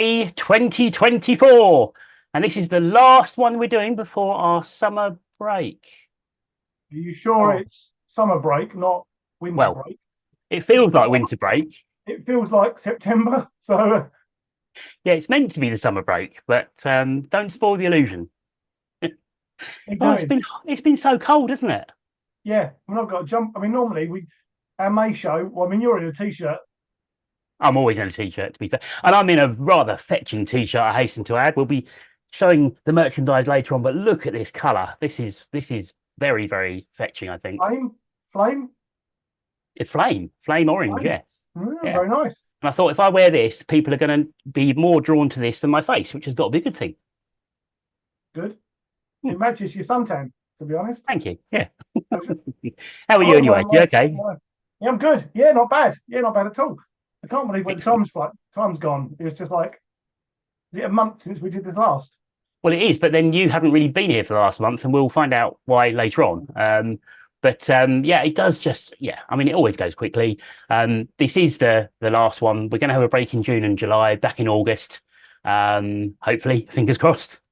Happy 2024. And this is the last one we're doing before our summer break. Are you sure Oh, it's summer break, not winter well, break? it It feels feels like like, winter break. it feels like September. So Yeah, it's meant to be the summer break, but don't spoil the illusion. we're Oh, doing. it's been so cold, isn't it? Yeah, we're not got to jump. I mean, normally our May show. Well, I mean, you're in a t-shirt. I'm always in a t-shirt, to be fair. And I'm in a rather fetching t-shirt, I hasten to add. We'll be showing the merchandise later on, but look at this colour. This is very, very fetching, I think. Flame, flame, A flame orange, flame. yes. Yeah. Very nice. And I thought if I wear this, people are going to be more drawn to this than my face, which has got to be a good thing. Good. Hmm, It matches your suntan, to be honest. thank you. Yeah. Pleasure. How are you Oh, anyway? You okay? yeah, I'm good. Yeah, not bad. Yeah, not bad at all. I can't believe where the Excellent. time's gone. It was just like, is it a month since we did this last? Well, it is, but then you haven't really been here for the last month, and we'll find out why later on. But yeah, it does just yeah. I mean, it always goes quickly. This is the last one. We're going to have a break in June and July, back in August. Hopefully, fingers crossed.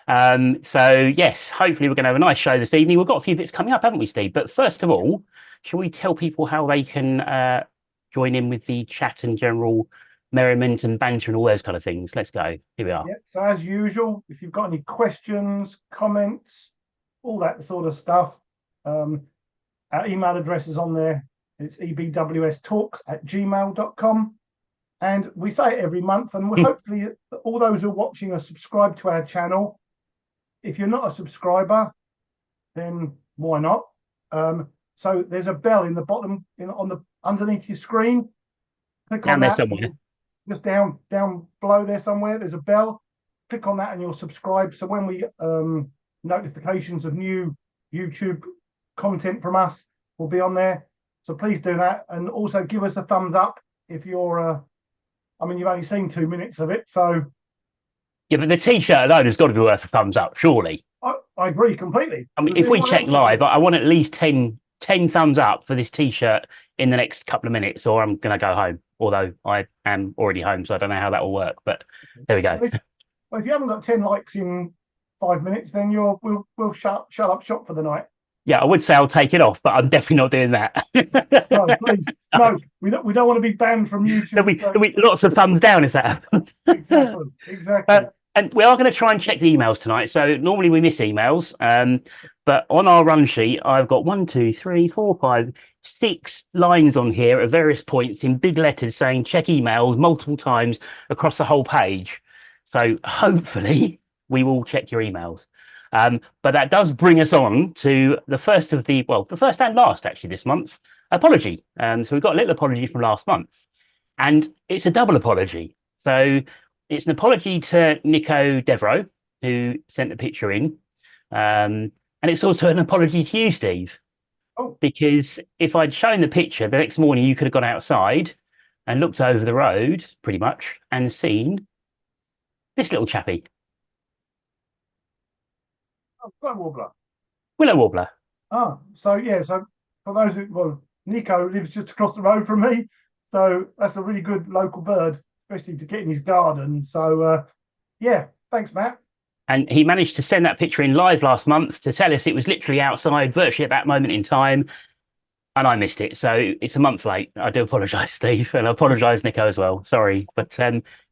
So yes, hopefully we're going to have a nice show this evening. We've got a few bits coming up, haven't we, Steve? But first of all, shall we tell people how they can join in with the chat and general merriment and banter and all those kind of things? Let's go. Here we are. Yeah. So as usual, if you've got any questions, comments, all that sort of stuff, um, our email address is on there. It's ebwstalks@gmail.com. And we say it every month, and we hopefully all those who are watching are subscribed to our channel. If you're not a subscriber, then why not? So there's a bell in the bottom, on the underneath your screen. Click Down on there that. somewhere. Just down below there somewhere. There's a bell. Click on that, and you'll subscribe. So when we notifications of new YouTube content from us will be on there. So please do that, and also give us a thumbs up if you're. I mean, you've only seen 2 minutes of it, so Yeah, but the t-shirt alone has got to be worth a thumbs up, surely. I agree completely. I mean, Does if we anyone check else agree? live, I want at least 10 thumbs up for this t-shirt in the next couple of minutes, or I'm going to go home. Although I am already home, so I don't know how that will work. But there we go. Well, if you haven't got 10 likes in 5 minutes, then we'll shut up shop for the night. Yeah, I would say I'll take it off, but I'm definitely not doing No, that. please, no. We don't want to be banned from YouTube. There'll be lots of thumbs down if that happens. Exactly. And we are going to try and check the emails tonight. So normally we miss emails, but on our run sheet, I've got 1, 2, 3, 4, 5, 6 lines on here at various points in big letters saying check emails multiple times across the whole page. So hopefully we will check your emails. But that does bring us on to the first of the first and last actually this month apology. So we've got a little apology from last month, and it's a double apology. So it's an apology to Nico Devro, who sent the picture in. And it's also an apology to you, Steve, Oh, because if I'd shown the picture the next morning, you could have gone outside and looked over the road pretty much and seen this little chappie, Glow Warbler. Willow Warbler. So yeah. So for those Nico lives just across the road from me, so that's a really good local bird, especially to get in his garden. So yeah, thanks, Matt. And he managed to send that picture in live last month to tell us it was literally outside, virtually at that moment in time. And I missed it. So it's a month late. I do apologize, Steve. And I apologize, Nico, as well. Sorry. But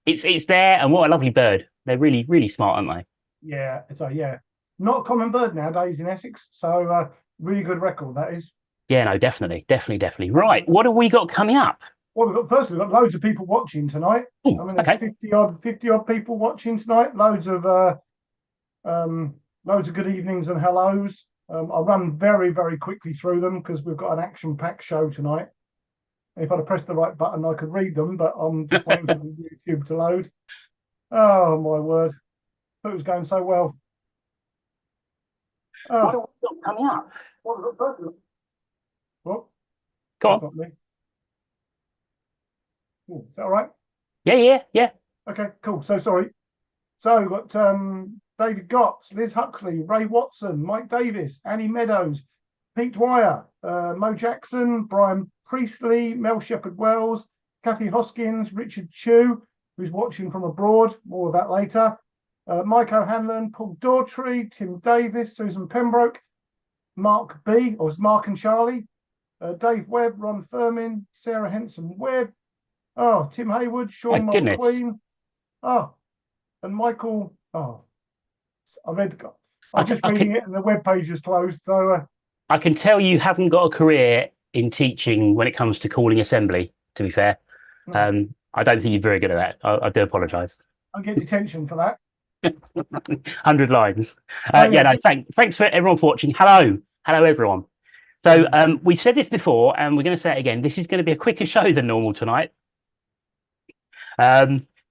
it's there. And what a lovely bird. They're really, really smart, aren't they? Yeah. So yeah, not a common bird nowadays in Essex. So really good record that is. Yeah, no, definitely, definitely, definitely. Right. What have we got coming up? Well, we've got loads of people watching tonight. Ooh, I mean, there's okay. 50 odd people watching tonight. Loads of good evenings and hellos. I'll run very, very quickly through them because we've got an action-packed show tonight. If I'd have pressed the right button, I could read them, but I'm just waiting for the YouTube to load. Oh my word! Thought it was going so well. What Oh, have we got coming up? well, Go that's on. not me. Oh, is that all right? Yeah, yeah, yeah. Okay, cool. So sorry. So we've got David Gotts, Liz Huxley, Ray Watson, Mike Davis, Annie Meadows, Pete Dwyer, Mo Jackson, Brian Priestley, Mel Shepherd Wells, Kathy Hoskins, Richard Chew, who's watching from abroad. More of that later. Mike O'Hanlon, Paul Daughtry, Tim Davis, Susan Pembroke, Mark B, or it's Mark and Charlie, Dave Webb, Ron Furman, Sarah Henson Webb, oh, Tim Haywood, Oh, Sean goodness. McQueen, oh, and Michael, oh, I'm just reading it and the web page is closed. So I can tell you haven't got a career in teaching when it comes to calling assembly, to be fair. no, I don't think you're very good at that. I do apologise. I'll get detention for that. 100 lines. Oh, yeah. No, thanks for everyone for watching. Hello, everyone. So we said this before, and we're going to say it again. This is going to be a quicker show than normal tonight,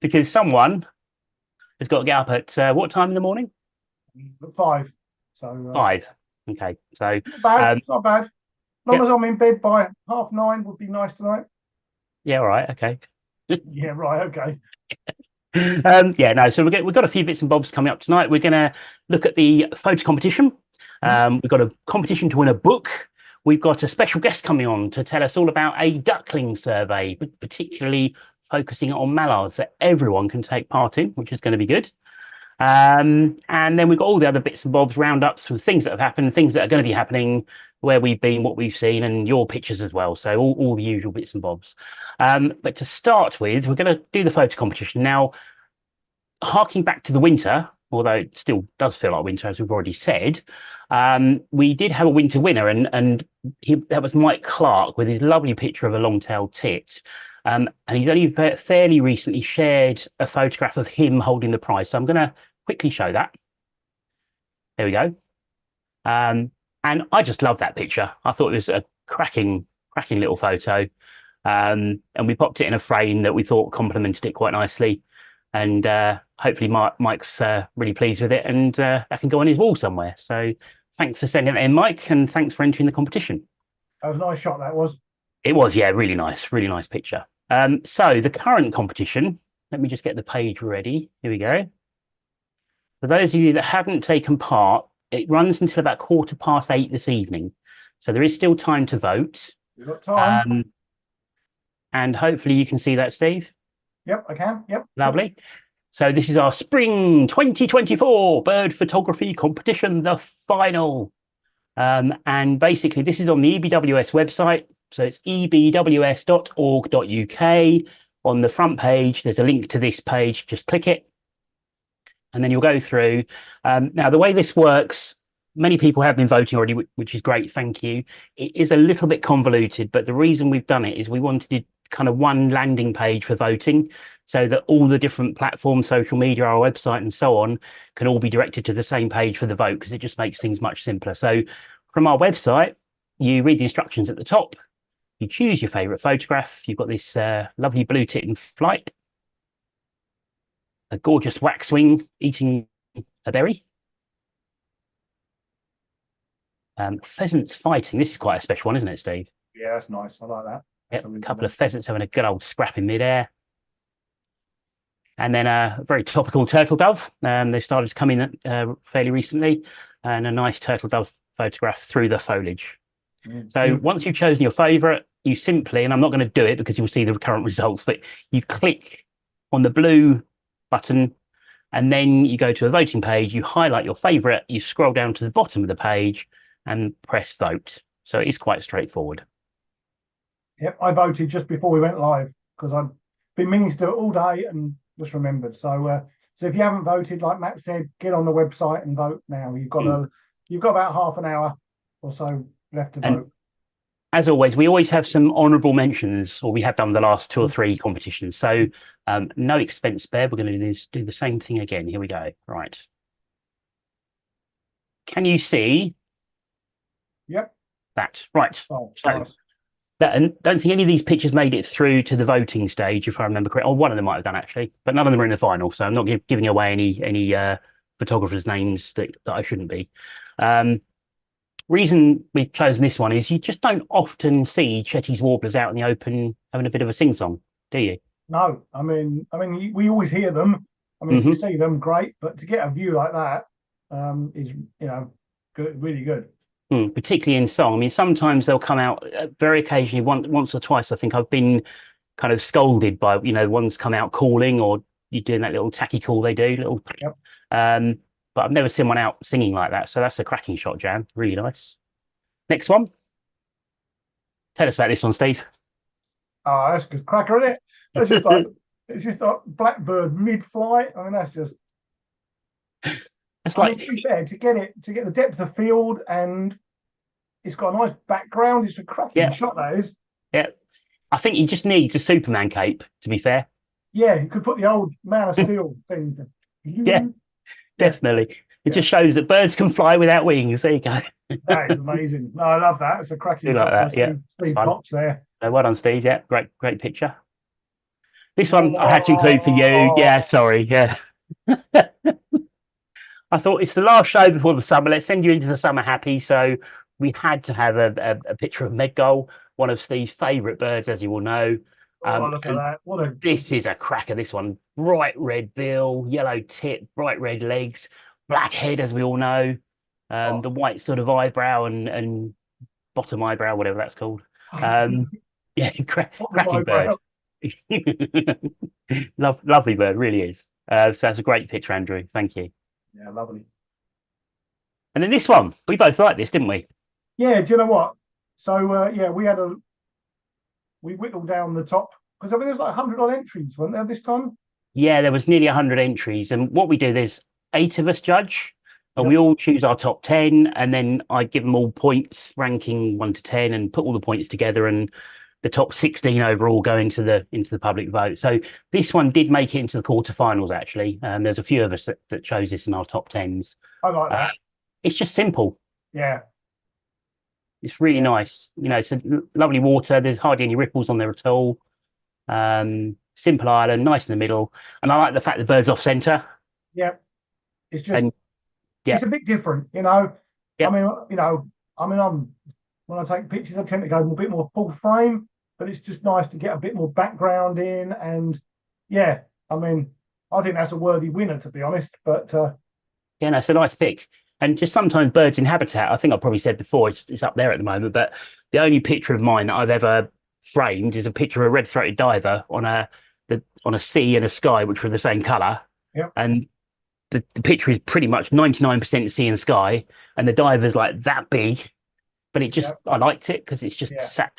because someone has got to get up at what time in the morning? 5. So 5. Okay, so not bad, not bad. As long as I'm in bed by 9:30 would be nice tonight. Yeah, all right, okay. Yeah, right, okay. No, so we've got a few bits and bobs coming up tonight. We're going to look at the photo competition. We've got a competition to win a book. We've got a special guest coming on to tell us all about a duckling survey, particularly focusing on mallards that everyone can take part in, which is going to be good. And then we've got all the other bits and bobs, roundups of things that have happened, things that are going to be happening, where we've been, what we've seen, and your pictures as well. So all the usual bits and bobs. But to start with, we're going to do the photo competition. Now, harking back to the winter, although it still does feel like winter, as we've already said, we did have a winter winner, and that was Mike Clark with his lovely picture of a long-tailed tit. And he's only fairly recently shared a photograph of him holding the prize. So I'm going to quickly show that. There we go. And I just love that picture. I thought it was a cracking little photo. And we popped it in a frame that we thought complemented it quite nicely. And hopefully Mike's really pleased with it, and that can go on his wall somewhere. So thanks for sending that in, Mike, and thanks for entering the competition. That was a nice shot, that was. It was, yeah, really nice picture. So the current competition, let me just get the page ready. Here we go. For those of you that haven't taken part, it runs until about 8:15 this evening. So there is still time to vote. You've got time. And hopefully you can see that, Steve. Yep, I can. Yep. Lovely. So this is our spring 2024 bird photography competition, the final. And basically this is on the EBWS website. So it's ebws.org.uk. On the front page, there's a link to this page. Just click it. And then you'll go through. Now, the way this works, many people have been voting already, which is great. Thank you. It is a little bit convoluted, but the reason we've done it is we wanted kind of one landing page for voting, so that all the different platforms, social media, our website, and so on, can all be directed to the same page for the vote, because it just makes things much simpler. So from our website, you read the instructions at the top. You choose your favorite photograph. You've got this lovely blue tit in flight, a gorgeous waxwing eating a berry, pheasants fighting. This is quite a special one, isn't it, Steve? Yeah, that's nice. I like that. Yep, a couple of pheasants having a good old scrap in midair. And then a very topical turtle dove. They started to come in fairly recently, and a nice turtle dove photograph through the foliage. So once you've chosen your favorite, you simply, and I'm not going to do it because you'll see the current results, but you click on the blue button, and then you go to a voting page, you highlight your favorite, you scroll down to the bottom of the page and press vote. So it is quite straightforward. Yep, I voted just before we went live because I've been meaning to do it all day and just remembered. So so if you haven't voted, like Matt said, get on the website and vote now. You've got about half an hour or so left to vote. As always, we always have some honourable mentions, or we have done the last 2 or 3 competitions. So no expense spared. We're going to do the same thing again. Here we go. Right. Can you see? Yep. That. Right. Oh, so nice. and don't think any of these pictures made it through to the voting stage, if I remember correctly. Or one of them might have done, actually. But none of them are in the final. So I'm not giving away any photographers' names that I shouldn't be. Reason we've chosen this one is you just don't often see Chetty's warblers out in the open having a bit of a sing-song, do you? No, I mean, we always hear them. I mean, if you see them, great, but to get a view like that is, good, really good. Particularly in song. I mean, sometimes they'll come out very occasionally, once or twice. I think I've been kind of scolded by, ones come out calling, or you're doing that little tacky call they do, little. Yep. But I've never seen one out singing like that. So that's a cracking shot, Jan. Really nice. Next one. Tell us about this one, Steve. Oh, that's good cracker, isn't it? That's just like it's just like blackbird mid-flight. I mean, that's just. It's I mean, like, to be fair, to get the depth of field, and it's got a nice background. It's a cracking yeah, shot, that is. yeah. I think he just needs a Superman cape, to be fair. Yeah, you could put the old Man of Steel thing. Yeah, Yeah, definitely. It yeah. just shows that birds can fly without wings. There you go. That is amazing. No, I love that. It's a Do cracking like shot by that. Yeah, it's Steve fun. Cox there. Well done, Steve. Yeah, great picture. This one I had to include for you. Oh, Yeah, sorry. Yeah. I thought it's the last show before the summer. Let's send you into the summer happy. So we had to have a picture of Medgold, one of Steve's favourite birds, as you will know. look at that. What a This is a cracker, this one. Bright red bill, yellow tip, bright red legs, black head, as we all know. The white sort of eyebrow and bottom eyebrow, whatever that's called. Yeah, cracking bird. Lovely bird, really is. So that's a great picture, Andrew. Thank you. Yeah, lovely. And then this one, we both liked this, didn't we? Yeah, do you know what? So yeah, we whittled down the top because I mean there's like 100 odd entries, weren't there, this time? Yeah, there was nearly 100 entries. And what we do, there's 8 of us judge, and Yep. we all choose our top 10. And then I give them all points, ranking 1 to 10, and put all the points together. And the top 16 overall go into the public vote. So this one did make it into the quarterfinals, actually. There's a few of us that chose this in our top 10s. I like that. It's just simple. Yeah. It's really nice. It's a lovely water. There's hardly any ripples on there at all. Simple island, nice in the middle. And I like the fact the bird's off centre. Yeah. It's just yeah. It's a bit different, you know. Yep. I mean, I'm when I take pictures, I tend to go a bit more full frame, but it's just nice to get a bit more background in. And yeah, I mean, I think that's a worthy winner, to be honest. But yeah, no, it's a nice pick. And just sometimes birds in habitat, I think I probably said before, it's up there at the moment. But the only picture of mine that I've ever framed is a picture of a red-throated diver on a sea and a sky, which were the same colour. Yep. And the picture is pretty much 99% sea and sky, and the diver's like that big. But it just, I liked it because it's just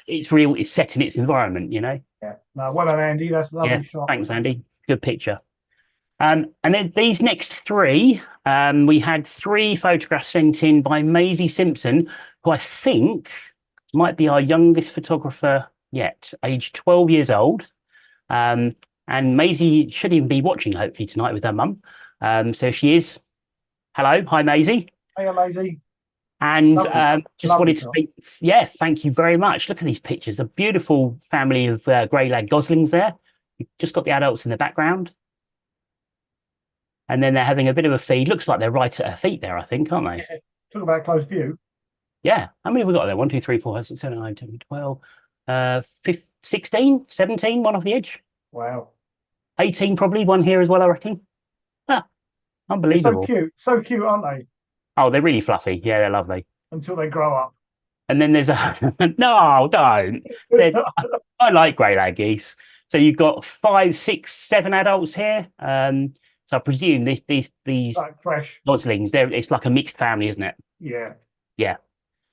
it's real. It's set in its environment, you know. Yeah. No, well done, Andy. That's a lovely shot. Thanks, Andy. Good picture. And then these next 3, we had 3 photographs sent in by Maisie Simpson, who I think might be our youngest photographer yet, aged 12 years old. And Maisie should even be watching, hopefully, tonight with her mum. So she is. Hello. Hi, Maisie. Hey, Maisie. And just wanted to think, thank you very much. Look at these pictures. A beautiful family of grey-lag goslings there. You've just got the adults in the background. And then they're having a bit of a feed. Looks like they're right at her feet there, I think, aren't they? Yeah. Talk about a close view. Yeah. How many have we got there? 1, 2, 3, 4, 5, 6, 7, 8, 9, 10, 12, 15, 16, 17, one off the edge. Wow. 18 probably, one here as well, I reckon. Unbelievable. So cute, aren't they? Oh, they're really fluffy. Yeah, they're lovely. Until they grow up. And then there's no, don't. I like grey-lag geese. So you've got 5, 6, 7 adults here. So I presume these like fresh goslings, it's like a mixed family, isn't it? Yeah. Yeah.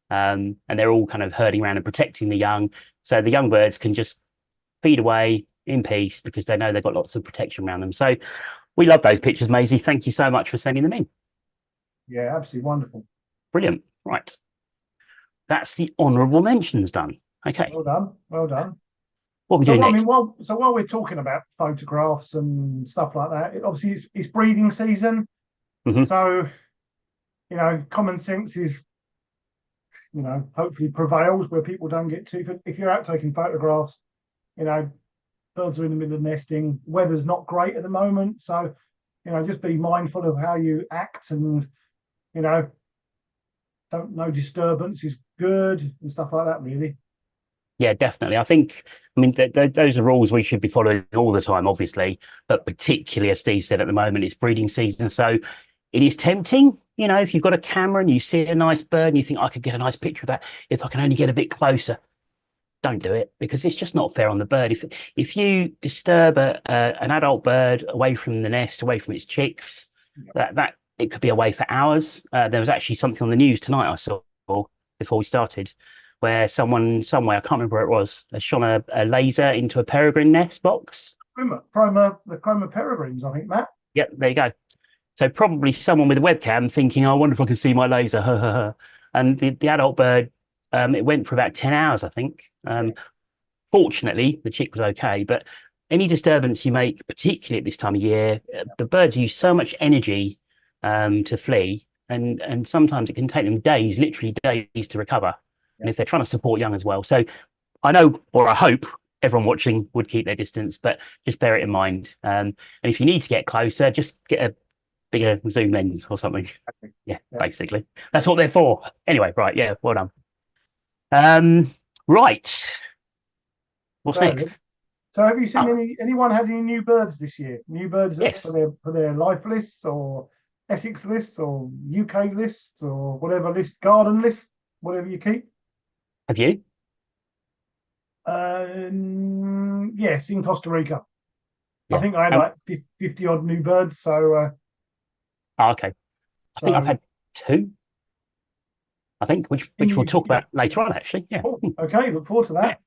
And they're all kind of herding around and protecting the young. So the young birds can just feed away in peace because they know they've got lots of protection around them. So we love those pictures, Maisie. Thank you so much for sending them in. Yeah, absolutely wonderful. Brilliant. Right. That's the honourable mentions done. Okay. Well done. Well done. What are we doing next? I mean, while we're talking about photographs and stuff like that, obviously it's breeding season. Mm-hmm. So, common sense is, hopefully prevails where people don't get too. If you're out taking photographs, birds are in the middle of nesting. Weather's not great at the moment, so just be mindful of how you act, and no disturbance is good and stuff like that. Really. Yeah, definitely. I mean, those are rules we should be following all the time, obviously, but particularly, as Steve said, at the moment, it's breeding season. So it is tempting, if you've got a camera and you see a nice bird and you think, I could get a nice picture of that if I can only get a bit closer. don't do it because it's just not fair on the bird. If you disturb an adult bird away from the nest, away from its chicks, that it could be away for hours. There was actually something on the news tonight I saw before we started, where someone somewhere, I can't remember where it was, has shone a laser into a peregrine nest box. The chroma peregrines, I think, Matt. Yep, there you go. So probably someone with a webcam thinking, "I wonder if I can see my laser." And the adult bird, it went for about 10 hours, I think. Fortunately, the chick was okay, but any disturbance you make, particularly at this time of year, the birds use so much energy to flee, and sometimes it can take them days, literally days, to recover. And if they're trying to support young as well. So I know, or I hope, everyone watching would keep their distance, but just bear it in mind. And if you need to get closer, just get a bigger zoom lens or something. Yeah, basically. That's what they're for. Anyway, right, yeah, well done. Right. What's next? So have you seen anyone had any new birds this year? New birds Yes. for their life lists or Essex lists or UK lists or whatever list, garden list, whatever you keep? Have you? Yes, in Costa Rica. Yeah. I think I had like 50 odd new birds. So okay. I think I've had two. I think which we'll talk about later on, actually. Yeah. Okay, look forward to that.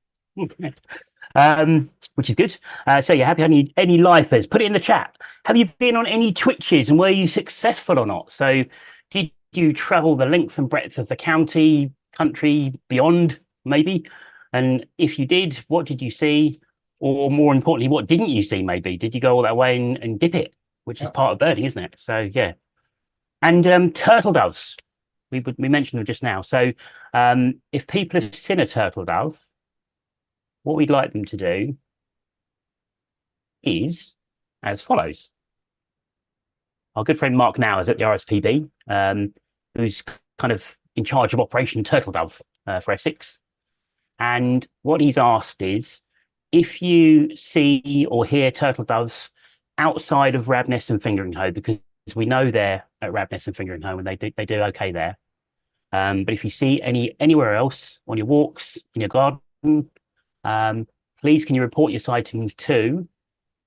Which is good. So yeah, have you had any lifers? Put it in the chat. Have you been on any twitches and were you successful or not? So did you travel the length and breadth of the country, beyond maybe? And if you did, what did you see? Or more importantly, what didn't you see maybe? Did you go all that way and dip it, which is part of birding, isn't it? So yeah. And turtle doves. We mentioned them just now. So if people have seen a turtle dove, what we'd like them to do is as follows. Our good friend Mark now is at the RSPB, who's kind of in charge of Operation Turtle Dove for Essex. And what he's asked is, if you see or hear turtle doves outside of Rabness and Fingering Hoe, because we know they're at Rabness and Fingering Hoe and they do okay there. But if you see anywhere else on your walks, in your garden, please can you report your sightings to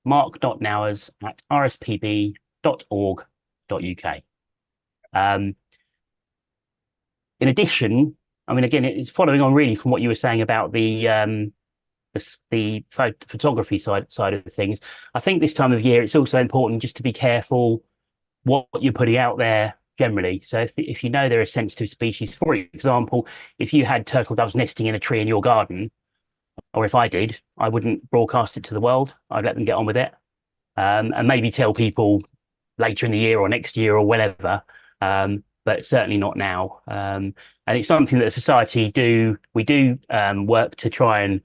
mark.nowers@rspb.org.uk. In addition, I mean, again, it's following on really from what you were saying about the photography side of things. I think this time of year, it's also important just to be careful what you're putting out there generally. So if you know there are sensitive species, for example, if you had turtle doves nesting in a tree in your garden, or if I did, I wouldn't broadcast it to the world. I'd let them get on with it, and maybe tell people later in the year or next year or whenever, but certainly not now. And it's something that the society do work to try and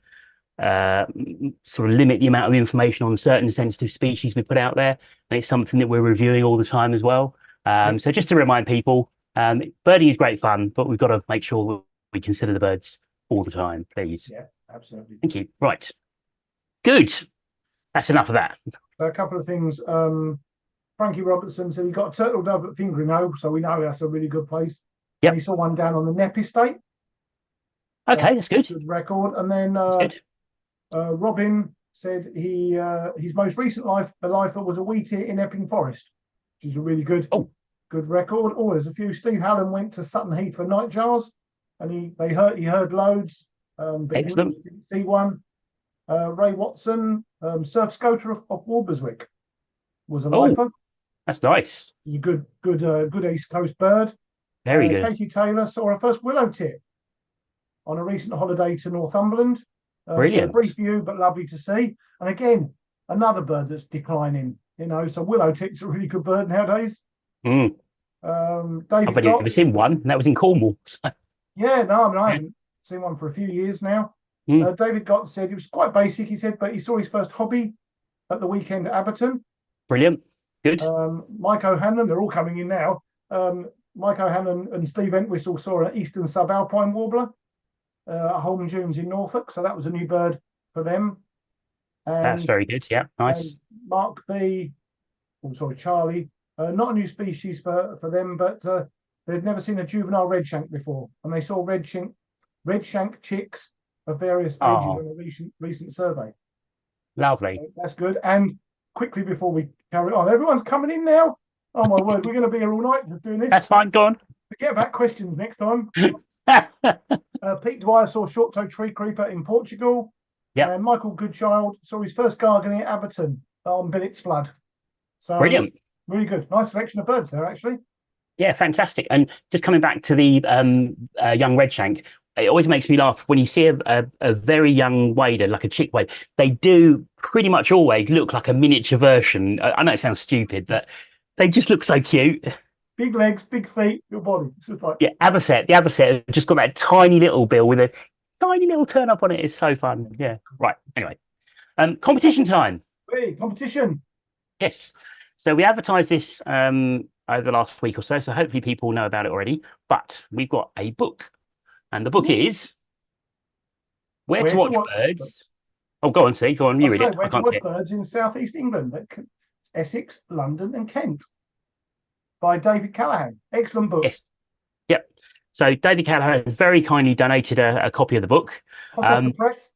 sort of limit the amount of information on certain sensitive species we put out there. And it's something that we're reviewing all the time as well. So just to remind people, birding is great fun, but we've got to make sure we consider the birds all the time, please. Yeah, absolutely. Thank you. Right. Good. That's enough of that. So a couple of things. Frankie Robertson said he got a turtle dove at Fingering Hoe, so we know that's a really good place. Yeah. He saw one down on the Knepp estate. Okay, that's good. Good record. And then Robin said his most recent lifer was a wheatear in Epping Forest, which is a really good record. Oh, there's a few. Steve Hallam went to Sutton Heath for nightjars, and he heard loads. But excellent. He didn't see one. Ray Watson, surf scoter of Walberswick, was a lifer. That's nice. He's a good East Coast bird. Very good. Katie Taylor saw her first willow tit on a recent holiday to Northumberland. Brilliant. A brief view, but lovely to see. And again, another bird that's declining. So willow tit's a really good bird nowadays. David I've never seen one, and that was in Cornwall. Yeah, no, I mean, I haven't seen one for a few years now. David Gott said it was quite basic. He said, but he saw his first hobby at the weekend at Abberton. Brilliant. Good. Mike O'Hanlon, they're all coming in now. Mike O'Hanlon and Steve Entwistle saw an eastern subalpine warbler at Holm Dunes in Norfolk. So that was a new bird for them. And, that's very good. Yeah, nice. Mark B. Charlie. Not a new species for them, but they'd never seen a juvenile redshank before. And they saw redshank chicks of various ages Oh, on a recent survey. lovely. That's good. And quickly before we carry on, everyone's coming in now. Oh my word, we're going to be here all night just doing this. That's fine. Go on. Forget about questions next time. Pete Dwyer saw short-toed tree creeper in Portugal. Yep. And Michael Goodchild saw his first gargan at Abberton on Billett's Flood. So Brilliant. really good. Nice selection of birds there, actually. Yeah, fantastic. And just coming back to the young redshank, it always makes me laugh when you see a very young wader, like a chick wade. They do pretty much always look like a miniature version. I know it sounds stupid, but they just look so cute. Big legs, big feet, good body. It's just like Yeah, the Avocet just got that tiny little bill with a tiny little turn up on it. It's so fun. Yeah. Right. Anyway, competition time. hey, competition. Yes. So we advertised this over the last week or so. So hopefully people know about it already. But we've got a book, and the book is Where to Watch Birds. Oh, go on, Steve. Go on. You read it. Where I to can't Watch see it. Birds in South East England, Essex, London, and Kent, by David Callahan. Excellent book. Yes. Yep. So David Callahan has very kindly donated a copy of the book. Hot off the press.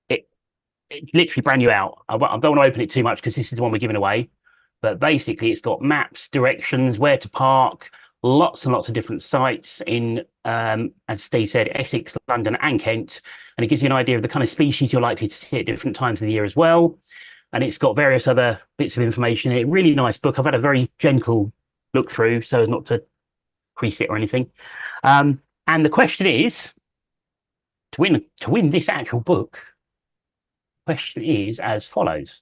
It's literally brand new out. I don't want to open it too much because this is the one we're giving away. But basically, it's got maps, directions, where to park, lots and lots of different sites in, as Steve said, Essex, London, and Kent. And it gives you an idea of the kind of species you're likely to see at different times of the year as well. And it's got various other bits of information in it. Really nice book. I've had a very gentle look through so as not to crease it or anything. And the question is, to win this actual book, the question is as follows.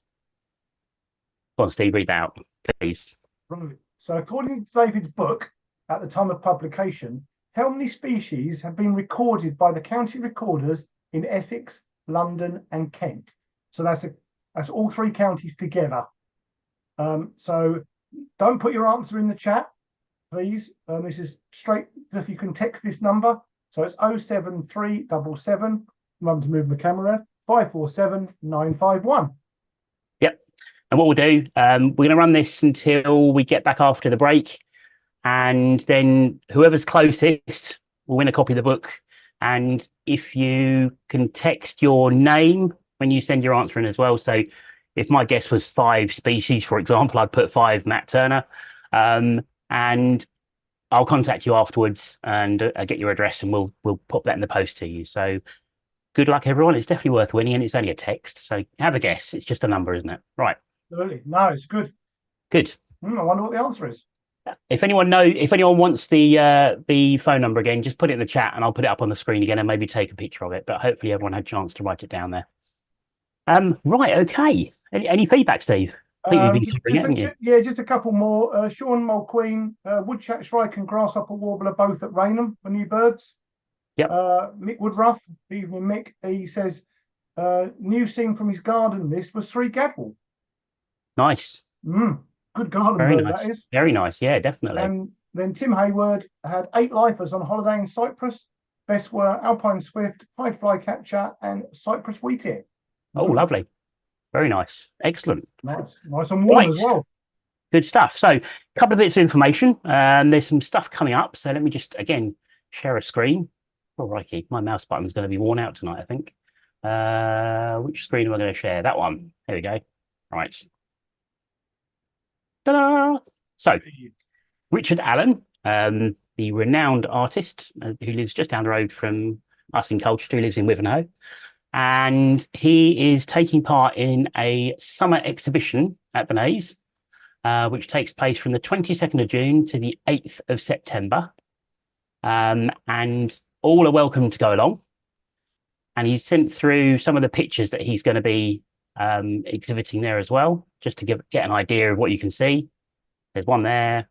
Go on, Steve, read that out, please. Right. So according to David's book, at the time of publication, how many species have been recorded by the county recorders in Essex, London, and Kent? So that's all three counties together. So don't put your answer in the chat, please. This is straight, if you can text this number. So it's 07377. Remember to move the camera, 547 951. Yep. And what we'll do, we're going to run this until we get back after the break. And then whoever's closest will win a copy of the book. And if you can text your name when you send your answer in as well. So if my guess was 5 species, for example, I'd put 5 Matt Turner. And I'll contact you afterwards and get your address, and we'll pop that in the post to you. So good luck, everyone. It's definitely worth winning, and it's only a text. So have a guess. It's just a number, isn't it? Right. Absolutely. No, it's good. Good. I wonder what the answer is. If anyone wants the phone number again, just put it in the chat and I'll put it up on the screen again and maybe take a picture of it. But hopefully everyone had a chance to write it down there. Right, okay. Any feedback, Steve? I think we've been covering it, haven't you? Yeah, just a couple more. Sean Mulqueen, woodchat shrike and grasshopper warbler both at Raynham for new birds. Yep. Mick Woodruff, evening Mick, he says new scene from his garden list was 3 gadwall. Nice. Good garden Very bird, nice. that is. Very nice, yeah, definitely. And then Tim Hayward had 8 lifers on holiday in Cyprus. Best were alpine swift, pied flycatcher, and Cyprus wheatear. Oh, lovely. Very nice. Excellent. Nice and warm as well. Good stuff. So a couple of bits of information. There's some stuff coming up. So let me just, again, share a screen. Oh, righty. My mouse button's going to be worn out tonight, I think. Which screen am I going to share? That one. There we go. Right. Ta-da! So Richard Allen, the renowned artist who lives just down the road from us in Colchester, who lives in Wivenhoe. And he is taking part in a summer exhibition at the Naze, which takes place from the 22nd of June to the 8th of September. And all are welcome to go along. And he's sent through some of the pictures that he's going to be exhibiting there as well, just to get an idea of what you can see. There's one there.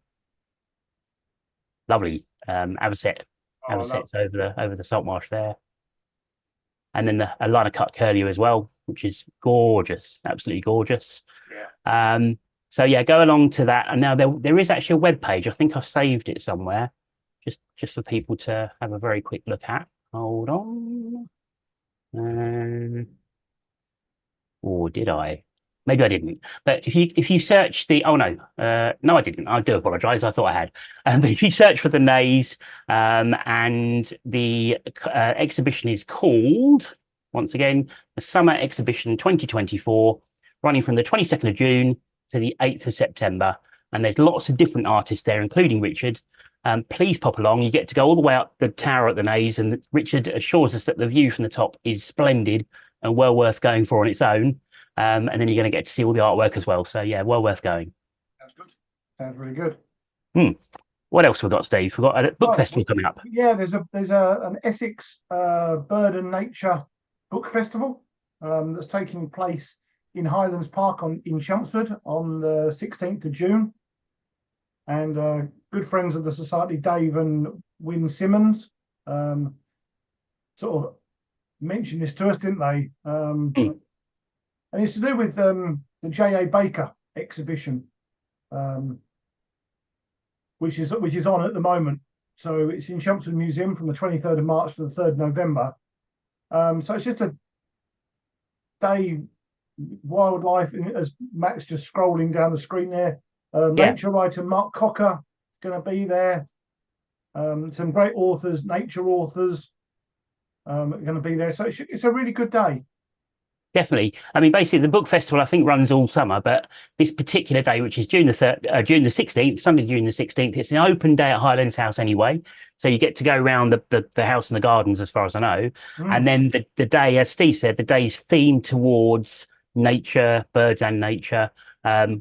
Lovely. Avocets over the salt marsh there. And then a line of cut curlew as well, which is gorgeous, absolutely gorgeous. Yeah. So yeah, go along to that. And now there is actually a web page. I think I've saved it somewhere, just for people to have a very quick look at. Hold on. Or did I? Maybe I didn't. But if you search the no, I didn't. I do apologise. I thought I had. But if you search for the Naze, and the exhibition is called Once again, the Summer Exhibition 2024, running from the 22nd of June to the 8th of September. And there's lots of different artists there, including Richard. Please pop along. You get to go all the way up the tower at the Naze, and Richard assures us that the view from the top is splendid and well worth going for on its own. And then you're going to get to see all the artwork as well. So yeah, well worth going. Sounds good. Sounds really good. What else we've got, Steve? We've got a book festival coming up. Yeah, there's an Essex bird and nature book festival that's taking place in Highlands Park in Chelmsford on the 16th of June. And good friends of the Society, Dave and Wyn Simmons, sort of mentioned this to us, didn't they? And it's to do with the J.A. Baker exhibition, which is on at the moment. So it's in Chelmsford Museum from the 23rd of March to the 3rd of November. So it's just a day wildlife, as Matt's just scrolling down the screen there. Nature writer Mark Cocker going to be there. Some great authors, nature authors, are going to be there. So it's a really good day. Definitely. I mean, basically, the book festival I think runs all summer, but this particular day, which is June the 16th, Sunday, June the 16th, it's an open day at Highlands House anyway. So you get to go around the house and the gardens, as far as I know. And then the day, as Steve said, the day is themed towards nature, birds and nature,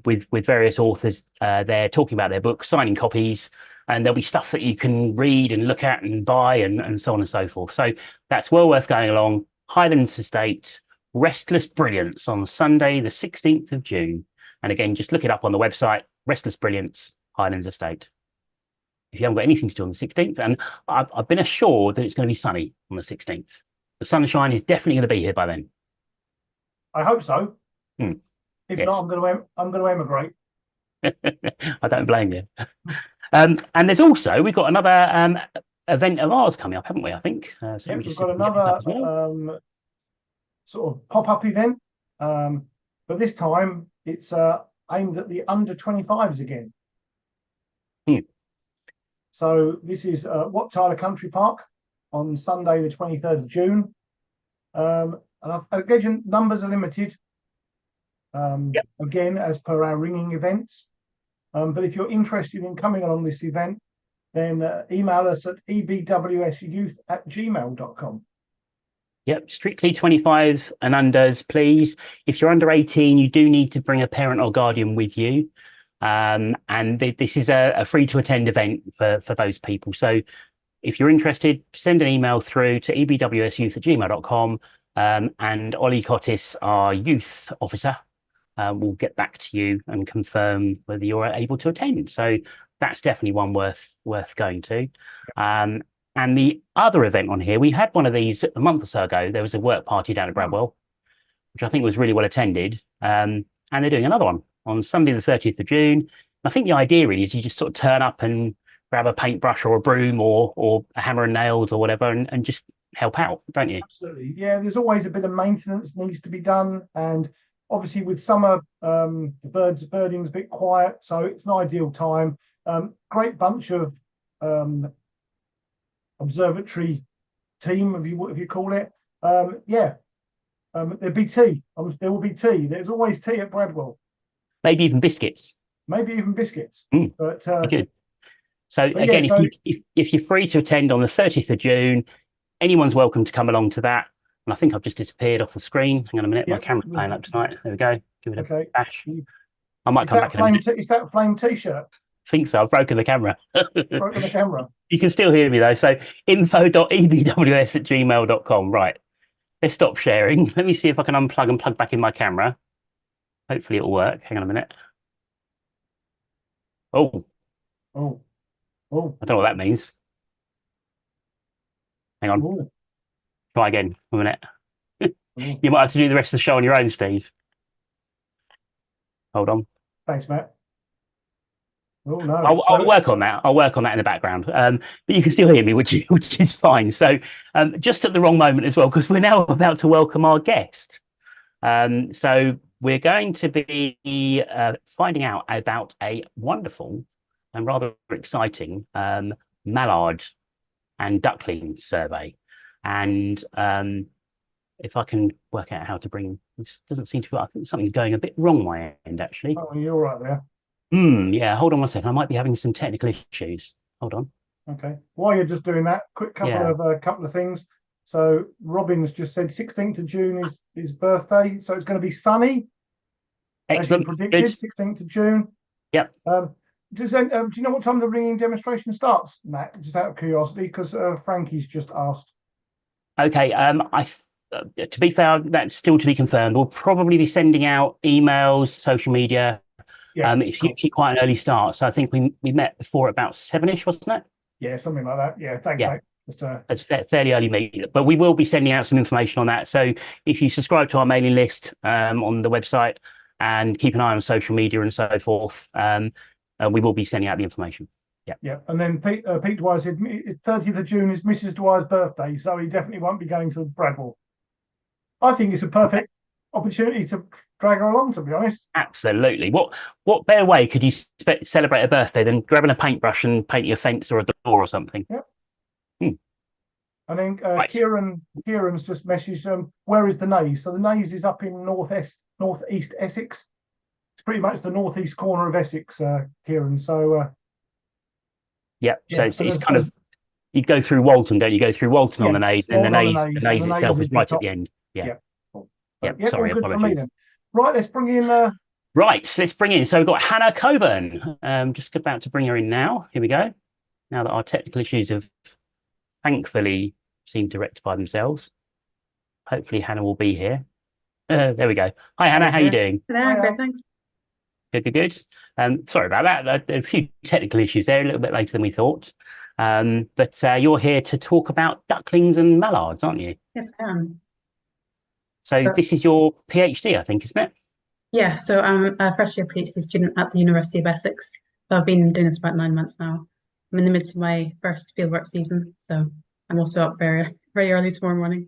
with various authors there talking about their books, signing copies, and there'll be stuff that you can read and look at and buy and so on and so forth. So that's well worth going along. Highlands Estate, Restless Brilliance on Sunday, the 16th of June. And again, just look it up on the website, Restless Brilliance, Highlands Estate. If you haven't got anything to do on the 16th, and I've been assured that it's going to be sunny on the 16th. The sunshine is definitely going to be here by then. I hope so. If Yes. not, I'm going to emigrate. I don't blame you. And there's also, we've got another event of ours coming up, haven't we? I think. So We've got another sort of pop-up event, but this time it's aimed at the under 25s again. So this is Wat Tyler Country Park on Sunday the 23rd of June. And again, numbers are limited, again, as per our ringing events. But if you're interested in coming along this event, then email us at ebwstalks@gmail.com. Yep, strictly 25s and unders, please. If you're under 18, you do need to bring a parent or guardian with you. And this is a free to attend event for those people. So if you're interested, send an email through to ebwsyouth@gmail.com. And Ollie Cottis, our youth officer, will get back to you and confirm whether you're able to attend. So that's definitely one worth going to. And the other event on here, we had one of these a month or so ago. There was a work party down at Bradwell, which I think was really well attended. And they're doing another one on Sunday, the 30th of June. I think the idea really is you just sort of turn up and grab a paintbrush or a broom or a hammer and nails or whatever and just help out, don't you? Absolutely. Yeah, there's always a bit of maintenance needs to be done. And obviously with summer, the birding's a bit quiet, so it's an ideal time. Great bunch of observatory team, if you call it. There'll be tea. There will be tea. There's always tea at Bradwell. Maybe even biscuits. But good. So again, if you're free to attend on the 30th of June, anyone's welcome to come along to that. And I think I've just disappeared off the screen. Hang on a minute, my camera's playing up tonight. There we go. Give it a bash. I might come back in a minute. Is that a flame t-shirt? I think so. I've broken the camera. Broken the camera. You can still hear me though. So info.ebws@gmail.com. Right. Let's stop sharing. Let me see if I can unplug and plug back in my camera. Hopefully it'll work. Hang on a minute. Oh. I don't know what that means. Hang on. Ooh. Try again. A minute. You might have to do the rest of the show on your own, Steve. Hold on. Thanks, Matt. Oh, no. I'll work on that. I'll work on that in the background. But you can still hear me, which is fine. So just at the wrong moment as well, because we're now about to welcome our guest. So we're going to be finding out about a wonderful and rather exciting Mallard and duckling survey. And if I can work out how to bring this. Doesn't seem to. I think something's going a bit wrong my end actually. Oh, you're right there. Yeah. Hold on one second. I might be having some technical issues. Hold on. Okay. While you're just doing that, quick Yeah. couple of things. So Robin's just said 16th of June is his birthday, so it's going to be sunny, as you Excellent. predicted. Good. 16th of June. Yep. Do you know what time the ringing demonstration starts, Matt? Just out of curiosity, because Frankie's just asked. Okay. To be fair, that's still to be confirmed. We'll probably be sending out emails, social media. Yeah, It's cool. usually quite an early start, so I think we met before about 7ish, wasn't it? Yeah, something like that. Yeah, thanks, Yeah. mate. Just It's fairly early meet, but we will be sending out some information on that. So if you subscribe to our mailing list on the website and keep an eye on social media and so forth, we will be sending out the information. Yeah. yeah. And then Pete Dwyer said 30th of June is Mrs. Dwyer's birthday, so he definitely won't be going to Bradwell. I think it's a perfect opportunity to drag her along, to be honest. Absolutely. What better way could you celebrate a birthday than grabbing a paintbrush and painting a fence or a door or something? Yep. Hmm. And then Right. Kieran's just messaged, where is the Naze? So the Naze is up in northeast Essex. It's pretty much the northeast corner of Essex, Kieran. So Yeah. So yeah, it's kind of, you go through Walton, don't you? Go through Walton on the Naze, and Walton on the the Naze, and Naze the Naze itself is is the right at top. the end. Yeah. Yeah. Cool. Yeah. So, Sorry, all good for me apologies. then. Right, let's bring in Right, let's bring in. So we've got Hannah Coburn. Just about to bring her in now. Here we go. Now that our technical issues have thankfully seemed to rectify themselves. Hopefully Hannah will be here. There we go. Hi Hannah, how are you doing? Hello, great, thanks. Good. Sorry about that. A few technical issues there, a little bit later than we thought. But you're here to talk about ducklings and mallards, aren't you? Yes, I am. So this is your PhD, I think, isn't it? Yeah, so I'm a first year PhD student at the University of Essex. So I've been doing this about 9 months now. I'm in the midst of my first fieldwork season, so I'm also up very, very early tomorrow morning.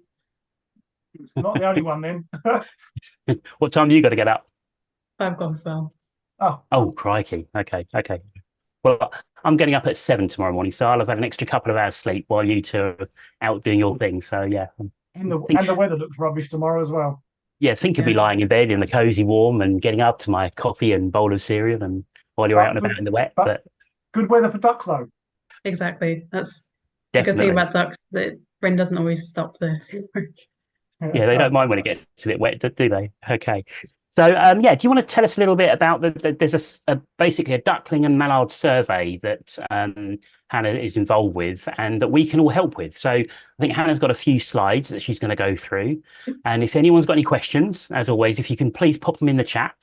not the only one then. What time do you got to get up? 5 o'clock as well. Oh, crikey. Okay. Well, I'm getting up at 7 tomorrow morning, so I'll have had an extra couple of hours sleep while you two are out doing your thing. So yeah. And the weather looks rubbish tomorrow as well. Yeah, think of me lying in bed in the cozy warm and getting up to my coffee and bowl of cereal and while you're out and about in the wet. But good weather for ducks though. Exactly. That's definitely. the good thing about ducks, that rain doesn't always stop the fieldwork. Yeah, they don't mind when it gets a bit wet, do they? Okay. So, yeah, do you want to tell us a little bit about there's basically a duckling and mallard survey that Hannah is involved with and that we can all help with. So I think Hannah's got a few slides that she's going to go through. And if anyone's got any questions, as always, if you can please pop them in the chat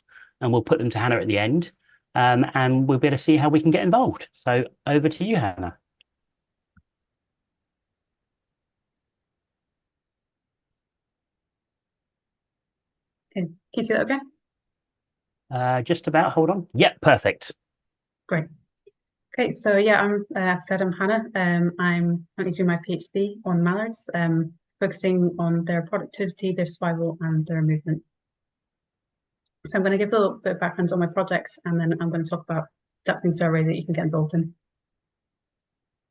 and we'll put them to Hannah at the end. And we'll be able to see how we can get involved. So over to you, Hannah. Can you see that okay? Just about, hold on. Yep, perfect. Great. Okay, so yeah, as I said, I'm Hannah. I'm currently doing my PhD on mallards, focusing on their productivity, their survival, and their movement. So I'm going to give a little bit of background on my projects, and then I'm going to talk about duckling survey that you can get involved in.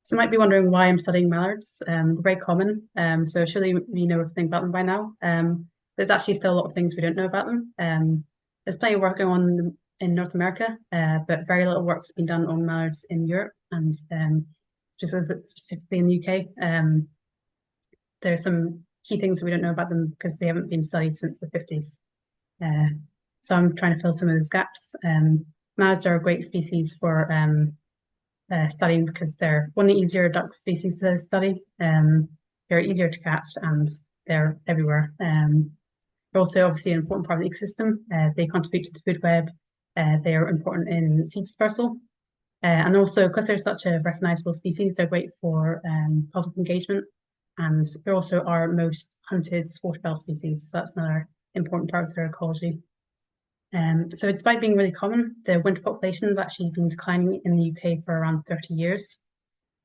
So you might be wondering why I'm studying mallards. They're very common, so surely you know everything about them by now. There's actually still a lot of things we don't know about them. There's plenty of work going on in North America, but very little work's been done on mallards in Europe and specifically in the UK. There's some key things that we don't know about them because they haven't been studied since the 50s. So I'm trying to fill some of those gaps. Mallards are a great species for studying because they're one of the easier duck species to study. They're easier to catch and they're everywhere. They're also obviously an important part of the ecosystem. They contribute to the food web. They are important in seed dispersal. And also, because they're such a recognizable species, they're great for public engagement. And they're also our most hunted waterfowl species. So that's another important part of their ecology. So despite being really common, the winter population has actually been declining in the UK for around 30 years.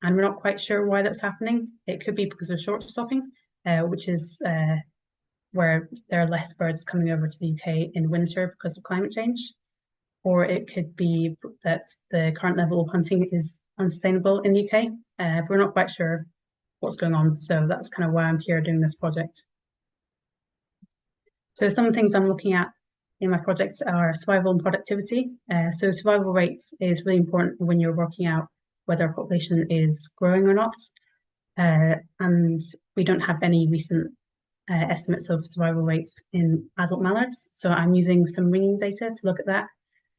And we're not quite sure why that's happening. It could be because of short stopping, which is where there are less birds coming over to the UK in winter because of climate change. Or it could be that the current level of hunting is unsustainable in the UK. But we're not quite sure what's going on. So that's kind of why I'm here doing this project. So some of the things I'm looking at in my projects are survival and productivity. So survival rates is really important when you're working out whether a population is growing or not. And we don't have any recent estimates of survival rates in adult mallards. So I'm using some ringing data to look at that.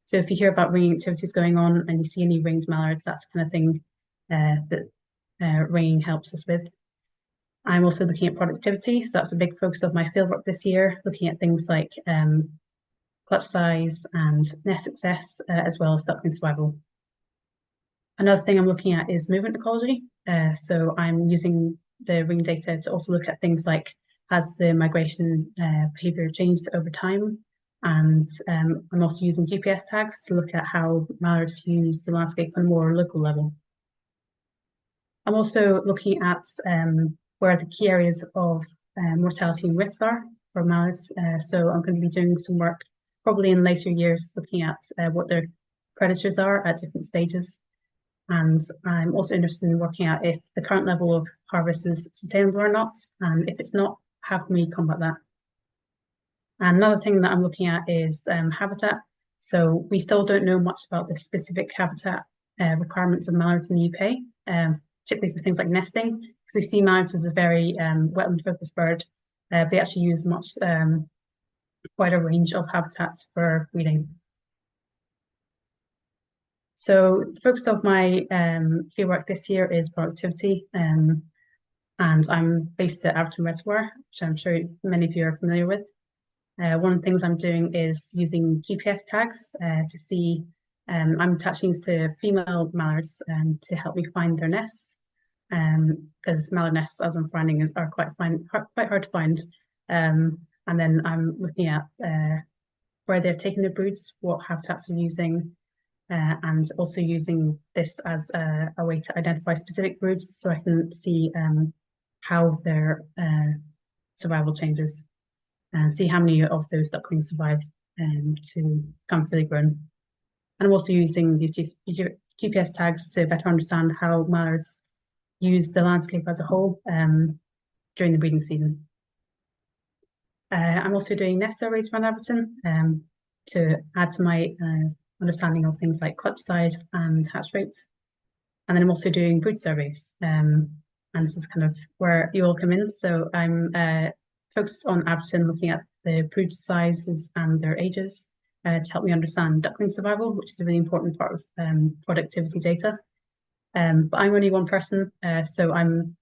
So if you hear about ringing activities going on and you see any ringed mallards, that's the kind of thing that ringing helps us with. I'm also looking at productivity. So that's a big focus of my fieldwork this year, looking at things like clutch size and nest success, as well as duckling survival. Another thing I'm looking at is movement ecology. So I'm using the ring data to also look at things like, has the migration behavior changed over time? And I'm also using GPS tags to look at how mallards use the landscape on a more local level. I'm also looking at where the key areas of mortality and risk are for mallards. So I'm going to be doing some work probably in later years looking at what their predators are at different stages. And I'm also interested in working out if the current level of harvest is sustainable or not, and if it's not, how can we combat that? And another thing that I'm looking at is habitat. So we still don't know much about the specific habitat requirements of mallards in the UK, particularly for things like nesting, because we see mallards as a very wetland-focused bird. They actually use much wider range of habitats for breeding. So the focus of my fieldwork this year is productivity, and I'm based at Aberdeen Reservoir, which I'm sure many of you are familiar with. One of the things I'm doing is using GPS tags to see, I'm attaching these to female mallards to help me find their nests, because mallard nests, as I'm finding, are quite hard to find. And then I'm looking at where they're taking their broods, what habitats they're using, and also using this as a way to identify specific broods so I can see how their survival changes and see how many of those ducklings survive to become fully grown. And I'm also using these GPS tags to better understand how mallards use the landscape as a whole during the breeding season. I'm also doing nest surveys around Aberdeen to add to my understanding of things like clutch size and hatch rates. And then I'm also doing brood surveys. And this is kind of where you all come in. So I'm focused on Aberdeen, looking at the brood sizes and their ages to help me understand duckling survival, which is a really important part of productivity data. But I'm only one person, so I'm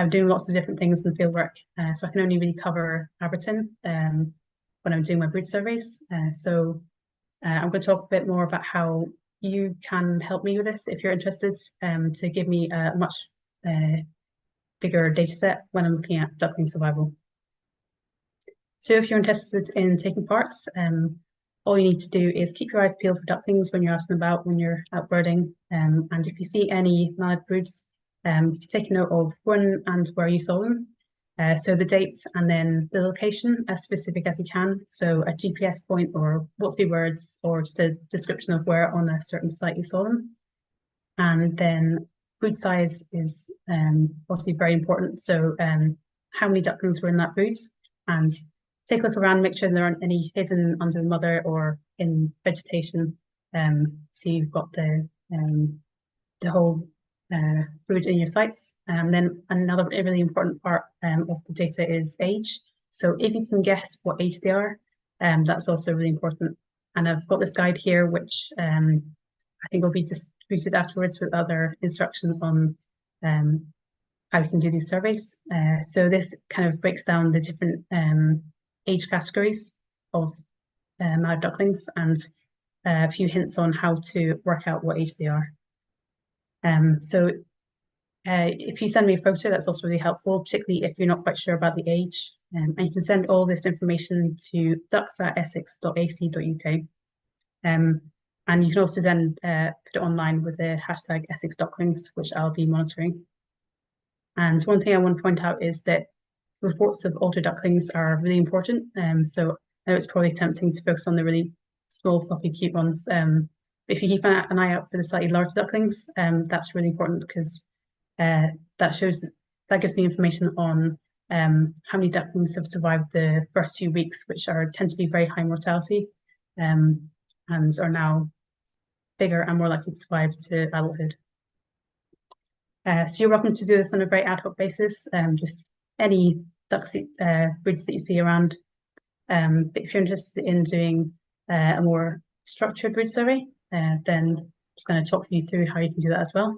doing lots of different things in the fieldwork, so I can only really cover Aberdeen when I'm doing my brood surveys. So I'm going to talk a bit more about how you can help me with this if you're interested, to give me a much bigger data set when I'm looking at duckling survival. So if you're interested in taking part, all you need to do is keep your eyes peeled for ducklings when you're out and about, when you're out birding. And if you see any mallard broods, you can take a note of when and where you saw them. So the date and then the location as specific as you can. So a GPS point or what 3 words or just a description of where on a certain site you saw them. And then brood size is obviously very important. So how many ducklings were in that brood, and take a look around, make sure there aren't any hidden under the mother or in vegetation. So you've got the whole brood in your sights. And then another really important part of the data is age. So if you can guess what age they are, that's also really important. And I've got this guide here, which I think will be distributed afterwards with other instructions on how you can do these surveys. So this kind of breaks down the different age categories of mallard ducklings and a few hints on how to work out what age they are. So if you send me a photo, that's also really helpful, particularly if you're not quite sure about the age. And you can send all this information to ducks@essex.ac.uk. And you can also then put it online with the hashtag Essex ducklings, which I'll be monitoring. And one thing I want to point out is that reports of older ducklings are really important. So I know it's probably tempting to focus on the really small, fluffy, cute ones. But if you keep an eye out for the slightly larger ducklings, that's really important because that gives me information on how many ducklings have survived the first few weeks, which tend to be very high mortality, and are now bigger and more likely to survive to adulthood. So you're welcome to do this on a very ad hoc basis, just any breeds that you see around. But if you're interested in doing a more structured breed survey, then I'm just going to talk you through how you can do that as well.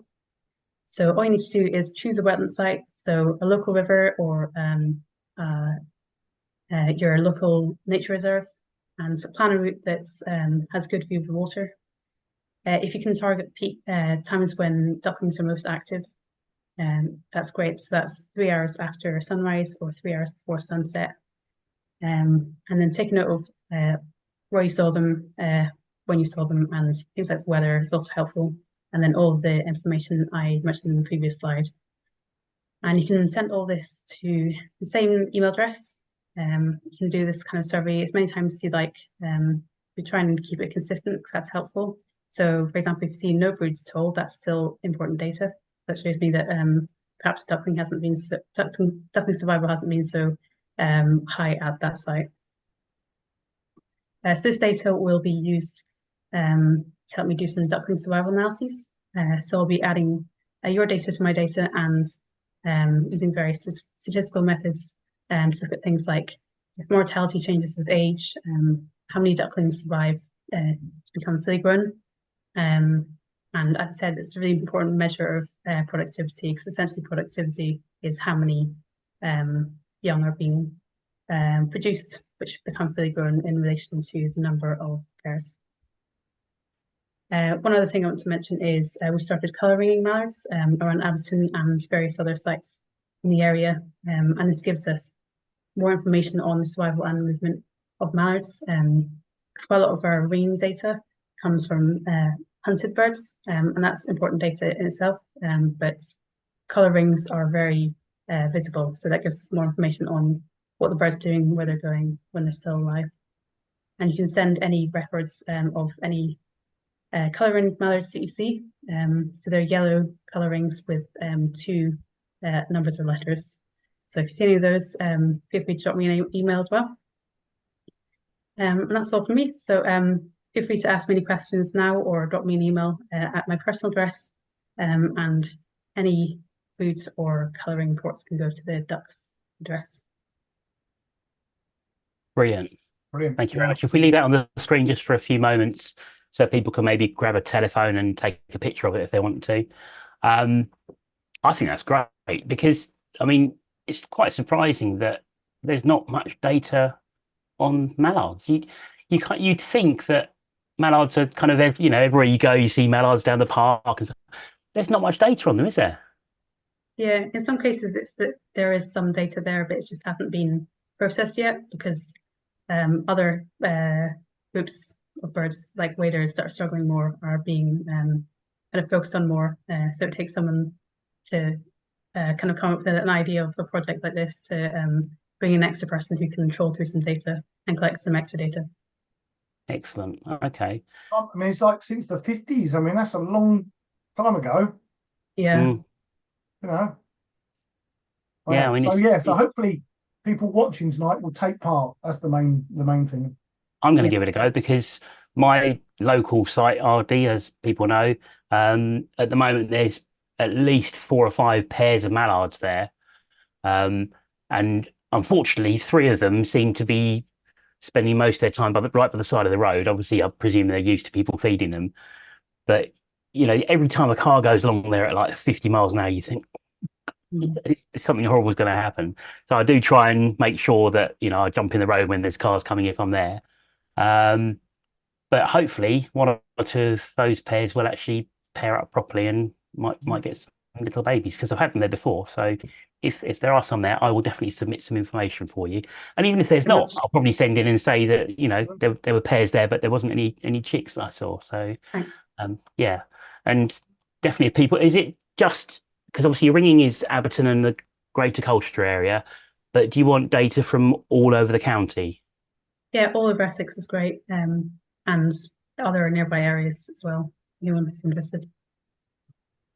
So all you need to do is choose a wetland site, so a local river or your local nature reserve, and plan a route that has good view of the water. If you can target peak times when ducklings are most active, that's great. So that's 3 hours after sunrise or 3 hours before sunset. And then take a note of where you saw them, when you saw them, and things like the weather is also helpful. And then all of the information I mentioned in the previous slide. And you can send all this to the same email address. You can do this kind of survey as many times as you like. We try and keep it consistent because that's helpful. So, for example, if you see no broods at all, that's still important data. That shows me that perhaps duckling survival hasn't been so high at that site. So this data will be used to help me do some duckling survival analyses. So I'll be adding your data to my data and using various statistical methods to look at things like if mortality changes with age, how many ducklings survive to become fully grown. And as I said, it's a really important measure of productivity, because essentially productivity is how many young are being produced, which become fully grown in relation to the number of pairs. One other thing I want to mention is we started colour ringing mallards around Abbotston and various other sites in the area, and this gives us more information on the survival and movement of mallards. Because quite a lot of our ringing data comes from hunted birds, and that's important data in itself, but colour rings are very visible, so that gives us more information on what the bird's doing, where they're going, when they're still alive. And you can send any records of any colour ring mallards that you see. So they're yellow colour rings with 2 numbers or letters. So if you see any of those, feel free to drop me an email as well. And that's all from me. So feel free to ask me any questions now or drop me an email at my personal address, and any food or colouring reports can go to the ducks address. Brilliant. Brilliant. Thank you very much. If we leave that on the screen just for a few moments so people can maybe grab a telephone and take a picture of it if they want to. I think that's great, because, I mean, it's quite surprising that there's not much data on mallards. You'd think that mallards are kind of, everywhere you go, you see mallards down the park and stuff. There's not much data on them, is there? Yeah, in some cases it's that there is some data there, but it just hasn't been processed yet, because other groups of birds like waders that are struggling more are being kind of focused on more. So it takes someone to kind of come up with an idea of a project like this to bring in an extra person who can troll through some data and collect some extra data. Excellent. Okay. I mean, it's like since the 50s. I mean, that's a long time ago. Yeah. You know. Yeah, I mean, so hopefully people watching tonight will take part. That's the main thing. I'm going to give it a go, because my local site, RD, as people know, at the moment there's at least 4 or 5 pairs of mallards there, and unfortunately 3 of them seem to be spending most of their time right by the side of the road. Obviously, I presume they're used to people feeding them, but every time a car goes along there at like 50 miles an hour, you think something horrible is going to happen. So I do try and make sure that I jump in the road when there's cars coming if I'm there. But hopefully 1 or 2 of those pairs will actually pair up properly and might get some little babies, because I've had them there before. So if there are some there, I will definitely submit some information for you. And even if there's not, I'll probably send in and say that there were pairs there, but there wasn't any chicks that I saw. So Thanks. yeah, and definitely people. Is it just because obviously your ringing is Abberton and the Greater Colchester area, but do you want data from all over the county? Yeah, all of Essex is great, and other nearby areas as well. Anyone that's interested.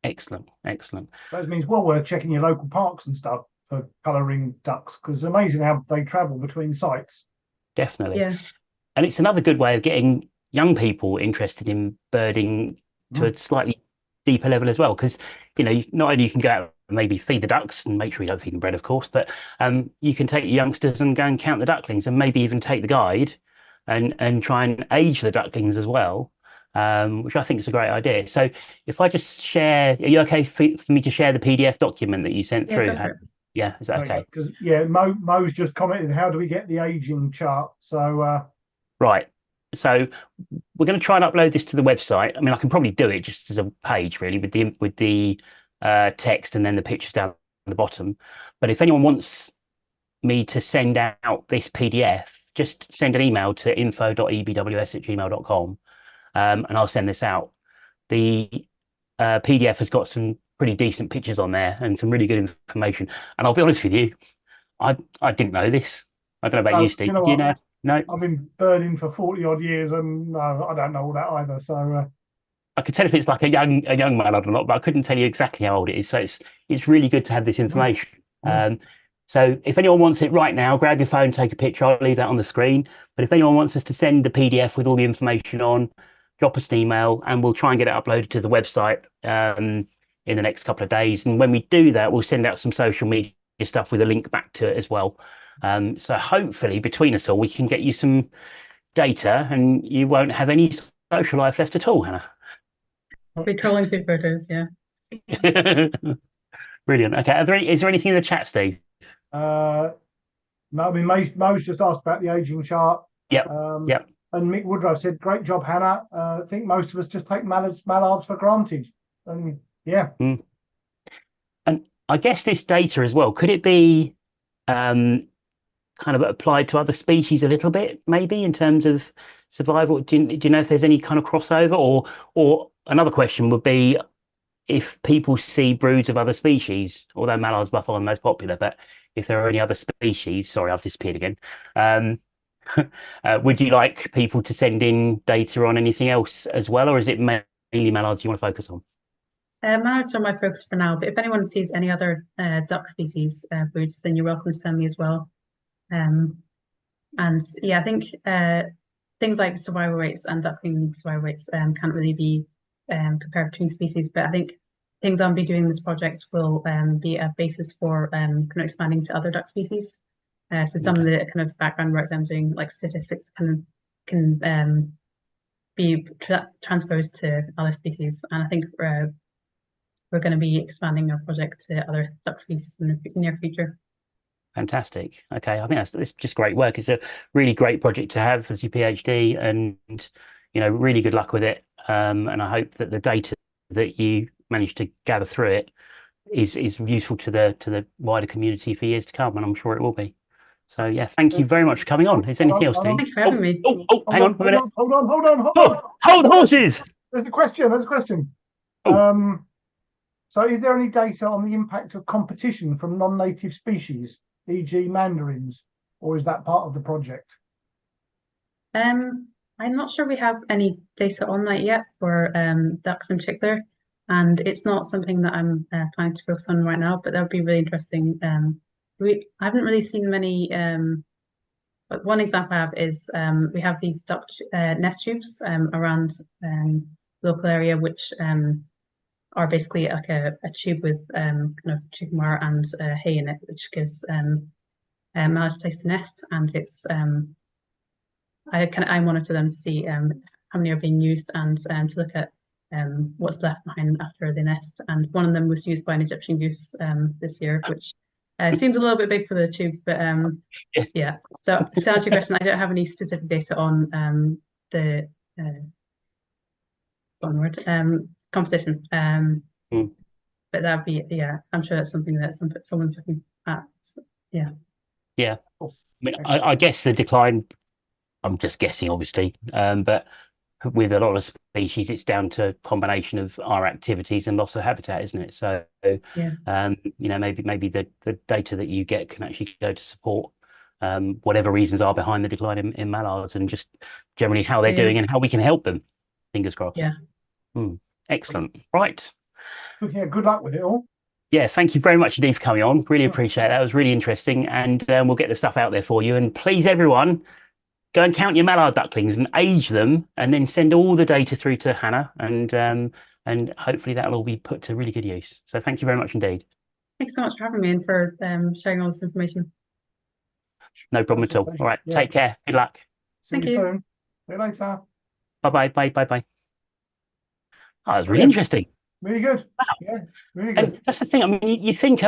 Excellent. That means well worth checking your local parks and stuff. for colouring ducks, because it's amazing how they travel between sites. Definitely. Yeah. And it's another good way of getting young people interested in birding to a slightly deeper level as well. Because, not only you can go out and maybe feed the ducks and make sure you don't feed them bread, of course, but you can take your youngsters and go and count the ducklings and maybe even take the guide and try and age the ducklings as well, which I think is a great idea. So if I just share, are you okay for me to share the PDF document that you sent Yeah, through? go for it. Yeah, is that okay? Because Mo's just commented, how do we get the aging chart? So Right. So we're going to try and upload this to the website. I mean, I can probably do it just as a page, really, with the text and then the pictures down the bottom. But if anyone wants me to send out this PDF, just send an email to info.ebws@gmail.com, and I'll send this out. The PDF has got some pretty decent pictures on there and some really good information. And I'll be honest with you, I didn't know this. I don't know about you, Steve. you know Do you what? know? No. I've been birding for 40 odd years, and no, I don't know all that either. So I could tell if it's like a young mallard or not, but I couldn't tell you exactly how old it is. So it's really good to have this information. So if anyone wants it right now, grab your phone, take a picture. I'll leave that on the screen. But if anyone wants us to send the PDF with all the information on, drop us an email, and we'll try and get it uploaded to the website in the next couple of days. And when we do that, we'll send out some social media stuff with a link back to it as well. So hopefully between us all, we can get you some data, and you won't have any social life left at all, Hannah. Be trolling through photos, yeah. Brilliant. Okay. Is there anything in the chat, Steve? no, I mean Mo's just asked about the aging chart. Yep. Yep. And Mick Woodrow said, "Great job, Hannah. I think most of us just take mallards for granted." And yeah. And I guess this data as well, could it be kind of applied to other species a little bit, maybe in terms of survival? Do you know if there's any kind of crossover? Or another question would be, if people see broods of other species, although Mallards buffalo are the most popular, but if there are any other species, sorry, I've disappeared again. Would you like people to send in data on anything else as well, or is it mainly Mallards you want to focus on? Mallards are my focus for now, but if anyone sees any other duck species broods, then you're welcome to send me as well. And yeah, I think things like survival rates and duckling survival rates can't really be compared between species, but I think things I'll be doing in this project will be a basis for kind of expanding to other duck species. So some of the kind of background work that I'm doing, like statistics, can be transposed to other species, and I think we're going to be expanding our project to other duck species in the near future. Fantastic. Okay, I think that's just great work. It's a really great project to have as your PhD, and really good luck with it. And I hope that the data that you managed to gather through it is useful to the wider community for years to come, and I'm sure it will be. So yeah, thank you very much for coming on. Is there anything else, Steve? Thank you for having me. Hang on a minute. Hold on. Hold horses. There's a question. Oh. So is there any data on the impact of competition from non-native species, e.g. mandarins, or is that part of the project? I'm not sure we have any data on that yet for ducks in particular, and it's not something that I'm planning to focus on right now, but that would be really interesting. I haven't really seen many, but one example I have is we have these duck nest tubes around the local area, which are basically like a tube with kind of chicken wire and hay in it, which gives mallards a place to nest, and it's I monitor them to see how many are being used, and to look at what's left behind after the nest. And one of them was used by an Egyptian goose this year, which seems a little bit big for the tube, but yeah. So to answer your question, I don't have any specific data on the competition. But that'd be, yeah, I'm sure that's something that someone's looking at. So, yeah. Yeah. I mean, I guess the decline, I'm just guessing, obviously, but with a lot of species, it's down to combination of our activities and loss of habitat, isn't it? So, yeah. Maybe the data that you get can actually go to support whatever reasons are behind the decline in mallards, and just generally how they're doing and how we can help them. Fingers crossed. Yeah. Excellent. Right. Yeah, good luck with it all. Yeah, thank you very much indeed for coming on. Really appreciate it. That was really interesting, and we'll get the stuff out there for you. And please, everyone, go and count your mallard ducklings and age them, and then send all the data through to Hannah, and hopefully that'll all be put to really good use. So thank you very much indeed. Thanks so much for having me and for sharing all this information. No problem at all. All right, Yeah. take care. Good luck. See Thank you you. soon. See you later. Bye bye. Bye bye bye. Oh, that was really Brilliant. interesting. Really good. Yeah, really good. And that's the thing. I mean, you think,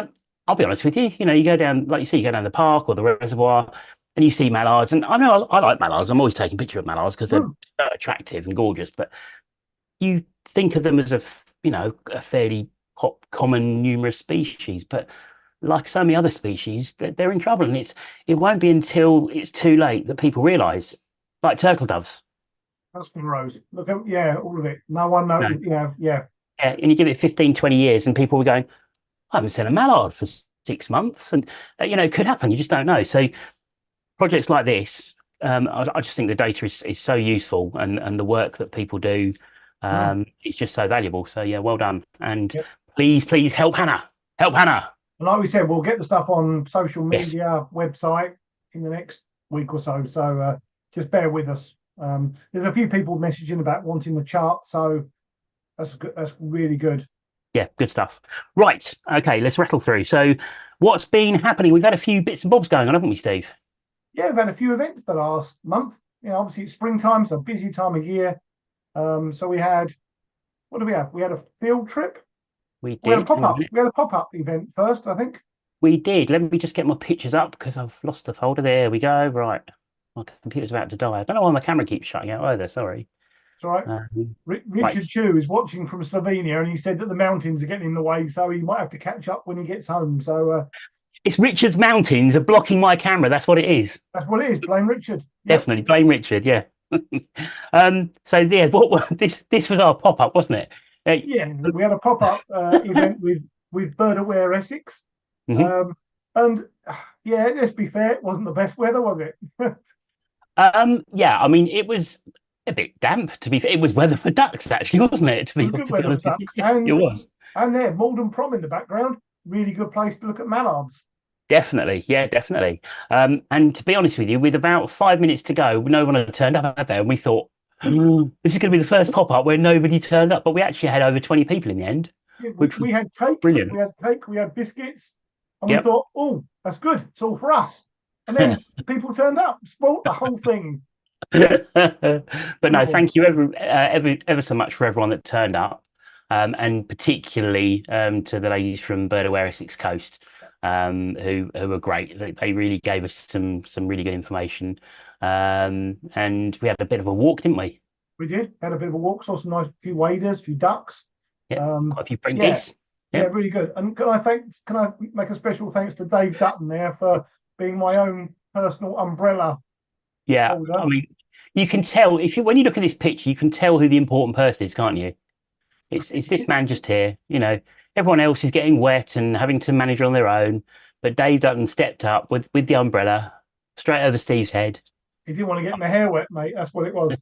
I'll be honest with you, you go down, like you see, you go down the park or the reservoir and you see mallards. And I know I like mallards. I'm always taking pictures of mallards because they're so attractive and gorgeous. But you think of them as a fairly common, numerous species. But like so many other species, they're in trouble. And it won't be until it's too late that people realise, like turtle doves. Husband Rose. Look at, all of it. No one knows, No. yeah. And you give it 15, 20 years and people were going, I haven't seen a mallard for 6 months. And, it could happen. You just don't know. So projects like this, I just think the data is so useful and the work that people do, it's just so valuable. So, yeah, well done. And please help Hannah. Help Hannah. And like we said, we'll get the stuff on social media, website in the next week or so. So just bear with us. There's a few people messaging about wanting the chart. So that's good. That's really good. Yeah, good stuff. Right. Okay, let's rattle through. So what's been happening? We've had a few bits and bobs going on, haven't we, Steve? Yeah, we've had a few events the last month. Obviously it's springtime, so busy time of year. So we had, what do we have? We had a field trip. We We had a did. pop-up. We had a pop-up event first, I think. We did. Let me just get my pictures up because I've lost the folder. There we go. Right. My computer's about to die. I don't know why my camera keeps shutting out either. Sorry. It's all right. Richard Chu is watching from Slovenia, and he said that the mountains are getting in the way, so he might have to catch up when he gets home. So it's Richard's mountains are blocking my camera. That's what it is. That's what it is. Blame Richard. Definitely blame Richard. Yeah. So yeah, this was our pop-up, wasn't it? Yeah, we had a pop-up event with Birdwatching Essex. And yeah, let's be fair, it wasn't the best weather, was it? Yeah, I mean, it was a bit damp, to be fair. It was weather for ducks, actually, wasn't it? To be honest with you. It was. And there, Malden Prom in the background. Really good place to look at mallards. Definitely, yeah, definitely. And to be honest with you, with about 5 minutes to go, no one had turned up out there, and we thought, this is going to be the first pop-up where nobody turned up. But we actually had over 20 people in the end. Yeah, we had cake. Brilliant. We had cake. We had biscuits. And we thought, oh, that's good. It's all for us. And then people turned up, spoilt the whole thing. But no, thank you ever so much for everyone that turned up, and particularly to the ladies from Birdwatching Essex Coast, who were great. They really gave us some really good information, and we had a bit of a walk, didn't we? We did. Had a bit of a walk. Saw some nice few waders, few ducks. Yeah, quite a few brent geese. Yeah, really good. And can I make a special thanks to Dave Dutton there for being my own personal umbrella. Yeah, holder. I mean, you can tell when you look at this picture, you can tell who the important person is, can't you? It's this man just here. Everyone else is getting wet and having to manage on their own, but Dave Dutton stepped up with the umbrella straight over Steve's head. He didn't want to get my hair wet, mate. That's what it was.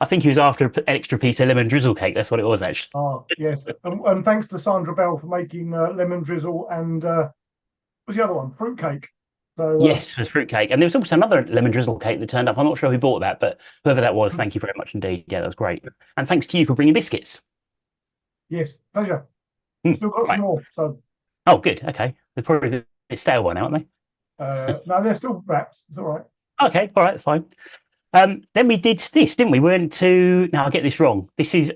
I think he was after an extra piece of lemon drizzle cake. That's what it was, actually. Oh, yes. And thanks to Sandra Bell for making lemon drizzle and what's the other one? Fruitcake. So, yes, it was fruitcake. And there was also another lemon drizzle cake that turned up. I'm not sure who bought that, but whoever that was, thank you very much indeed. Yeah, that was great. And thanks to you for bringing biscuits. Yes, pleasure. Still got some more. So. Oh, good. Okay. They're probably a bit stale by now, aren't they? No, they're still wrapped. It's all right. Okay. All right. Fine. Then we did this, didn't we? We went to, now I get this wrong. This is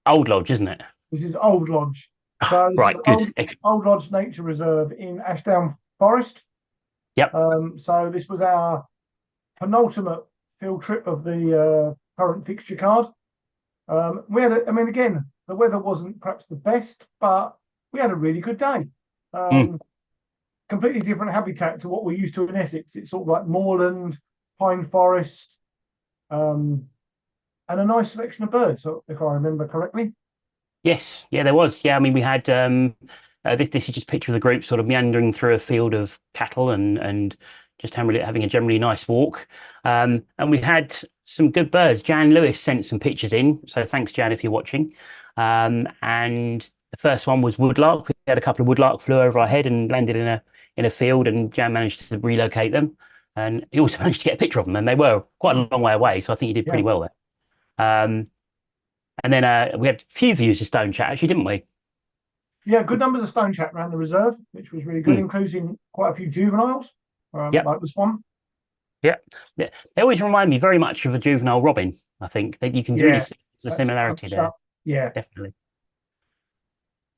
Old Lodge, isn't it? This is Old Lodge. So right, good. Old Lodge Nature Reserve in Ashdown Forest. Yep. So this was our penultimate field trip of the current fixture card. We had, again, the weather wasn't perhaps the best, but we had a really good day. Completely different habitat to what we're used to in Essex. It's sort of like moorland, pine forest, and a nice selection of birds, if I remember correctly. Yes, yeah, there was. Yeah, we had this is just a picture of the group sort of meandering through a field of cattle and just having a generally nice walk. And we had some good birds. Jan Lewis sent some pictures in, so thanks, Jan, if you're watching. And the first one was woodlark. We had a couple of woodlark flew over our head and landed in a field, and Jan managed to relocate them. And he also managed to get a picture of them, and they were quite a long way away. So I think he did pretty well there. And then we had a few views of stone chat, actually, didn't we? Yeah, good numbers of stone chat around the reserve, which was really good, including quite a few juveniles, like this one. Yeah. They always remind me very much of a juvenile robin. I think that you can really see the similarity there. Yeah, definitely.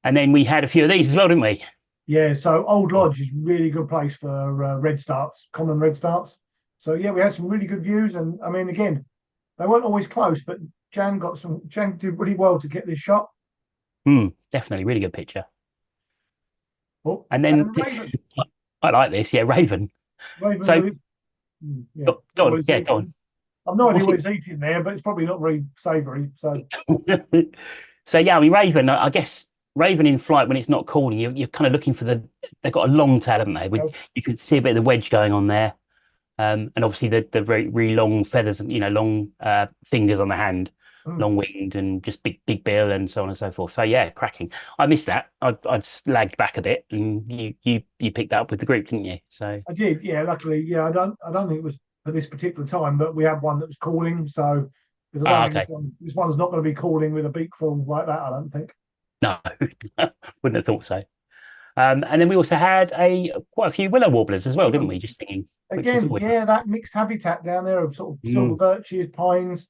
And then we had a few of these as well, didn't we? Yeah, so Old Lodge is a really good place for red starts, common red starts. So yeah, we had some really good views, and I mean, again, they weren't always close, but Jan did really well to get this shot. Definitely, really good picture. Oh, and then I like this, Raven. So go on. I've no idea what he's eating there, but it's probably not very savoury. So, so yeah, I mean, Raven. I guess Raven in flight when it's not calling, you're kind of looking for they've got a long tail, haven't they? You can see a bit of the wedge going on there, and obviously the very really long feathers, long fingers on the hand, long winged, and just big bill, and so on and so forth. So yeah, cracking. I missed that. I'd lagged back a bit, and you picked that up with the group, didn't you? So I did, yeah. Luckily, yeah. I don't think it was for this particular time, but we had one that was calling. So okay. This one's not going to be calling with a beak full like that, I don't think. No, wouldn't have thought so. And then we also had quite a few willow warblers as well, didn't we? Just thinking. Again, yeah, that mixed habitat down there of sort of silver birches, pines,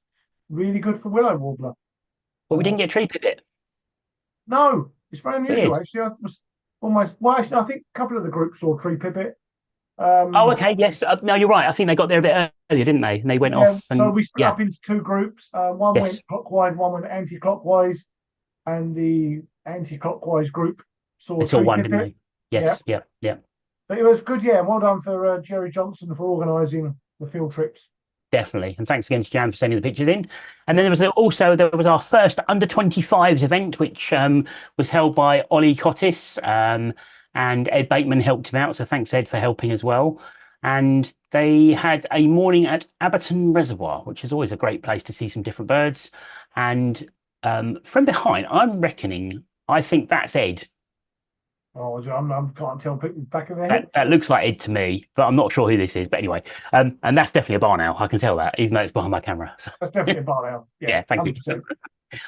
really good for willow warbler. But we didn't get tree pipit. No, it's very unusual actually. I was almost actually, I think a couple of the groups saw tree pipit. Okay, yes. No, you're right. I think they got there a bit earlier, didn't they? And they went off. And, so we split up into two groups. One went clockwise, one went anti-clockwise, and the anti-clockwise group saw one, didn't they? Yes, yeah. But it was good, yeah. Well done for Jerry Johnson for organising the field trips. Definitely, and thanks again to Jan for sending the pictures in. And then there was our first under 25s event, which was held by Ollie Cottis, and Ed Bateman helped him out. So thanks, Ed, for helping as well. And they had a morning at Abberton Reservoir, which is always a great place to see some different birds. And from behind, I think that's Ed. Oh, I can't tell people back of their head. That looks like Ed to me, but I'm not sure who this is. But anyway, and that's definitely a barn owl. I can tell that, even though it's behind my camera. So. That's definitely a barn owl. Yeah, thank 100%. You.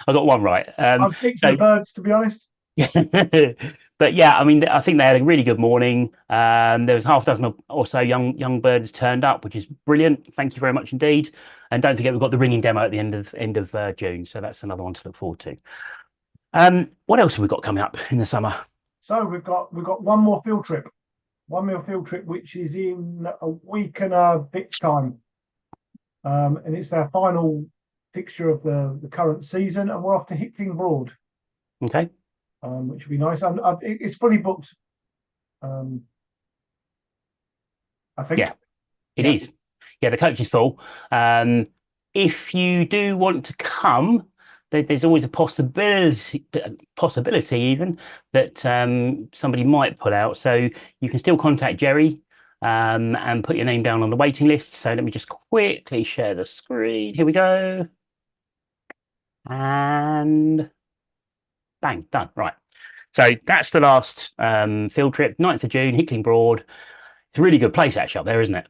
I got one right. I'll stick to the birds, to be honest. But yeah, I mean, I think they had a really good morning. There was half a dozen or so young birds turned up, which is brilliant. Thank you very much indeed. And don't forget, we've got the ringing demo at the end of June, so that's another one to look forward to. What else have we got coming up in the summer? So we've got one more field trip, which is in a week and a bit's time, and it's our final fixture of the current season, and we're off to Hickling Broad. Okay. Which would be nice. And it's fully booked. I think. Yeah, it is. Yeah, the coach is full. If you do want to come, there's always a possibility even that somebody might pull out. So you can still contact Jerry and put your name down on the waiting list. So let me just quickly share the screen. Here we go. And bang, done. Right. So that's the last field trip, 9th of June, Hickling Broad. It's a really good place actually up there, isn't it?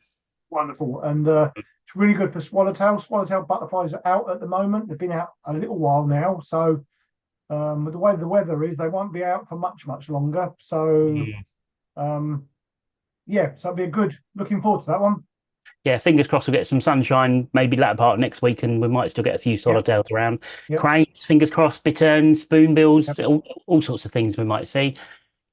Wonderful. And it's really good for swallowtail. Swallowtail butterflies are out at the moment. They've been out a little while now. So with the way the weather is, they won't be out for much longer. So so it'll be a good, looking forward to that one. Yeah, fingers crossed we'll get some sunshine, maybe latter part of next week, and we might still get a few swallowtails around. Cranes, fingers crossed, bitterns, spoonbills, all sorts of things we might see.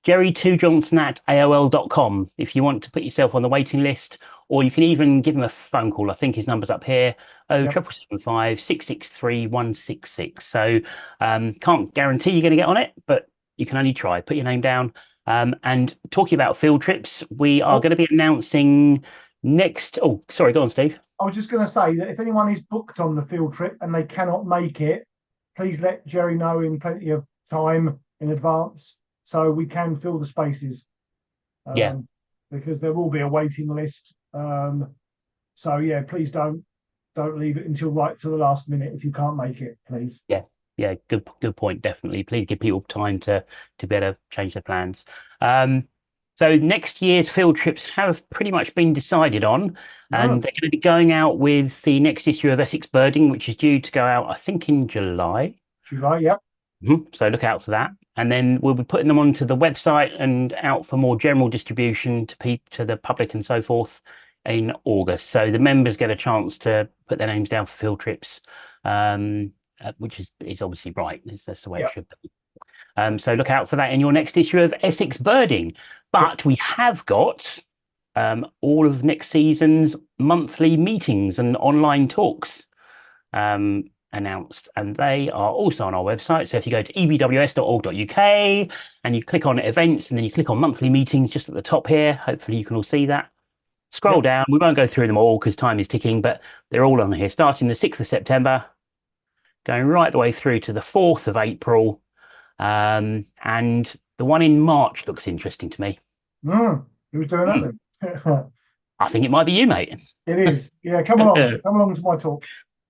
Jerry2Johnson@AOL.com if you want to put yourself on the waiting list, or you can even give him a phone call. I think his number's up here, 07775 663 166. So can't guarantee you're going to get on it, but you can only try. Put your name down. And talking about field trips, we are going to be announcing next. Oh, sorry, go on, Steve. I was just going to say that if anyone is booked on the field trip and they cannot make it, please let Jerry know in plenty of time in advance so we can fill the spaces. Because there will be a waiting list. So yeah, please don't leave it until right to the last minute if you can't make it, please. Yeah, yeah, good point. Definitely, please give people time to be able to change their plans. So next year's field trips have pretty much been decided on, and they're going to be going out with the next issue of Essex Birding, which is due to go out, I think, in July. July, yeah. So look out for that. And then we'll be putting them onto the website and out for more general distribution to the public and so forth in August. So the members get a chance to put their names down for field trips, which is obviously right. That's the way it should be. So look out for that in your next issue of Essex Birding. But we have got all of next season's monthly meetings and online talks announced, and they are also on our website. So if you go to ebws.org.uk and you click on events and then you click on monthly meetings just at the top here, hopefully you can all see that. Scroll down. We won't go through them all because time is ticking, but they're all on here, starting the 6th of September, going right the way through to the 4th of April. And the one in March looks interesting to me. Who's doing that then? I think it might be you, mate. It is. Yeah, come along. Come along to my talk.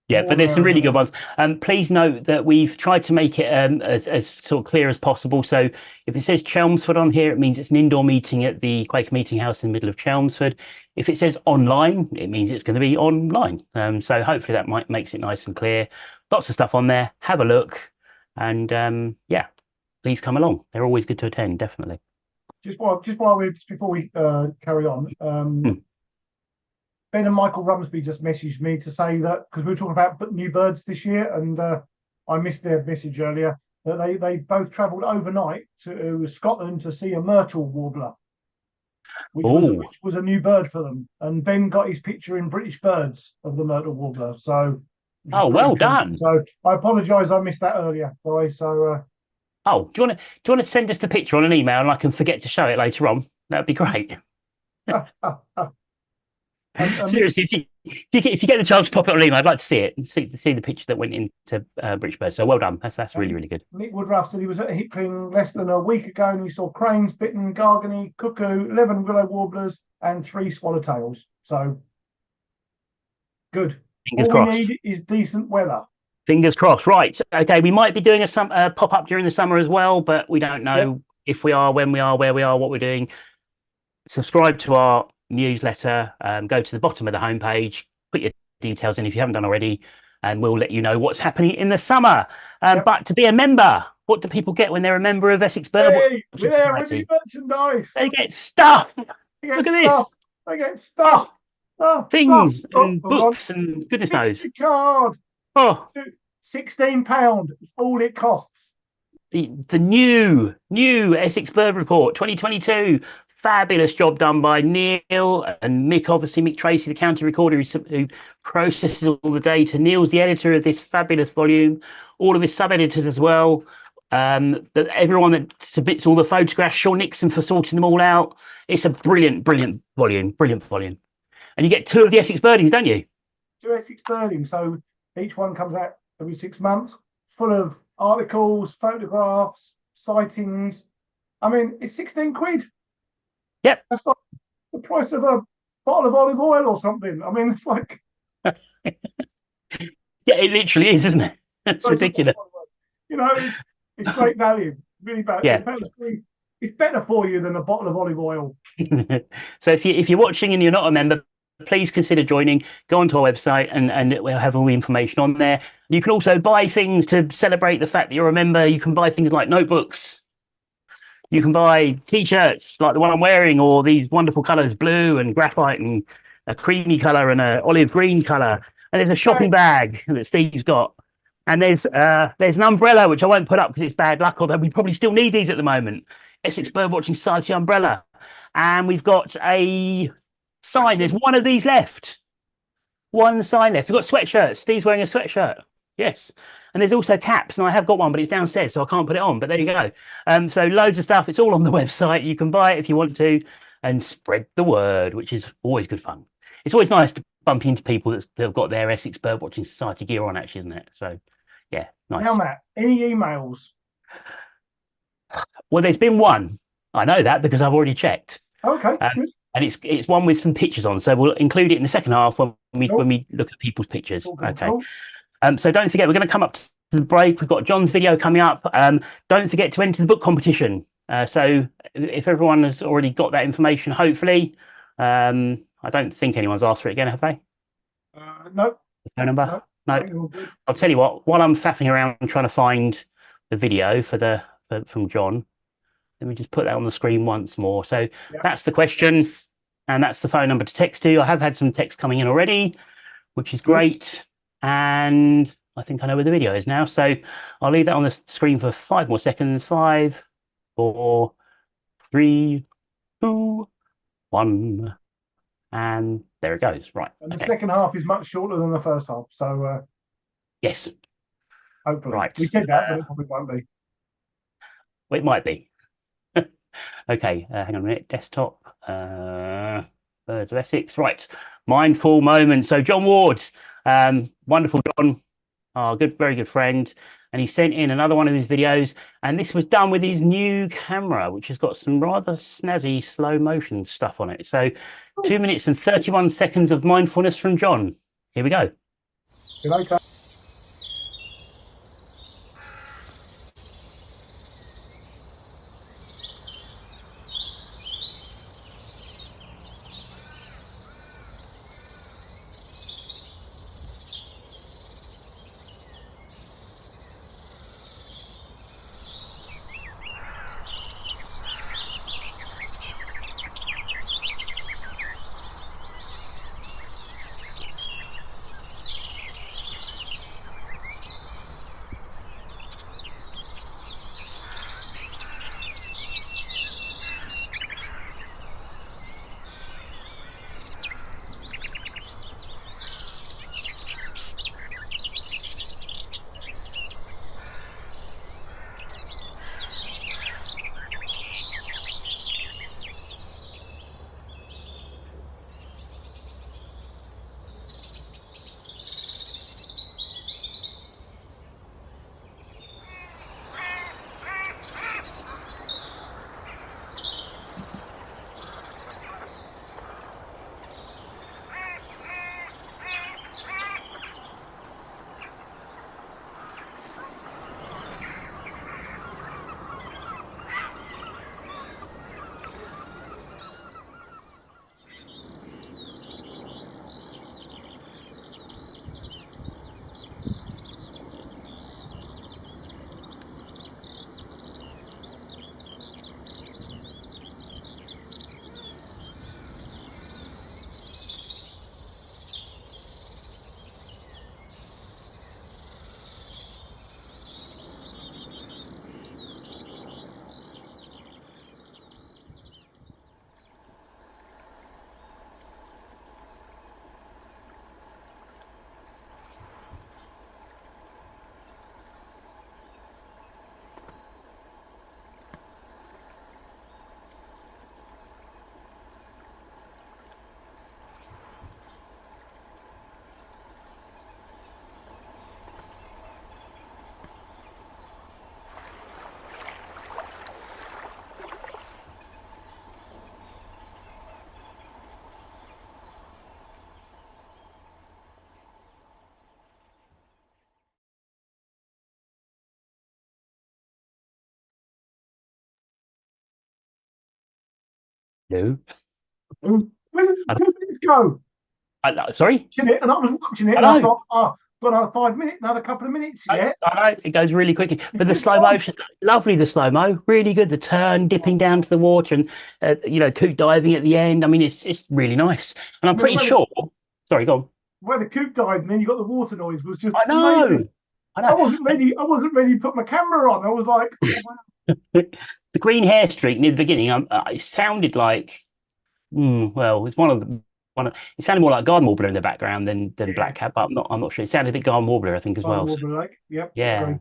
Yeah, but there's some really good ones. Please note that we've tried to make it as sort of clear as possible. So if it says Chelmsford on here, it means it's an indoor meeting at the Quaker Meeting House in the middle of Chelmsford. If it says online, it means it's going to be online. So hopefully that makes it nice and clear. Lots of stuff on there. Have a look. And yeah, please come along. They're always good to attend, definitely. Before we carry on, Ben and Michael Rumsby just messaged me to say that, because we were talking about new birds this year, and I missed their message earlier, that they both travelled overnight to Scotland to see a myrtle warbler, which was a new bird for them. And Ben got his picture in British Birds of the myrtle warbler. So, well done. So I apologise, I missed that earlier, guys. So, do you want to send us the picture on an email, and I can forget to show it later on? That'd be great. Seriously, if you get the chance to pop it on email, I'd like to see it and see the picture that went into British Birds. So well done. That's really, really good. Nick Woodruff said he was at Hickling less than a week ago and he saw cranes, bittern, gargany, cuckoo, 11 willow warblers, and 3 swallowtails. So good. Fingers All crossed. we need is decent weather. Fingers crossed. Right. Okay. We might be doing a pop up during the summer as well, but we don't know if we are, when we are, where we are, what we're doing. Subscribe to our newsletter, go to the bottom of the homepage, put your details in if you haven't done already, and we'll let you know what's happening in the summer. But to be a member, what do people get when they're a member of Essex Birdwatching Society? Merchandise. They get stuff. Look at this. They get stuff. Things and books and goodness knows. Card. £16 is all it costs. The new Essex Bird Report 2022. Fabulous job done by Neil and Mick, obviously Mick Tracy, the county recorder who processes all the data. Neil's the editor of this fabulous volume, all of his sub-editors as well. Everyone that submits all the photographs, Sean Nixon for sorting them all out. It's a brilliant volume. And you get 2 of the Essex Birdings, don't you? 2 Essex Birdings. So each one comes out every 6 months, full of articles, photographs, sightings. I mean, it's 16 quid. Yep. That's like the price of a bottle of olive oil or something. I mean, it's like... Yeah, it literally is, isn't it? That's ridiculous. You know, it's great value. Really bad. Yeah. It's better for you than a bottle of olive oil. So if you're watching and you're not a member, please consider joining. Go onto our website and we'll have all the information on there. You can also buy things to celebrate the fact that you're a member. You can buy things like notebooks. You can buy T-shirts like the one I'm wearing, or these wonderful colours, blue and graphite and a creamy colour and a olive green colour. And there's a shopping bag that Steve's got. And there's an umbrella, which I won't put up because it's bad luck, although we probably still need these at the moment. Essex Birdwatching Society umbrella. And we've got a sign. There's one of these left. One sign left. We've got sweatshirts. Steve's wearing a sweatshirt. Yes. And there's also caps, and I have got one, but it's downstairs, so I can't put it on. But there you go. So loads of stuff. It's all on the website. You can buy it if you want to, and spread the word, which is always good fun. It's always nice to bump into people that have got their Essex Birdwatching Society gear on, actually, isn't it? So, yeah, nice. Now, Matt, any emails? Well, there's been one. I know that because I've already checked. Okay, good. And it's one with some pictures on, so we'll include it in the second half when we look at people's pictures. Cool. So don't forget, we're going to come up the break, we've got John's video coming up. Don't forget to enter the book competition. So if everyone has already got that information, hopefully, I don't think anyone's asked for it again, have they? No. The phone number? No. No. I'll tell you what, while I'm faffing around trying to find the video from John, let me just put that on the screen once more. So that's the question, and that's the phone number to text to. I have had some text coming in already, which is great. And I think I know where the video is now. So I'll leave that on the screen for 5 more seconds. 5, 4, 3, 2, 1. And there it goes. Right. And the second half is much shorter than the first half. So yes. Hopefully. Right. We said that, but it probably won't be. Well, it might be. Okay, hang on a minute. Desktop. Birds of Essex. Right. Mindful moment. So John Ward, wonderful John, our very good friend. And he sent in another one of his videos. And this was done with his new camera, which has got some rather snazzy slow motion stuff on it. So 2 minutes and 31 seconds of mindfulness from John. Here we go. See you later. No. Where did 2 minutes go? Sorry? And I was watching it, and I thought, got another 5 minutes, another couple of minutes. Yeah, I know it goes really quickly, but the slow motion, lovely. The slow mo, really good. The turn, dipping down to the water, and kook diving at the end. I mean, it's really nice, and I'm pretty sure. Sorry, go on. Where the kook dived, and then you got the water noise was just. I know. Amazing. I know. I wasn't ready to put my camera on. I was like, the green hair streak near the beginning. It sounded like, well, it's it sounded more like garden warbler in the background than black cat, but I'm not sure. It sounded a bit garden warbler, I think, as well. Warbler, like, yep. Yeah.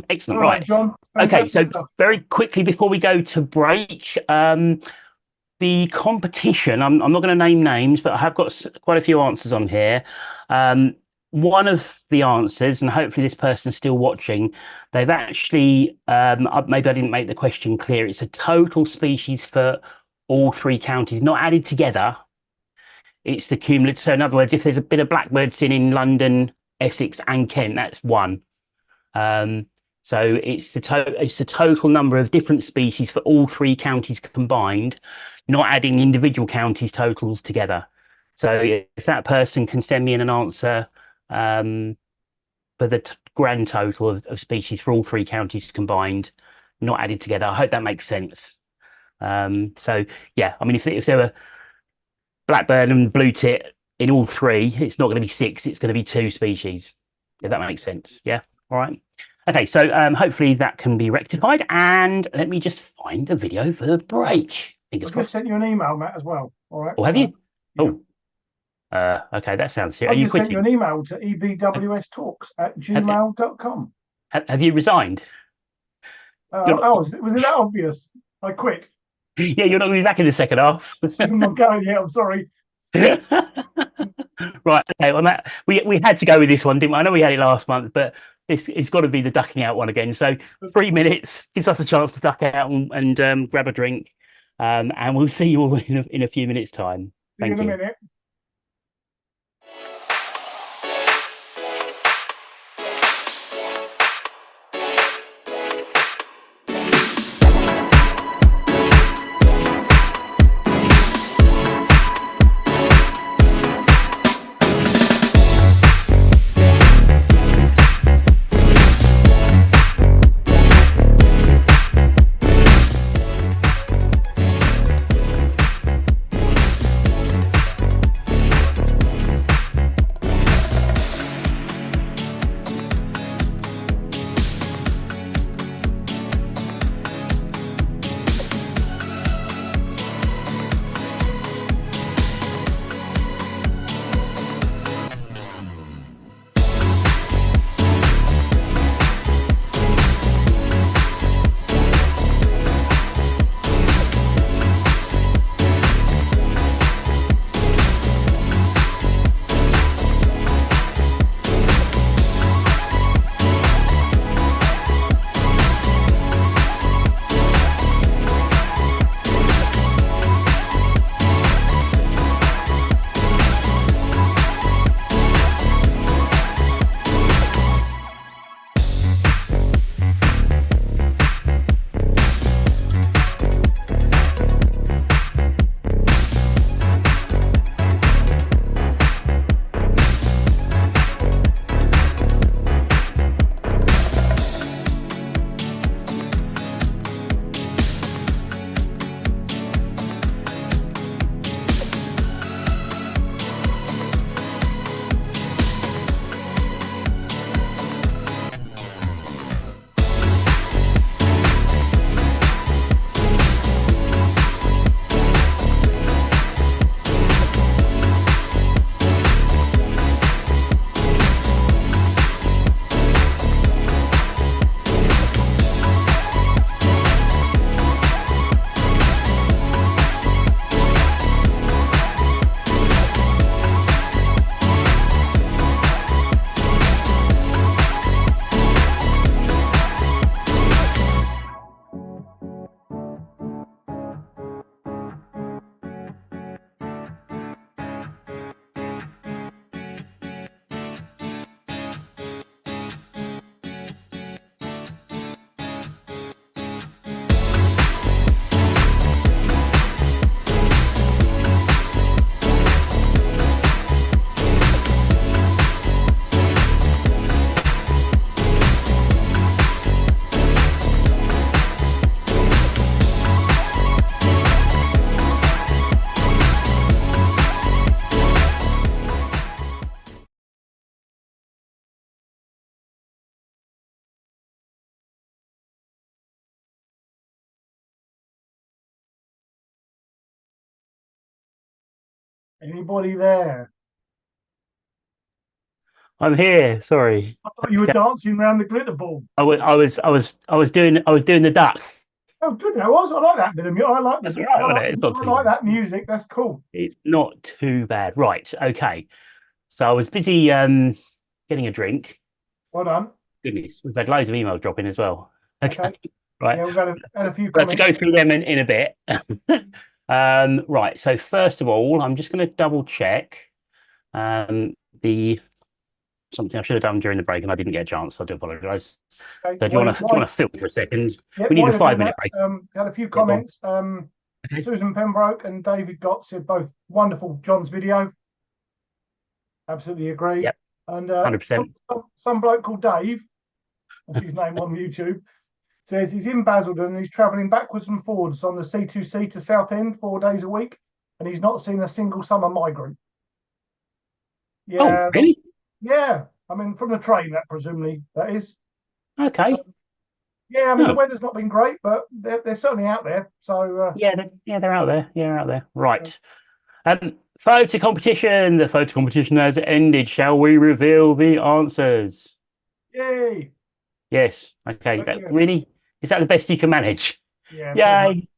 Excellent. All right, John. Okay, so very quickly before we go to break, the competition. I'm not going to name names, but I have got quite a few answers on here. One of the answers, and hopefully this person's still watching, they've actually, maybe I didn't make the question clear. It's a total species for all 3 counties, not added together. It's the cumulative. So in other words, if there's a bit of blackbird seen in London, Essex and Kent, that's 1. So it's the total number of different species for all 3 counties combined, not adding individual counties totals together. So if that person can send me in an answer for the grand total of species for all 3 counties combined, not added together, I hope that makes sense. So yeah, I mean, if there were blackbird and blue tit in all 3, it's not going to be 6, it's going to be 2 species, if that makes sense. Yeah, all right. Okay, so hopefully that can be rectified, and let me just find the video for the break. I've just sent you an email, Matt, as well. All right. Oh, have you? Yeah. Oh, okay, that sounds serious. I've Are you just sent quitting? you an email to ebwstalks@gmail.com. Have you resigned? Was it that obvious? I quit. Yeah, you're not going to be back in the second half. I'm not going yet. I'm sorry. Right. Okay. Well, Matt, we had to go with this one, didn't we? I know we had it last month, but it's got to be the ducking out one again. So 3 minutes gives us a chance to duck out and grab a drink, and we'll see you all in a few minutes' time. Thank you. See you in a minute. Anybody there? I'm here. Sorry. I thought you were dancing around the glitter ball. I was doing the duck. Oh, good. I like that bit of music. I like That's the, all right, I like, it's not I too like bad. that music. That's cool. It's not too bad. Right. Okay. So I was busy getting a drink. Well done. Goodness, we've had loads of emails drop in as well. Okay. Right. Yeah, we've had a few We'll have to comments. go through them in a bit. Right. So first of all, I'm just going to double check the something I should have done during the break and I didn't get a chance. So I do apologise. Okay, So do you want to fill for a second? Yeah, We need while a you're doing 5-minute that, break. had a few go on. comments. Okay. Susan Pembroke and David Gott said both wonderful John's video. Absolutely agree. Yep. And 100%. some bloke called Dave, that's his name on YouTube, says he's in Basildon and he's travelling backwards and forwards on the C2C to Southend 4 days a week, and he's not seen a single summer migrant. Yeah. Oh, really? Yeah. I mean, from the train, that presumably that is. Okay. Yeah, I mean, the weather's not been great, but they're certainly out there. So yeah, they're out there. Yeah, they're out there. Right. Photo competition. The photo competition has ended. Shall we reveal the answers? yay. Yes. Okay. Yeah. Really? Is that the best you can manage? Yeah. Yay.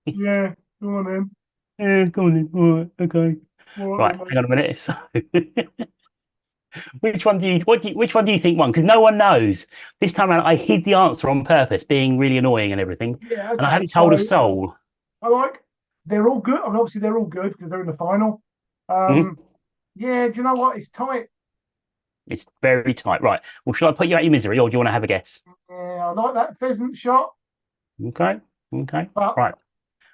Yeah. Go on then. Yeah, go on then. All right. Okay. Right. Then, Hang on a minute. So, which one do you think won? Because no one knows. This time around, I hid the answer on purpose, being really annoying and everything, yeah. Okay. and I haven't told a soul. They're all good. I mean, obviously they're all good because they're in the final. Yeah. Do you know what? It's tight. It's very tight. Right. Well, shall I put you out your misery, or do you want to have a guess? Yeah, I like that pheasant shot. Okay. Okay. But, right.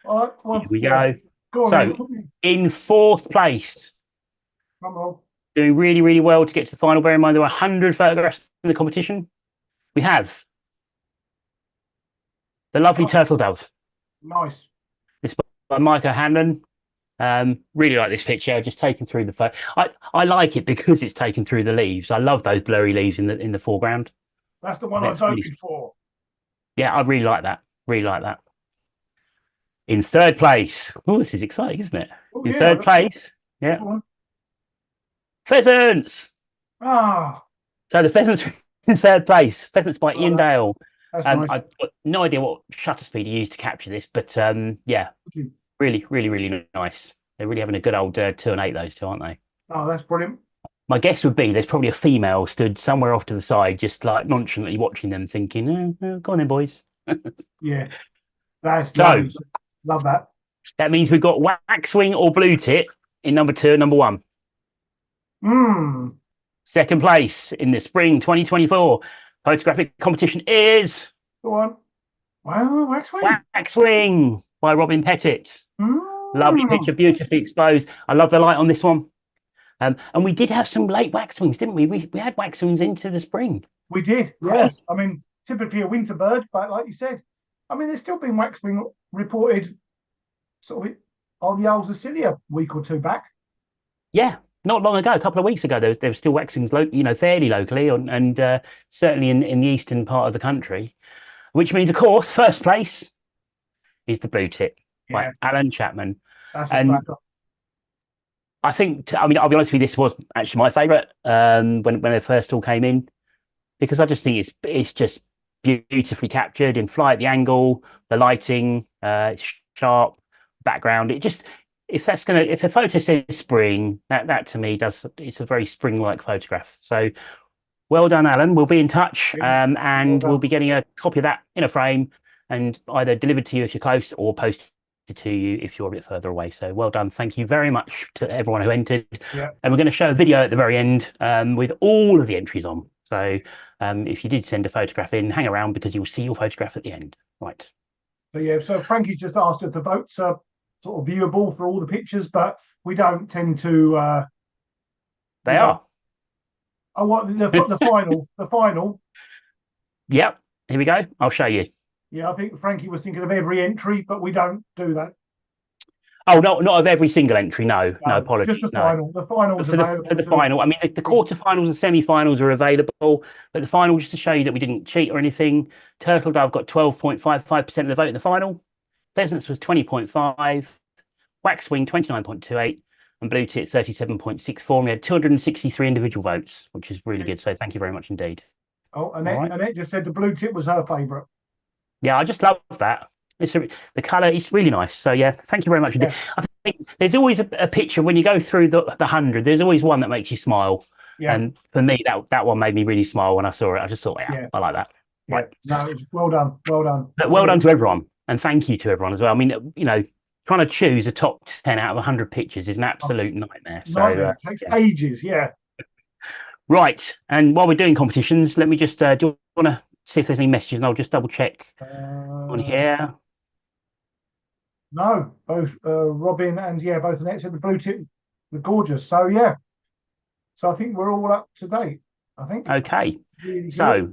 All right. Here we go. Go on, So, in 4th place, come on. doing really, really well to get to the final. Bear in mind, there were 100 photographs in the competition. We have the lovely turtle dove. Nice. This by Micah Hanlon. Really like this picture, just taken through the photo. I like it because it's taken through the leaves. I love those blurry leaves in the foreground. That's the one I voted for. Yeah, I really like that. Really like that. In 3rd place. Oh, this is exciting, isn't it? In 3rd place. Yeah. Pheasants. So the pheasants in 3rd place. Pheasants by Ian Dale. That's nice. I've got no idea what shutter speed you used to capture this, but yeah, really, really, really nice. They're really having a good old 2 and 8, those two, aren't they? Oh, that's brilliant. My guess would be there's probably a female stood somewhere off to the side, just like nonchalantly watching them, thinking, go on then, boys. Yeah. That's so nice. Love that. That means we've got waxwing or blue tit in number 2 and number 1. 2nd place in the spring 2024 photographic competition is. Go on. Wow, waxwing. Waxwing by Robin Pettit. Lovely picture, beautifully exposed. I love the light on this one. And we did have some late waxwings, didn't we? We had waxwings into the spring. We did, yeah. I mean, typically a winter bird, but like you said, I mean, there's still been waxwing reported sort of on the Isles of Scilly a week or 2 back. Yeah, not long ago, a couple of weeks ago, there was still waxwings, fairly locally, and certainly in the eastern part of the country, which means, of course, 1st place is the blue tit by Alan Chapman. That's and I think, I'll be honest with you, this was actually my favourite when they first all came in, because I just think it's just beautifully captured in flight, the angle, the lighting, it's sharp background. It just, if a photo says spring, that to me it's a very spring-like photograph. So well done, Alan. We'll be in touch, and we'll be getting a copy of that in a frame and either delivered to you if you're close or posted to you if you're a bit further away. So well done. Thank you very much to everyone who entered. And we're going to show a video at the very end with all of the entries on. So if you did send a photograph in, hang around because you'll see your photograph at the end. Right. So Frankie just asked if the votes are sort of viewable for all the pictures, but we don't tend to. They are. Oh, what the final? The final. Yep. Here we go. I'll show you. Yeah, I think Frankie was thinking of every entry, but we don't do that. Oh, no, not of every single entry. No, apologies. Just the final. The final for the final. I mean, the quarterfinals and semi-finals are available, but the final, just to show you that we didn't cheat or anything. Turtle Dove got 12.55% of the vote in the final. Pheasants was 20.5. Waxwing 29.28, and Blue Tit 37.64. We had 263 individual votes, which is really good. So thank you very much indeed. Oh, Annette just said the Blue Tit was her favourite. Yeah, I just love that. The colour is really nice. So yeah, thank you very much. Yeah. I think there's always a picture when you go through the 100. There's always one that makes you smile. Yeah. And for me, that one made me really smile when I saw it. I just thought, I like that. Yeah. Right. No, it was well done. Well done. But well done to everyone, and thank you to everyone as well. I mean, trying to choose a top 10 out of 100 pictures is an absolute nightmare. So it takes ages. Yeah. Right. And while we're doing competitions, let me just do you want to see if there's any messages, and I'll just double check on here. No, both Robin and both Annette said the blue tip were gorgeous. So yeah, so I think we're all up to date. I think. Okay. Really So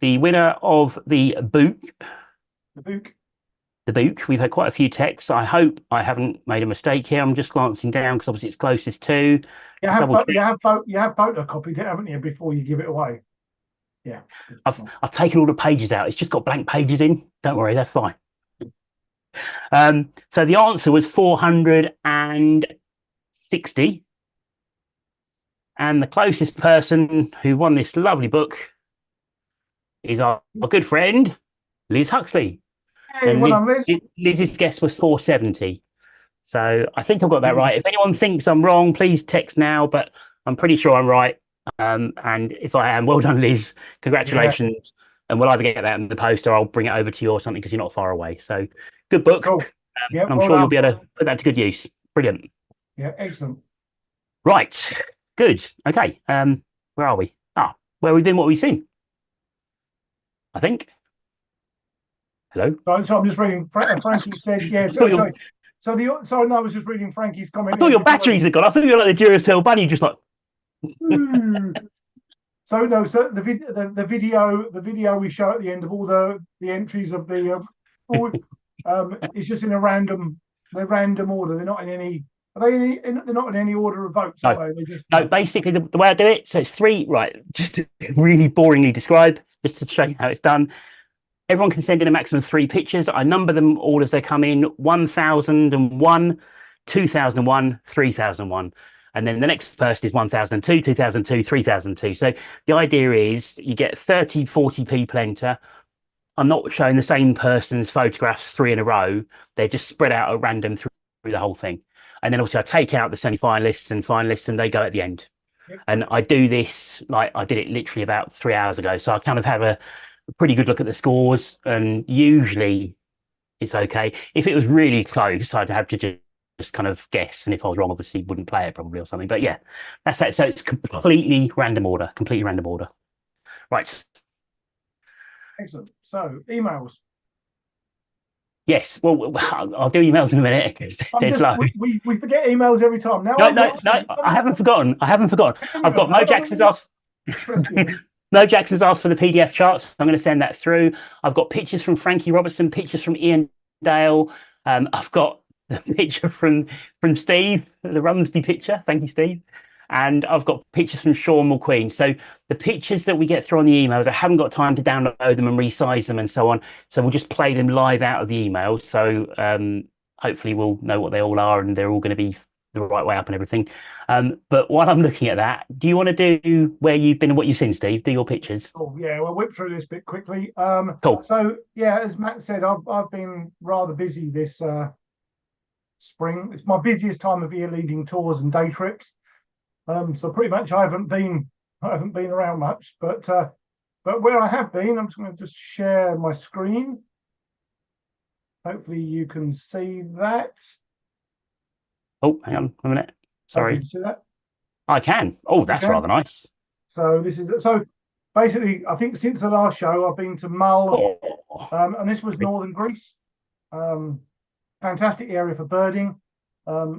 the winner of the book, the book. we've had quite a few texts. I hope I haven't made a mistake here. I'm just glancing down because obviously it's closest to. You have photocopied it, haven't you, before you give it away? Yeah. I've taken all the pages out. It's just got blank pages in. Don't worry, that's fine. So the answer was 460. And the closest person who won this lovely book is our good friend, Liz Huxley. Hey, and well done, Liz. Liz's guess was 470. So I think I've got that right. If anyone thinks I'm wrong, please text now, but I'm pretty sure I'm right. And if I am, well done, Liz. Congratulations. Yeah. And we'll either get that in the post or I'll bring it over to you or something because you're not far away. So good book. Cool. And I'm sure you'll be able to put that to good use. Brilliant. Yeah, excellent. Right. Good. Okay. Where are we? Where we've been, what we've seen. I think. Hello. So I'm just reading. Frankie said, yeah. Sorry. No, I was just reading Frankie's comment. I thought your batteries had gone. I thought you were like the Duracell bunny, just like. So the video we show at the end of all the entries of the it's just in a random order. They're not in any. They're not in any order of votes. No, are they? They just... no. Basically, the way I do it, so it's 3. Right, just to really boringly describe, just to show you how it's done. Everyone can send in a maximum of 3 pictures. I number them all as they come in: 1001, 2001, 3001. And then the next person is 1002, 2002, 3002. So the idea is you get 30, 40 people enter. I'm not showing the same person's photographs 3 in a row. They're just spread out at random through the whole thing. And then also I take out the semi-finalists and finalists and they go at the end. Yep. And I do this, like I did it literally about 3 hours ago. So I kind of have a pretty good look at the scores and usually it's okay. If it was really close, I'd have to just kind of guess. And if I was wrong, obviously wouldn't play it probably or something. But yeah, that's it. So it's completely random order. Right. Excellent. So emails. Yes, well, I'll do emails in a minute because there's loads. We forget emails every time. Now no, I haven't forgotten. I've got Mo Jackson's asked. Mo Jackson's asked for the PDF charts. I'm going to send that through. I've got pictures from Frankie Robertson, pictures from Ian Dale. I've got the picture from Steve, the Rumsby picture. Thank you, Steve. And I've got pictures from Sean McQueen. So the pictures that we get through on the emails, I haven't got time to download them and resize them and so on. So we'll just play them live out of the emails. So hopefully we'll know what they all are and they're all going to be the right way up and everything. But while I'm looking at that, do you want to do where you've been and what you've seen, Steve? Do your pictures. Oh yeah, we'll whip through this bit quickly. Cool. So yeah, as Matt said, I've been rather busy this spring. It's my busiest time of year leading tours and day trips. So pretty much I haven't been around much, but where I have been, I'm just going to just share my screen. Hopefully you can see that. Oh, hang on a minute. Sorry. Can you see that? I can. Oh, that's rather nice. So basically, I think since the last show, I've been to Mallard, and this was northern Greece. Fantastic area for birding,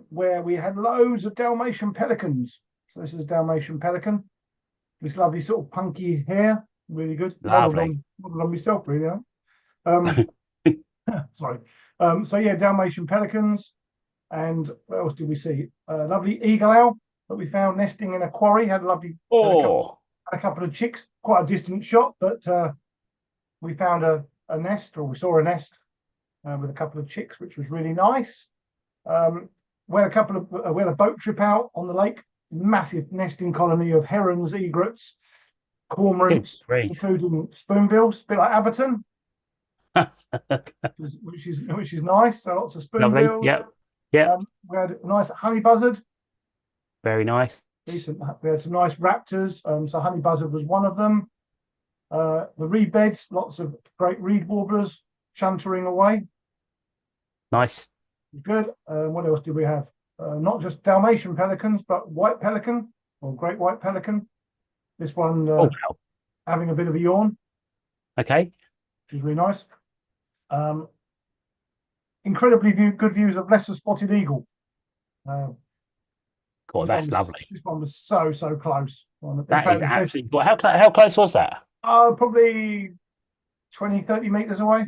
where we had loads of Dalmatian pelicans. So this is Dalmatian pelican. This lovely sort of punky hair, really good. Lovely. Modeled on myself, really. Sorry. So yeah, Dalmatian pelicans, and what else did we see? Lovely eagle owl that we found nesting in a quarry. Had a lovely. Had a couple of chicks. Quite a distant shot, but we found a nest, or we saw a nest with a couple of chicks, which was really nice. We had a boat trip out on the lake. Massive nesting colony of herons, egrets, cormorants, including spoonbills, a bit like Abberton, which is nice. So lots of spoonbills. Yeah. We had a nice honey buzzard. Very nice. Decent. We had some nice raptors. So honey buzzard was one of them. The reed beds, lots of great reed warblers chuntering away. Nice. Good. What else did we have? Not just Dalmatian pelicans, but white pelican or great white pelican. This one Oh, wow. having a bit of a yawn, Okay. which is really nice. Incredibly good views of lesser spotted eagle. God, that's lovely. This one was so close. In That is fact, absolutely. Well, how close was that? probably 20, 30 meters away.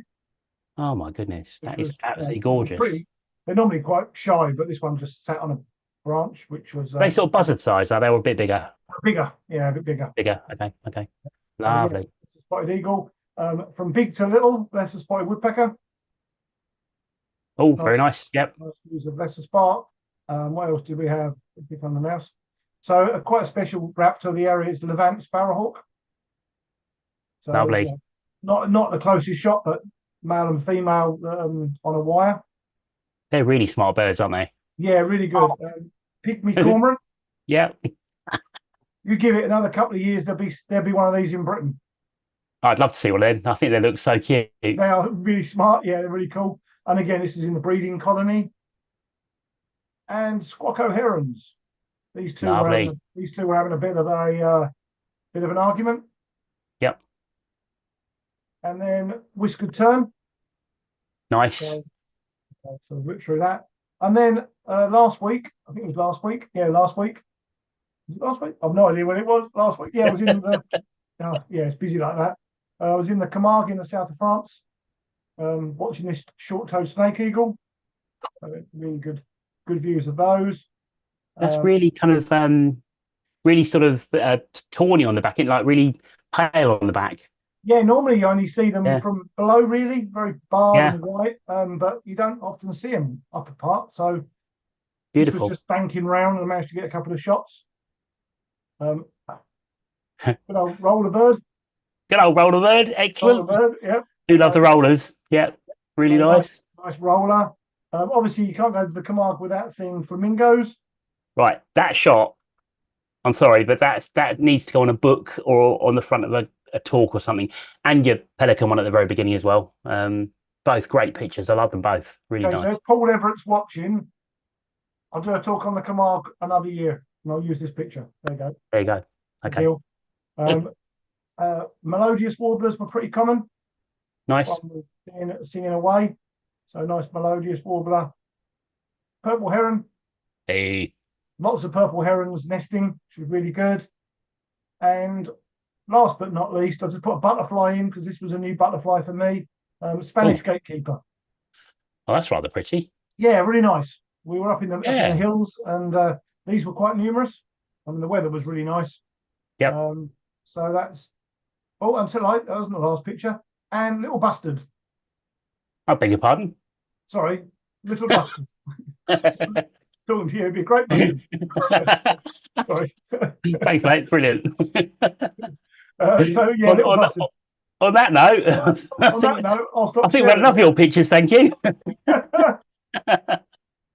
Oh my goodness, Which that is was absolutely gorgeous. pretty. They're normally quite shy, but this one just sat on a branch, which was They sort of buzzard size, are they? Or a bit bigger? bigger. Yeah, a bit bigger. Bigger. Okay. Okay. Yeah, Lovely. spotted eagle. From big to little, lesser spotted woodpecker. Oh, very nice. Yep. Nice views of lesser spark. What else do we have? Click on the mouse. So quite a special raptor of the area is Levant sparrowhawk. So Lovely. not the closest shot, but male and female on a wire. They're really smart birds, aren't they? Yeah, really good. Pygmy cormorant. Yeah. You give it another couple of years, there'll be one of these in Britain. I'd love to see one of them. I think they look so cute. They are really smart. Yeah, they're really cool. And again, this is in the breeding colony. And squacko herons. These two Lovely. were having a bit of an argument. Yep. And then whiskered tern. Nice. So look through that. And then last week, I think it was last week. Yeah, last week. Was it last week? I've no idea when it was. Last week. Yeah, I was in the. Yeah, it's busy like that. I was in the Camargue in the south of France, watching this short-toed snake eagle. Really good views of those. That's really kind of really sort of tawny on the back, like really pale on the back. Yeah, normally you only see them Yeah. from below, really, very barred Yeah. and white, but you don't often see them upper part. So Beautiful. this was just banking round and I managed to get a couple of shots. Good old roller bird. Good old roller bird. Excellent. Roller bird, yeah. Do love the rollers. Yeah. Really nice. Nice roller. Obviously, you can't go to the Camargue without seeing flamingos. Right. That shot. I'm sorry, but that needs to go on a book or on the front of a talk or something. And your pelican one at the very beginning as well. Both great pictures. I love them both. Really Okay, nice. so if Paul Everett's watching, I'll do a talk on the Camargue another year, and I'll use this picture. There you go. There you go. Okay. Melodious warblers were pretty common. Nice. Singing away. So nice melodious warbler. Purple heron. Hey. Lots of purple herons nesting, which was really good. And last but not least, I just put a butterfly in because this was a new butterfly for me. Spanish gatekeeper. Oh, that's rather pretty. Yeah, really nice. We were up in the hills, and these were quite numerous. I mean, the weather was really nice. Yep. So that's. Oh, that wasn't the last picture. And little bastard. I beg your pardon. Sorry, little bastard. Talking to you, it'd be a great bastard. Sorry. Thanks, mate. Brilliant. So yeah, little bastard. On that note, I'll stop. I think we had enough of your pictures. Thank you.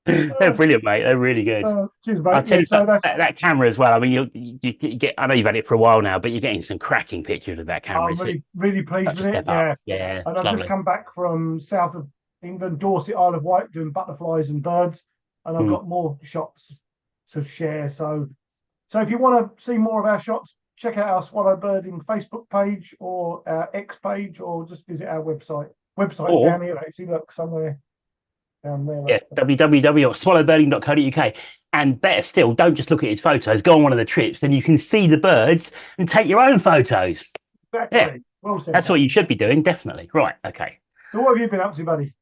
They're brilliant, mate. They're really good. Cheers, mate. I'll tell you that camera as well. I mean, you get. I know you've had it for a while now, but you're getting some cracking pictures of that camera. I'm really pleased with it. Yeah, yeah. And I've just come back from south of England, Dorset, Isle of Wight, doing butterflies and birds, and I've got more shots to share. So if you want to see more of our shots, check out our swallow birding Facebook page or our X page, or just visit our website. Website's down here, actually. Look, somewhere down there. Yeah, www.swallowbirding.co.uk. And better still, don't just look at his photos. Go on one of the trips, then you can see the birds and take your own photos. Exactly. Yeah, well said. That's what you should be doing, definitely. Right, okay. So what have you been up to, buddy?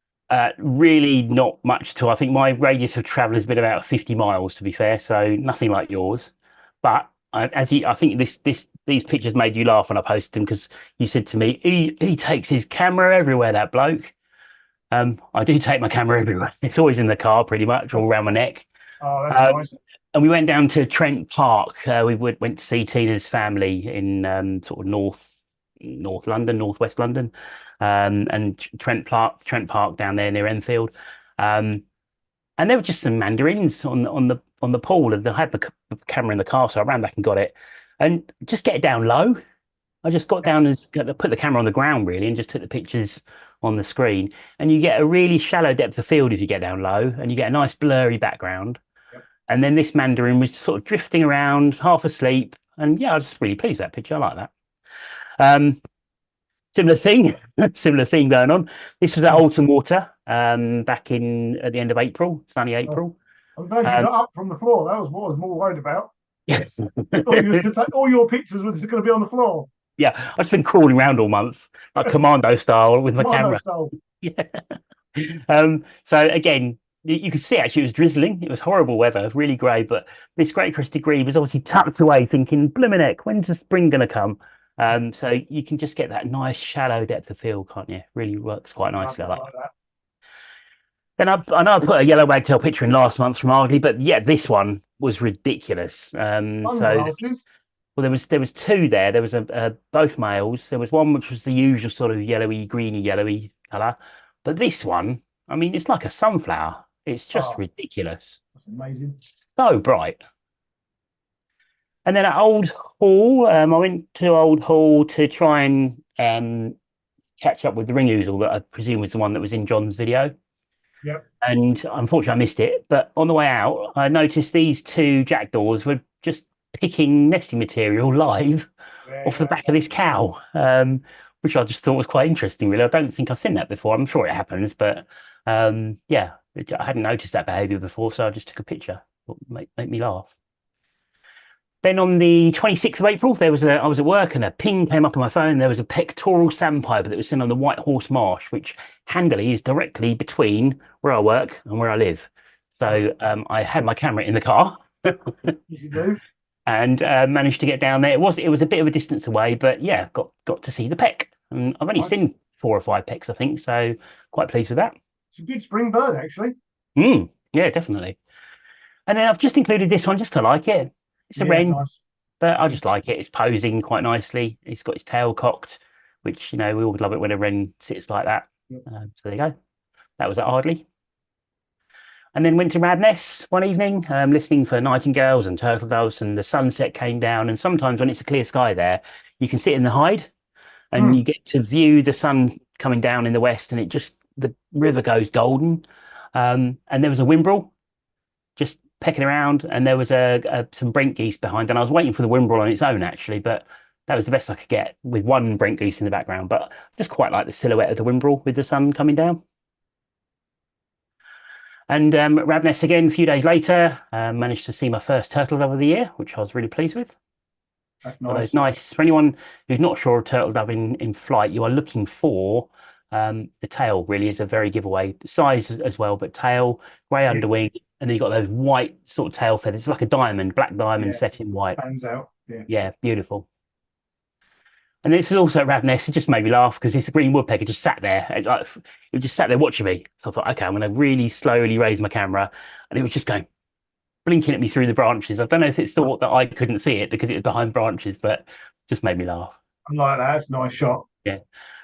Really not much at all. I think my radius of travel has been about 50 miles, to be fair, so nothing like yours. But I think these pictures made you laugh when I posted them because you said to me, he takes his camera everywhere, that bloke. I do take my camera everywhere. It's always in the car, pretty much, or around my neck. Oh, that's nice. And we went down to Trent Park. We went to see Tina's family in sort of North London, northwest London, and Trent Park down there near Enfield. And there were just some mandarins on the pool, and I had the camera in the car, so I ran back and got it, and just get it down low. I just got down and put the camera on the ground really, and just took the pictures on the screen. And you get a really shallow depth of field if you get down low, and you get a nice blurry background. Yep. And then this mandarin was sort of drifting around, half asleep, And yeah, I was really pleased with that picture. I like that. Um, similar thing, similar thing going on. This was at Alton Water back in at the end of April, sunny April. I'm glad you Um, got up from the floor. That was what I was more worried about. yes. I thought you was going to take all your pictures were just going to be on the floor. Yeah, I've just been crawling around all month, like commando style with my Commando camera. style. Yeah. So again, you could see actually it was drizzling. It was horrible weather, really grey. But this great crested grebe was obviously tucked away, thinking, "Blimmin' heck, when's the spring going to come?" So you can just get that nice shallow depth of field, can't you? Really works quite nicely. I like that. Then I know I put a yellow wagtail picture in last month from Ardley, but yeah, this one was ridiculous. Sunglasses. Well, there was two there. There was a both males. There was one which was the usual sort of yellowy, greeny, yellowy colour, but this one, I mean, it's like a sunflower. It's just ridiculous. That's amazing. So bright. And then at Old Hall, I went to Old Hall to try and catch up with the ring ousel that I presume was the one that was in John's video. Yep. And unfortunately, I missed it. But on the way out, I noticed these two jackdaws were just picking nesting material live off the back of this cow, which I just thought was quite interesting, really. I don't think I've seen that before. I'm sure it happens, but yeah, I hadn't noticed that behavior before, so I just took a picture. Make me laugh. Then on the 26th of April, I was at work and a ping came up on my phone. There was a pectoral sandpiper that was seen on the White Horse Marsh, which handily is directly between where I work and where I live. So I had my camera in the car. You do. And managed to get down there. It was a bit of a distance away, but yeah, got to see the peck. And I've only seen 4 or 5 pecks, I think, so quite pleased with that. It's a good spring bird, actually. Yeah, definitely. And then I've just included this one just to like it. It's a wren, nice. but I just like it. It's posing quite nicely. It's got its tail cocked, which, you know, we all love it when a wren sits like that. Yep. So there you go. That was at Ardley. And then went to Radness one evening, listening for nightingales and turtle doves, and the sunset came down. And sometimes when it's a clear sky there, you can sit in the hide and you get to view the sun coming down in the west, and the river goes golden. And there was a whimbrel just pecking around, and there was some brent geese behind. And I was waiting for the whimbrel on its own, actually, but that was the best I could get with one brent goose in the background. But I just quite like the silhouette of the whimbrel with the sun coming down. And Radness again a few days later, managed to see my first turtle dove of the year, which I was really pleased with. That's nice. Nice. For anyone who's not sure of turtle dove in flight, you are looking for the tail. Really is a very giveaway size as well, but tail, grey underwing, and then you've got those white sort of tail feathers. It's like a diamond, black diamond set in white. Stands out. Yeah, beautiful. And this is also at Radness. It just made me laugh because this green woodpecker just sat there. It just sat there watching me. So I thought, okay, I'm going to really slowly raise my camera. And it was just going, blinking at me through the branches. I don't know if it thought that I couldn't see it because it was behind branches, but just made me laugh. I like that. It's a nice shot. Yeah.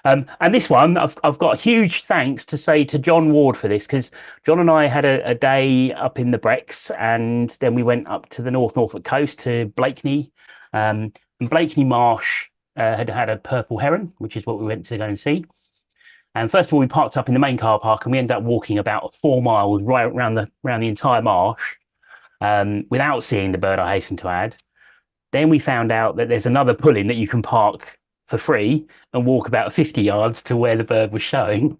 And this one, I've got a huge thanks to say to John Ward for this, because John and I had a day up in the Brecks, and then we went up to the Norfolk coast to Blakeney. And Blakeney Marsh had a purple heron, which is what we went to go and see. And first of all, we parked up in the main car park, and we ended up walking about 4 miles right around the entire marsh without seeing the bird, I hasten to add. Then we found out that there's another pull-in that you can park for free and walk about 50 yards to where the bird was showing.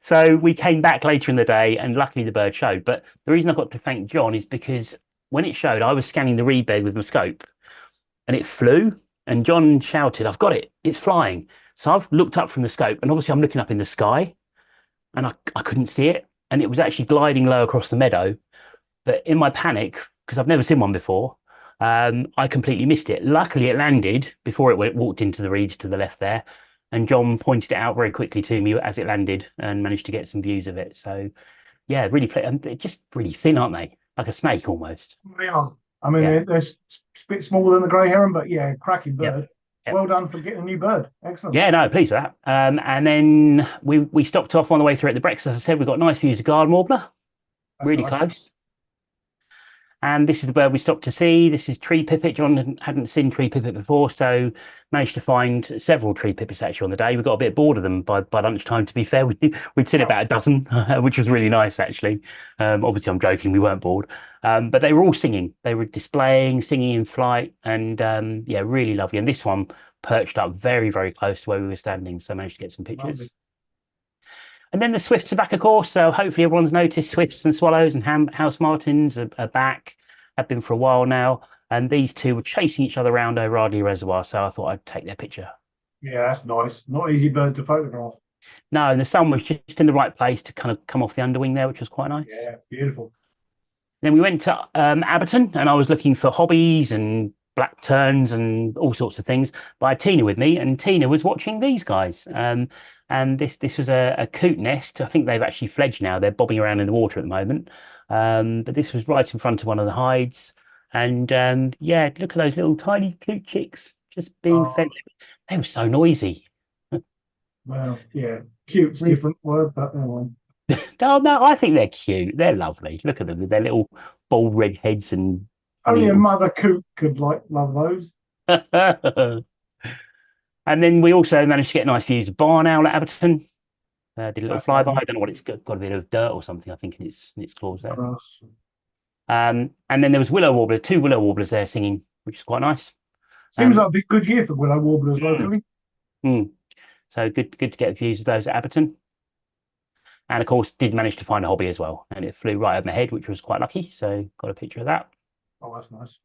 So we came back later in the day, and luckily the bird showed. But the reason I got to thank John is because when it showed, I was scanning the reed bed with my scope, and it flew, and John shouted, "I've got it, it's flying." So I've looked up from the scope, and obviously I'm looking up in the sky, and I couldn't see it, and it was actually gliding low across the meadow. But in my panic, because I've never seen one before, I completely missed it. Luckily, it landed before it walked into the reeds to the left there, and John pointed it out very quickly to me as it landed and managed to get some views of it. So yeah, really, they're just really thin, aren't they? Like a snake almost. They are. I mean, they're a bit smaller than the grey heron, but yeah, cracking bird. Yep. Well done for getting a new bird. Excellent. Yeah, no, pleased with that. And then we stopped off on the way through at the Brecks. As I said, we got nice views of garden warbler, really nice. close. And this is the bird we stopped to see. This is tree pipit. John hadn't seen tree pipit before, so managed to find several tree pipits actually on the day. We got a bit bored of them by lunchtime, to be fair. We'd seen about a dozen, which was really nice actually. Obviously, I'm joking, we weren't bored. But they were all singing. They were displaying, singing in flight, and yeah, really lovely. And this one perched up very, very close to where we were standing, so I managed to get some pictures. Lovely. And then the swifts are back, of course. So hopefully everyone's noticed swifts and swallows and house martins are back. Have been for a while now. And these two were chasing each other around over Ardley Reservoir. So I thought I'd take their picture. Yeah, that's nice. Not easy bird to photograph. No, and the sun was just in the right place to kind of come off the underwing there, which was quite nice. Yeah, beautiful. Then we went to Abberton, and I was looking for hobbies and black terns and all sorts of things. But I had Tina with me, and Tina was watching these guys. And this was a coot nest. I think they've actually fledged now. They're bobbing around in the water at the moment. But this was right in front of one of the hides. And yeah, look at those little tiny coot chicks just being fed. They were so noisy. Well, yeah, cute's a different word, but anyway. Oh, no, I think they're cute. They're lovely. Look at them with their little bald red heads and Only a mother coot could love those. And then we also managed to get nice views of barn owl at Abberton. Did a little That's flyby. lovely. I don't know what it's got a bit of dirt or something, I think, in its claws there. Nice. And then there was willow warbler, two willow warblers there singing, which is quite nice. Seems like a big good year for willow warblers locally. So good to get views of those at Abberton. And of course, did manage to find a hobby as well, and it flew right over my head, which was quite lucky. So got a picture of that. Oh, that's nice.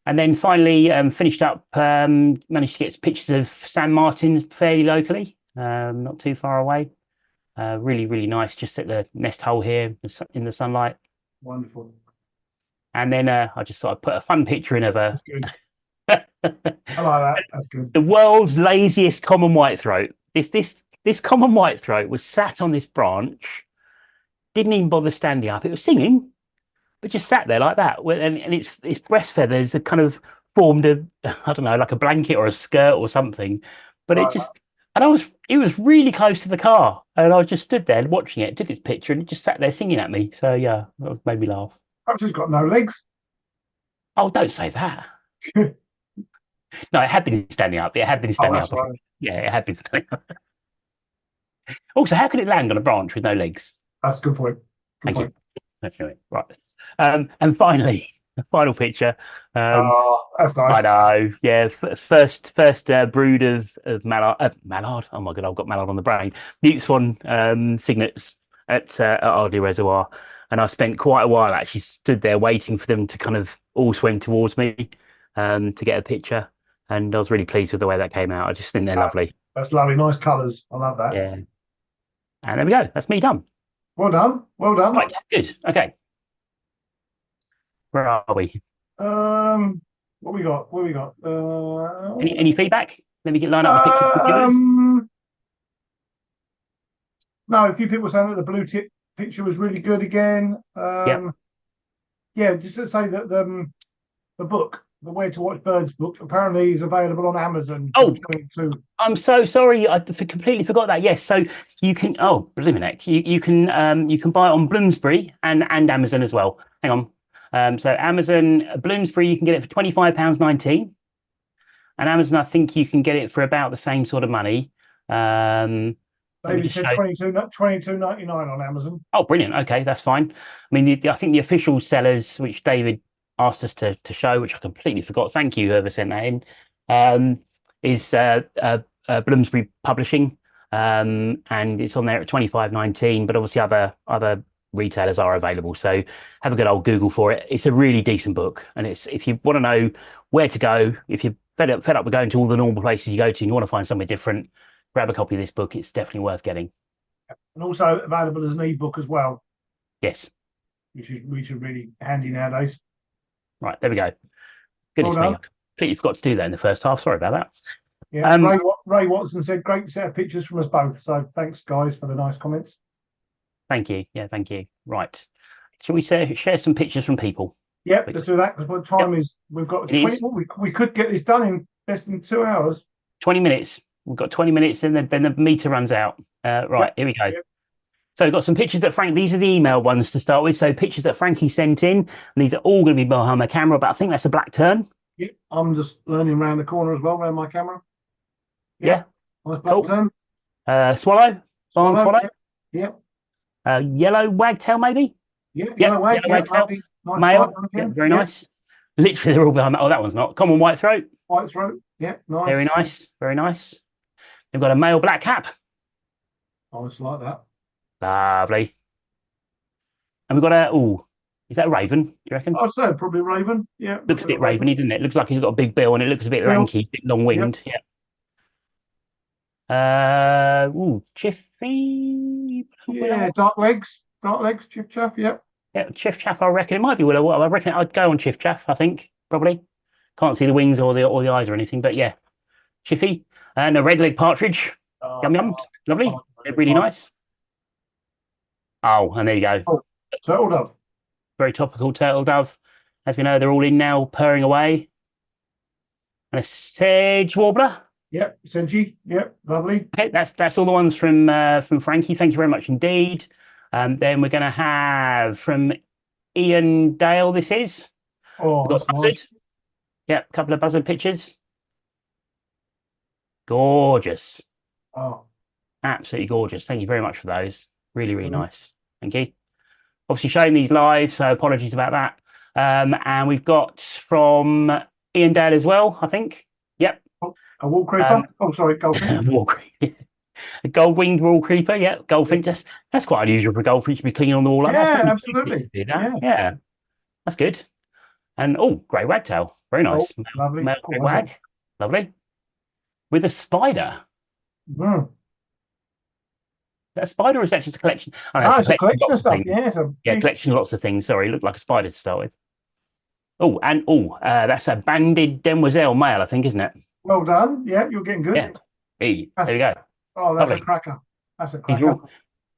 And then finally finished up, managed to get some pictures of San Martins fairly locally, not too far away. Really, really nice, just at the nest hole here in the sunlight. Wonderful. And then I just thought I'd put a fun picture in of That's good. I like that. That's good. the world's laziest common whitethroat. This common whitethroat was sat on this branch, didn't even bother standing up. It was singing, but just sat there like that. And its breast feathers had kind of formed I don't know, like a blanket or a skirt or something. But it was really close to the car, and I just stood there watching it, took its picture, and it just sat there singing at me. So yeah, that made me laugh. Perhaps it's got no legs. Oh, don't say that. No, it had been standing up. It had been standing up. Right. Yeah, it had been standing up. Also, how can it land on a branch with no legs? That's a good point. Thank you. Anyway, right. And finally, the final picture. That's nice. I know. Yeah, first brood of Mallard. Oh my god, I've got Mallard on the brain. Mute Swan cygnets at Ardley Reservoir, and I spent quite a while actually stood there waiting for them to kind of all swim towards me to get a picture, and I was really pleased with the way that came out. I just think they're lovely. That's lovely. Nice colours. I love that. Yeah. And there we go. That's me done. Well done. Well done. Right. Good. Okay. Where are we? What we got? What we got? Any feedback? Let me line up the pictures for viewers. No, a few people saying that the blue tip picture was really good again. Yeah, just to say that the book, the Where to Watch Birds book, apparently is available on Amazon. Oh, I'm so sorry. I completely forgot that. Yes, so you can. Oh, blimey, you can buy it on Bloomsbury and Amazon as well. Hang on. So Amazon Bloomsbury, you can get it for £25.19, and Amazon, I think you can get it for about the same sort of money. David said $22.99 on Amazon. Oh, brilliant. Okay, that's fine. I mean, I think the official sellers, which David asked us to show, which I completely forgot. Thank you, whoever sent that in. Is Bloomsbury Publishing, and it's on there at £25.19. But obviously, other retailers are available. So have a good old Google for it. It's a really decent book, and it's if you want to know where to go, if you're fed up with going to all the normal places you go to, and you want to find somewhere different, grab a copy of this book. It's definitely worth getting. And also available as an ebook as well. Yes. Which is really handy nowadays. Right, there we go. Goodness me, I completely forgot to do that in the first half. Sorry about that. Yeah, Ray Watson said, great set of pictures from us both. So thanks, guys, for the nice comments. Thank you. Yeah, thank you. Right. Shall we share some pictures from people? Yep, let's do that, because what time is, we've got 20, we could get this done in less than 2 hours. 20 minutes. We've got 20 minutes, and then the meter runs out. Right, here we go. Yep. So we've got some pictures that these are the email ones to start with. So pictures that Frankie sent in, and these are all going to be behind my camera, but I think that's a black tern. Yeah, I'm just learning around the corner as well, around my camera. Yeah. Nice black Cool. tern. Swallow. Barn swallow. Yeah. Yellow wagtail, maybe? Yeah, Yep, yellow yellow wagtail. lovely. Nice Male. bright one Yeah, again. very nice. Literally, they're all behind that. Oh, that one's not. Common white throat. White throat. Yeah, nice. Very nice. Very nice. We've got a male black cap. Nice like that. Lovely. And we've got is that a raven, do you reckon? I'd say probably raven. Yeah. Looks a bit raveny, doesn't it? Looks like he's got a big bill and it looks a bit lanky, bit long-winged. Yep. Yeah. Chiffy. Yeah, dark legs, chiff chaff. Yep. Yeah, chiff chaff. I reckon it might be Willow. I reckon I'd go on chiff chaff. I think probably can't see the wings or the eyes or anything, but yeah, chiffy and a red leg partridge. Yum yum, lovely. They're really nice. Oh, and there you go. Oh, turtle dove. Very topical turtle dove. As we know, they're all in now, purring away. And a sedge warbler. Yep, Senji. Yep, lovely. Okay, that's all the ones from Frankie. Thank you very much indeed. Then we're going to have from Ian Dale. This is. Oh, We've got that's buzzard. nice. Yep, a couple of buzzard pictures. Gorgeous. Oh, Absolutely gorgeous. Thank you very much for those. Really, really nice. Thank you. Obviously showing these live, so apologies about that. And we've got from Ian Dale as well, I think. Yep. a wall creeper. Sorry, goldfinch. Wall creeper. A gold-winged wall creeper. Yeah, goldfinch. That's quite unusual for a goldfinch to be cleaning on the wall like that. Yeah, absolutely. Yeah, that's good. And grey wagtail. Very nice. Lovely. Male grey wag. Lovely. With a spider. That spider, or is that just a collection? It's a collection of stuff. Yeah, collection of lots of things. Sorry, looked like a spider to start with. That's a banded demoiselle male, I think, isn't it? Well done. Yeah, you're getting good. Yeah. There you go. Oh, that's Lovely. a cracker. That's a cracker.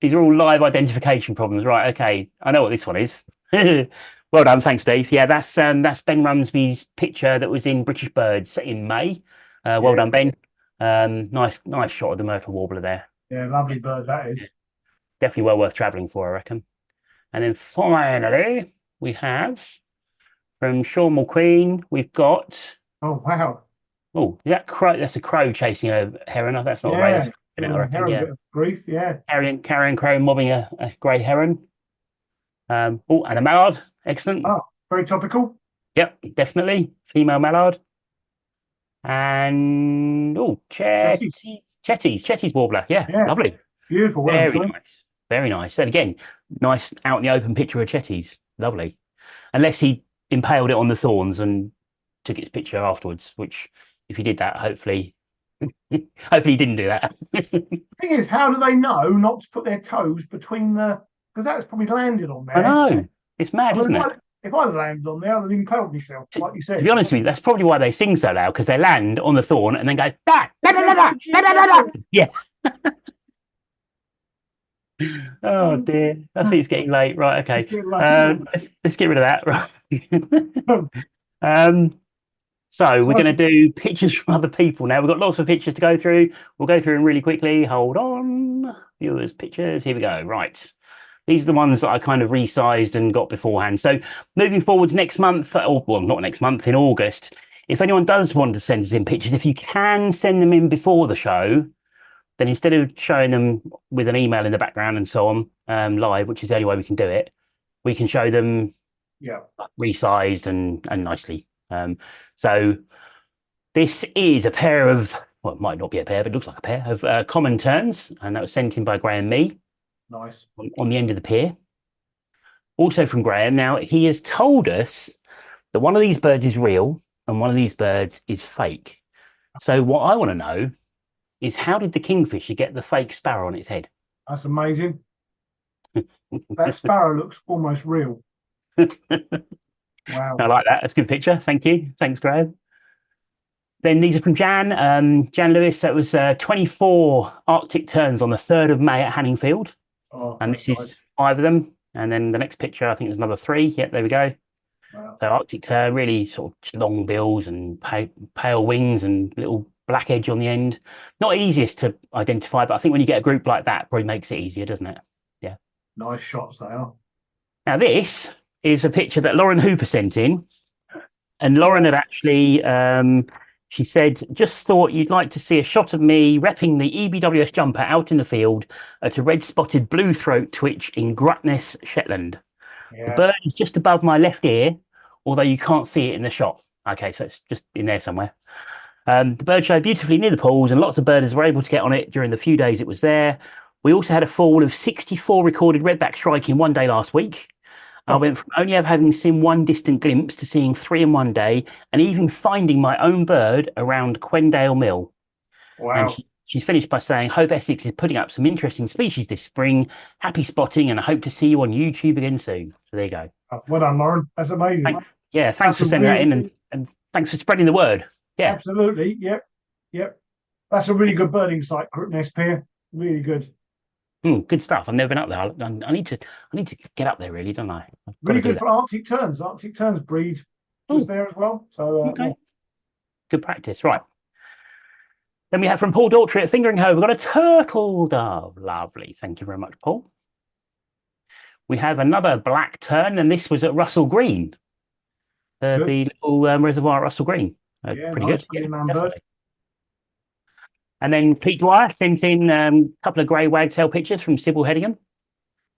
These are all live identification problems, right? Okay, I know what this one is. Well done, thanks, Dave. Yeah, that's Ben Rumsby's picture that was in British Birds in May. Well done, Ben. Nice shot of the myrtle warbler there. Yeah, lovely bird that is. Definitely well worth travelling for, I reckon. And then finally, we have from Sean McQueen, we've got. Oh, wow. Oh, that crow. That's a crow chasing a heron. That's not a raven. I reckon, bit of grief, yeah. Carrion crow mobbing a grey heron. And a mallard. Excellent. Oh, very topical. Yep, definitely. Female mallard. And Chetty's warbler. Yeah, lovely. Beautiful. Very nice. Very nice. And again, nice out in the open picture of Chetty's. Lovely. Unless he impaled it on the thorns and took its picture afterwards, which if he did that, hopefully he didn't do that. The thing is, how do they know not to put their toes between because that's probably landed on there. I know. It's mad, isn't it? If I landed on there, I'd have impaled myself, like you said. To be honest with you, that's probably why they sing so loud, because they land on the thorn and then go, da, da, da, da, da, da, da, da. Yeah. Oh dear. I think it's getting late. Right, okay. Let's get rid of that. Right. So we're going to do pictures from other people now. We've got lots of pictures to go through. We'll go through them really quickly. Hold on. Viewers, pictures. Here we go. Right. These are the ones that I kind of resized and got beforehand. So moving forwards next month, not next month, in August, if anyone does want to send us in pictures, if you can send them in before the show, then instead of showing them with an email in the background and so on live, which is the only way we can do it, we can show them resized and nicely. So this is a pair of, well, it might not be a pair, but it looks like a pair of common terns, and that was sent in by Graham Me. Nice. On the end of the pier. Also from Graham. Now, he has told us that one of these birds is real and one of these birds is fake. So what I want to know is, how did the kingfisher get the fake sparrow on its head? That's amazing. That sparrow looks almost real. Wow. I like that. That's a good picture. Thank you. Thanks, Graham. Then these are from Jan Lewis. That was 24 Arctic terns on the 3rd of May at Hanningfield. Oh, and this is 5 of them. And then the next picture, I think there's another 3. Yep, there we go. Wow. So Arctic tern, really sort of just long bills and pale wings and little black edge on the end. Not easiest to identify, but I think when you get a group like that, it probably makes it easier, doesn't it? Yeah. Nice shots they are. Now, this is a picture that Lauren Hooper sent in. And Lauren had actually, she said, just thought you'd like to see a shot of me repping the EBWS jumper out in the field at a red-spotted blue throat twitch in Grutness, Shetland. The Yeah. bird is just above my left ear, although you can't see it in the shot. Okay, so it's just in there somewhere. The bird showed beautifully near the pools, and lots of birders were able to get on it during the few days it was there. We also had a fall of 64 recorded redback strike in one day last week. I went from only having seen one distant glimpse to seeing 3 in one day, and even finding my own bird around Quendale Mill. Wow. And she's finished by saying, hope Essex is putting up some interesting species this spring. Happy spotting, and I hope to see you on YouTube again soon. So there you go. Well done, Lauren. That's amazing. Thanks for sending that in, and thanks for spreading the word. Yeah, absolutely. Yep. That's a really good birding site, Grutness Pier. Really good. Good stuff. I've never been up there. I need to get up there, really, don't I? Really good for Arctic terns. Arctic terns breed just there as well. So okay. Good practice, right? Then we have from Paul Daughtry at Fingeringhove. We've got a turtle dove. Lovely. Thank you very much, Paul. We have another black tern, and this was at Russell Green, the little reservoir at Russell Green. Pretty good. Yeah, definitely. And then Pete Dwyer sent in a couple of grey wagtail pictures from Sybil Hedingham.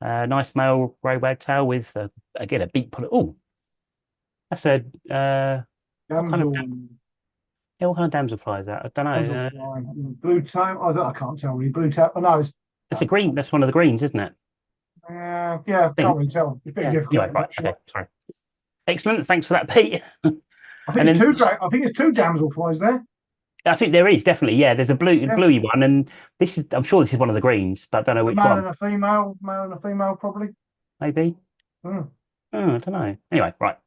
Nice male grey wagtail with, again, a beak puller. Oh, that's a... what kind of damselfly is that? I don't know. Blue tail? I can't tell really. Blue tail. Oh, no, it's a green. That's one of the greens, isn't it? Yeah, can't really tell. It's a bit difficult. Anyway, right, okay, sorry. Excellent. Thanks for that, Pete. I think there's two damselflies there. I think there is definitely, yeah. There's a bluey one, and I'm sure this is one of the greens, but I don't know which one. Male and a female, probably. Maybe. Oh, I don't know. Anyway, right.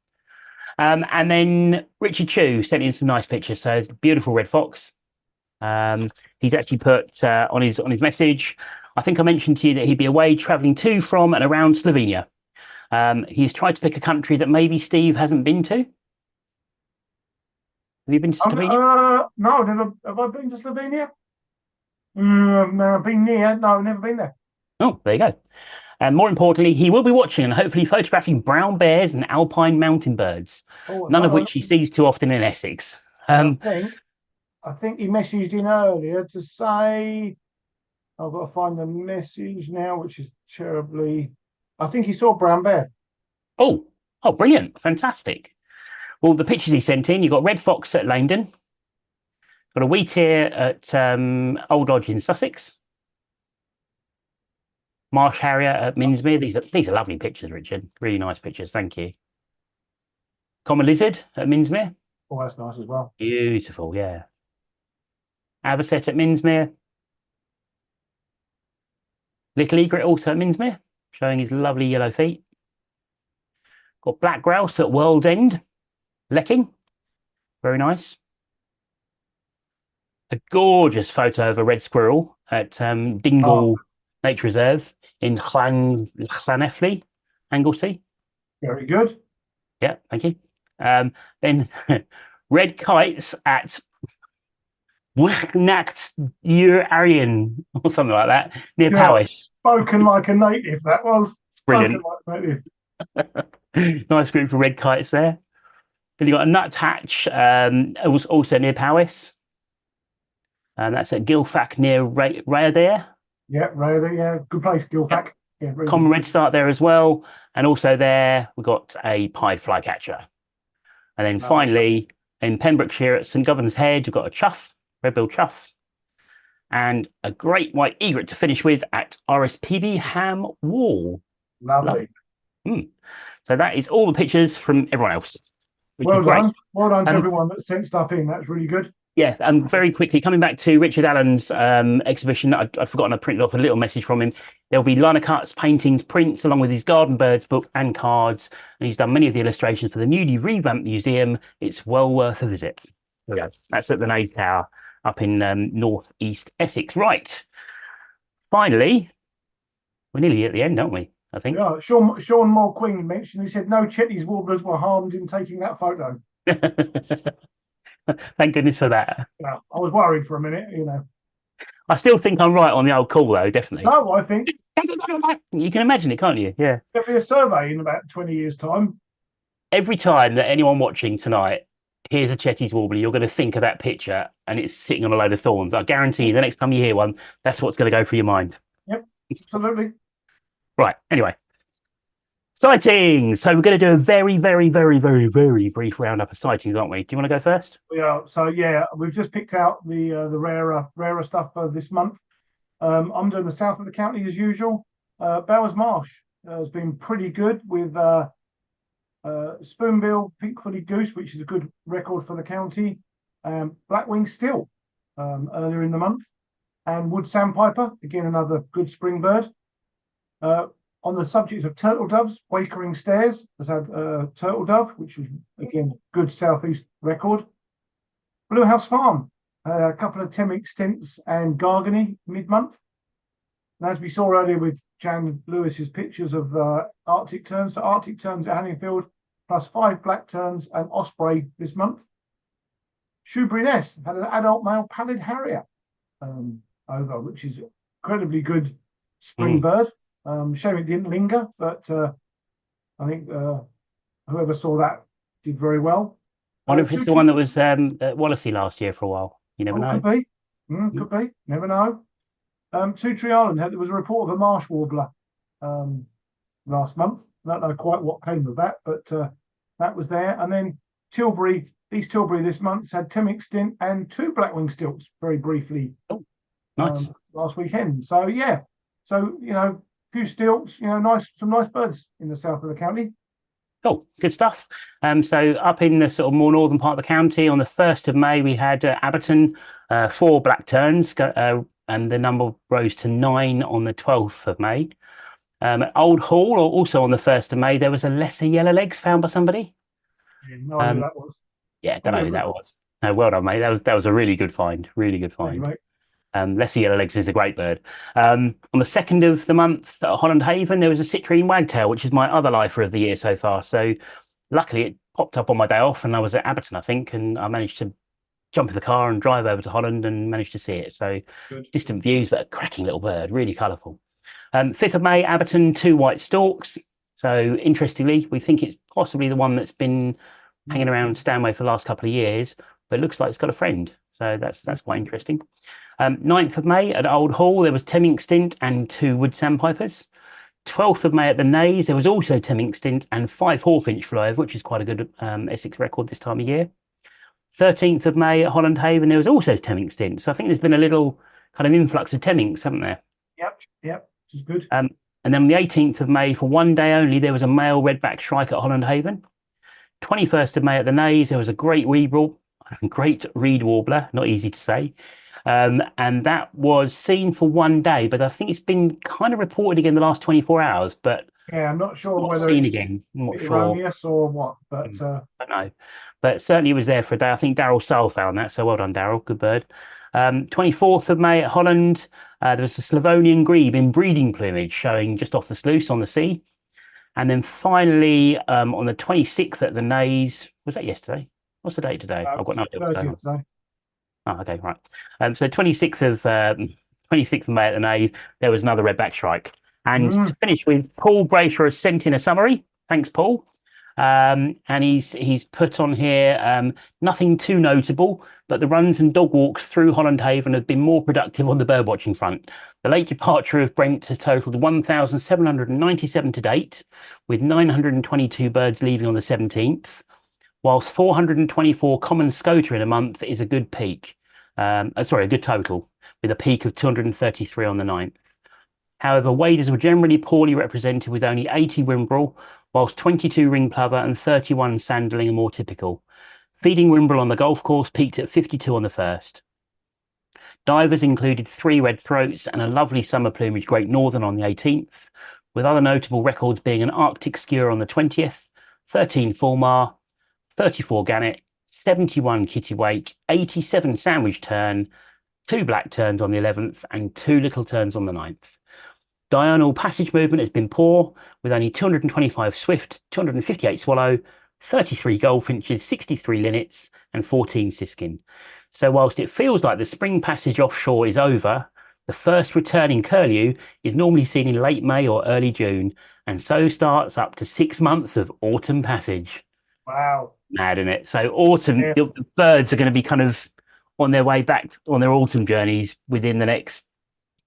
And then Richard Chu sent in some nice pictures. So it's a beautiful red fox. He's actually put on his message. I think I mentioned to you that he'd be away traveling to, from, and around Slovenia. He's tried to pick a country that maybe Steve hasn't been to. Have you been to Slovenia? No, never. Have I been to Slovenia? Been near. No, never been there. Oh, there you go. And more importantly, he will be watching and hopefully photographing brown bears and alpine mountain birds, none of which he sees too often in Essex. I think he messaged in earlier to say, I've got to find the message now, which is terribly... I think he saw brown bear. Oh, brilliant. Fantastic. Well, the pictures he sent in, you've got red fox at Langdon, got a wheatear at Old Lodge in Sussex, marsh harrier at Minsmere. These are lovely pictures, Richard. Really nice pictures. Thank you. Common lizard at Minsmere. Oh, that's nice as well. Beautiful, yeah. Avocet at Minsmere. Little egret also at Minsmere, showing his lovely yellow feet. Got black grouse at World's End, Lecking. Very nice. A gorgeous photo of a red squirrel at Dingle Nature Reserve in Llanelli, Anglesey. Very good. Yeah, thank you. Then red kites at Wichnacht Arian or something like that near Powys. Spoken like a native, that was. Brilliant. Like a nice group of red kites there. Then you got a nuthatch, also near Powys. And that's at Gilfack near Rayadere. Yeah, Rayadere, yeah. Good place, Gilfack. Yeah, really common redstart there as well. And also there, we've got a pied flycatcher. And then finally, in Pembrokeshire at St Govan's Head, you've got a chough, red-billed chough. And a great white egret to finish with at RSPB Ham Wall. Lovely. So that is all the pictures from everyone else. Well done. Well done to everyone that sent stuff in. That's really good. Yeah, and very quickly, coming back to Richard Allen's exhibition, I'd forgotten I printed off a little message from him. There'll be liner cuts, paintings, prints, along with his garden birds book and cards. And he's done many of the illustrations for the newly revamped museum. It's well worth a visit. Yeah, that's at the Nave Tower up in northeast Essex. Right. Finally, we're nearly at the end, aren't we? I think. Yeah, Sean Moore Queen mentioned, he said no Chetty's warblers were harmed in taking that photo. Thank goodness for that. Yeah, I was worried for a minute, I still think I'm right on the old call, though, definitely. No, I think You can imagine it, can't you? Yeah. There'll be a survey in about 20 years' time. Every time that anyone watching tonight hears a Chetty's warbler, you're going to think of that picture and it's sitting on a load of thorns. I guarantee you, the next time you hear one, that's what's going to go through your mind. Yep, absolutely. Right. Anyway, sightings. So we're going to do a very, very, very, very, very brief roundup of sightings, aren't we? Do you want to go first? Yeah. So yeah, we've just picked out the rarer stuff for this month. I'm doing the south of the county as usual. Bowers Marsh has been pretty good with spoonbill pink-footed goose, which is a good record for the county. Blackwing still earlier in the month, and wood sandpiper, again another good spring bird. On the subject of turtle doves, Wakering Stairs has had turtle dove, which was again good southeast record. Blue House Farm, a couple of Temminck stints and Gargany mid-month. And as we saw earlier with Jan Lewis's pictures of Arctic terns, so Arctic terns at Hanningfield, plus 5 black terns and osprey this month. Shoebury Nest had an adult male pallid harrier over, which is incredibly good spring bird. Shame it didn't linger, but I think whoever saw that did very well. I wonder if it's the one that was at Wallasey last year for a while. You never know. Could be. Could be. Never know. Two Tree Island, there was a report of a marsh warbler last month. I don't know quite what came of that, but that was there. And then Tilbury, East Tilbury this month had Temminck stint and 2 blackwing stilts very briefly. Oh, nice. Last weekend. So yeah. So a few stilts, some nice birds in the south of the county. Cool, good stuff. So up in the sort of more northern part of the county, on the 1st of May, we had Abberton, 4 black terns, and the number rose to 9 on the 12th of May. At Old Hall, or also on the 1st of May, there was a lesser yellow legs found by somebody. No idea who that was. Yeah, don't know who that was. No, well done, mate. That was a really good find. Really good find. Thank you, mate. Lesser yellow legs is a great bird. On the 2nd of the month at Holland Haven, there was a citrine wagtail, which is my other lifer of the year so far. So luckily it popped up on my day off and I was at Abberton, I think, and I managed to jump in the car and drive over to Holland and managed to see it. So Good. Distant views, but a cracking little bird, really colourful. 5th of May, Abberton, 2 white storks. So interestingly, we think it's possibly the one that's been hanging around Stanway for the last couple of years, but it looks like it's got a friend. So that's quite interesting. 9th of May at Old Hall, there was Temminck stint and 2 wood sandpipers. 12th of May at the Naze, there was also Temminck stint and 5 hawfinch fly over, which is quite a good Essex record this time of year. 13th of May at Holland Haven, there was also Temminck stint. So I think there's been a little kind of influx of Temminks, haven't there? Yep, which is good. And then on the 18th of May, for one day only, there was a male redback shrike at Holland Haven. 21st of May at the Naze, there was a great reed warbler, not easy to say. And that was seen for one day, but I think it's been kind of reported again the last 24 hours, but yeah, I'm not sure not whether seen it's again. I'm not sure. erroneous or what, but I don't know. But certainly it was there for a day. I think Daryl Searle found that, so well done, Daryl. Good bird. 24th of May at Holland, there was a Slavonian grebe in breeding plumage showing just off the sluice on the sea. And then finally, on the 26th at the Naze, was that yesterday? What's the date today? I've got no idea what's going on. today. Oh, okay, right. So 26th of May at the Nave, there was another redback shrike. And to finish with, Paul Brayshaw has sent in a summary. Thanks, Paul. And he's put on here nothing too notable, but the runs and dog walks through Holland Haven have been more productive on the birdwatching front. The late departure of Brent has totaled 1,797 to date, with 922 birds leaving on the 17th, whilst 424 common scoter in a month is a good peak. A good total, with a peak of 233 on the 9th. However, waders were generally poorly represented, with only 80 wimbrel, whilst 22 ring plover and 31 sandling are more typical. Feeding wimbrel on the golf course peaked at 52 on the 1st. Divers included 3 red throats and a lovely summer plumage great northern on the 18th, with other notable records being an Arctic skewer on the 20th, 13 fulmar, 34 gannet, 71 kittiwake, 87 sandwich tern, 2 black terns on the 11th, and 2 little terns on the 9th. Diurnal passage movement has been poor, with only 225 swift, 258 swallow, 33 goldfinches, 63 linnets, and 14 siskin. So whilst it feels like the spring passage offshore is over, The first returning curlew is normally seen in late May or early June, and so starts up to 6 months of autumn passage. Wow. Mad, isn't it? So autumn, Yeah. the birds are going to be kind of on their way back on their autumn journeys within the next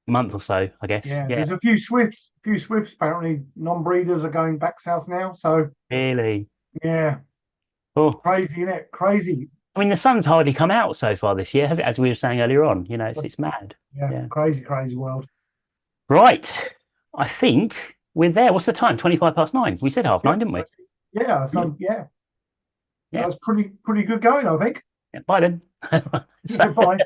month or so, I guess. Yeah. Yeah, There's a few swifts. Apparently, non-breeders are going back south now. So really. yeah, Oh, crazy, isn't it? Crazy. I mean, the sun's hardly come out so far this year, has it? As we were saying earlier on, it's mad. Yeah. Yeah. Crazy, crazy world. Right. I think we're there. What's the time? 25 past 9. We said half Yeah. 9, didn't we? Yeah. So yeah. Yeah. So it's pretty good going, I think. Yeah. Bye then. Yeah. So, Bye.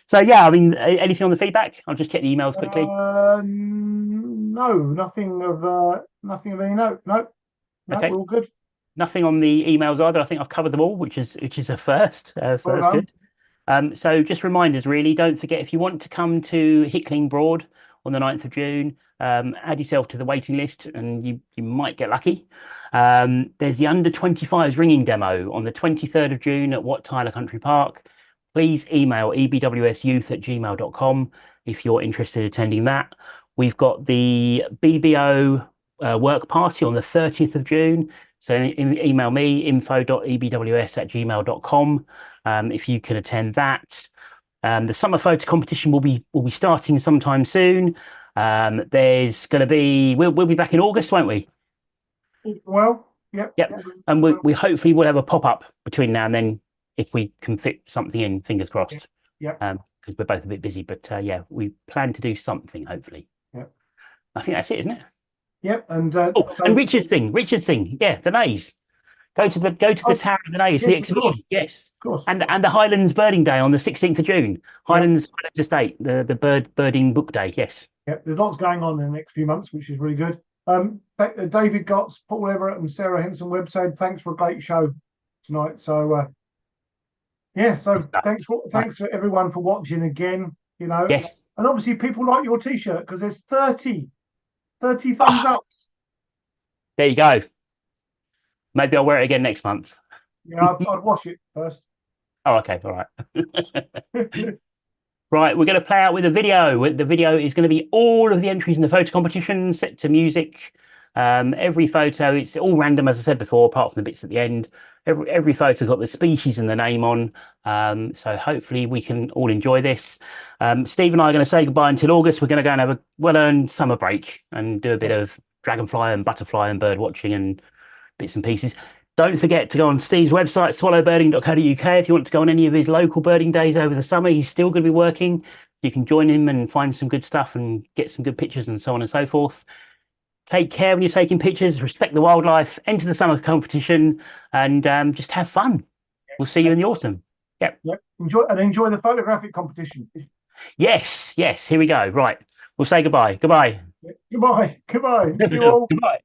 so yeah, I mean, anything on the feedback? I'll just check the emails quickly. No, nothing of any note. No, Okay. we're all good. Nothing on the emails either. I think I've covered them all, which is a first. So Well that's done. good. So just reminders, really. Don't forget, if you want to come to Hickling Broad on the 9th of June, add yourself to the waiting list and you might get lucky. There's the under 25s ringing demo on the 23rd of June at Wat Tyler Country Park. Please email ebwsyouth@gmail.com if you're interested in attending that. We've got the BBO work party on the 30th of June. So email me, info.ebws@gmail.com, if you can attend that. The summer photo competition will be starting sometime soon. There's going to be we'll be back in August, won't we? Well, yep. Yep. And we hopefully will have a pop up between now and then if we can fit something in. Fingers crossed. Yep. Because we're both a bit busy, but yeah, we plan to do something hopefully. Yep. I think that's it, isn't it? Yep. And so, and Richard Singh, yeah, the Nays. Go to the Tower of the Nays, yes, the exhibition. Yes. Of course. And the Highlands Birding Day on the 16th of June. Highlands Estate, the birding book day. Yes. Yep. There's lots going on in the next few months, which is really good. David Gotts, Paul Everett, and Sarah Henson Webb said thanks for a great show tonight. So yeah, so thanks for everyone for watching again. Yes. And obviously people like your t-shirt because there's 30 thumbs up. There you go. Maybe I'll wear it again next month. Yeah, I'd wash it first. Oh, okay, all right. Right, we're going to play out with a video. The video is going to be all of the entries in the photo competition set to music. Every photo, it's all random, as I said before, apart from the bits at the end. Every photo's got the species and the name on. So hopefully we can all enjoy this. Steve and I are going to say goodbye until August. We're going to go and have a well-earned summer break and do a bit of dragonfly and butterfly and bird watching and bits and pieces. Don't forget to go on Steve's website, swallowbirding.co.uk. If you want to go on any of his local birding days over the summer, he's still going to be working. You can join him and find some good stuff and get some good pictures and so on and so forth. Take care when you're taking pictures, respect the wildlife, enter the summer competition, and just have fun. We'll see you in the autumn. Yep. Enjoy the photographic competition. Yes. Here we go. Right. We'll say goodbye. Goodbye. Goodbye. See you all. Goodbye.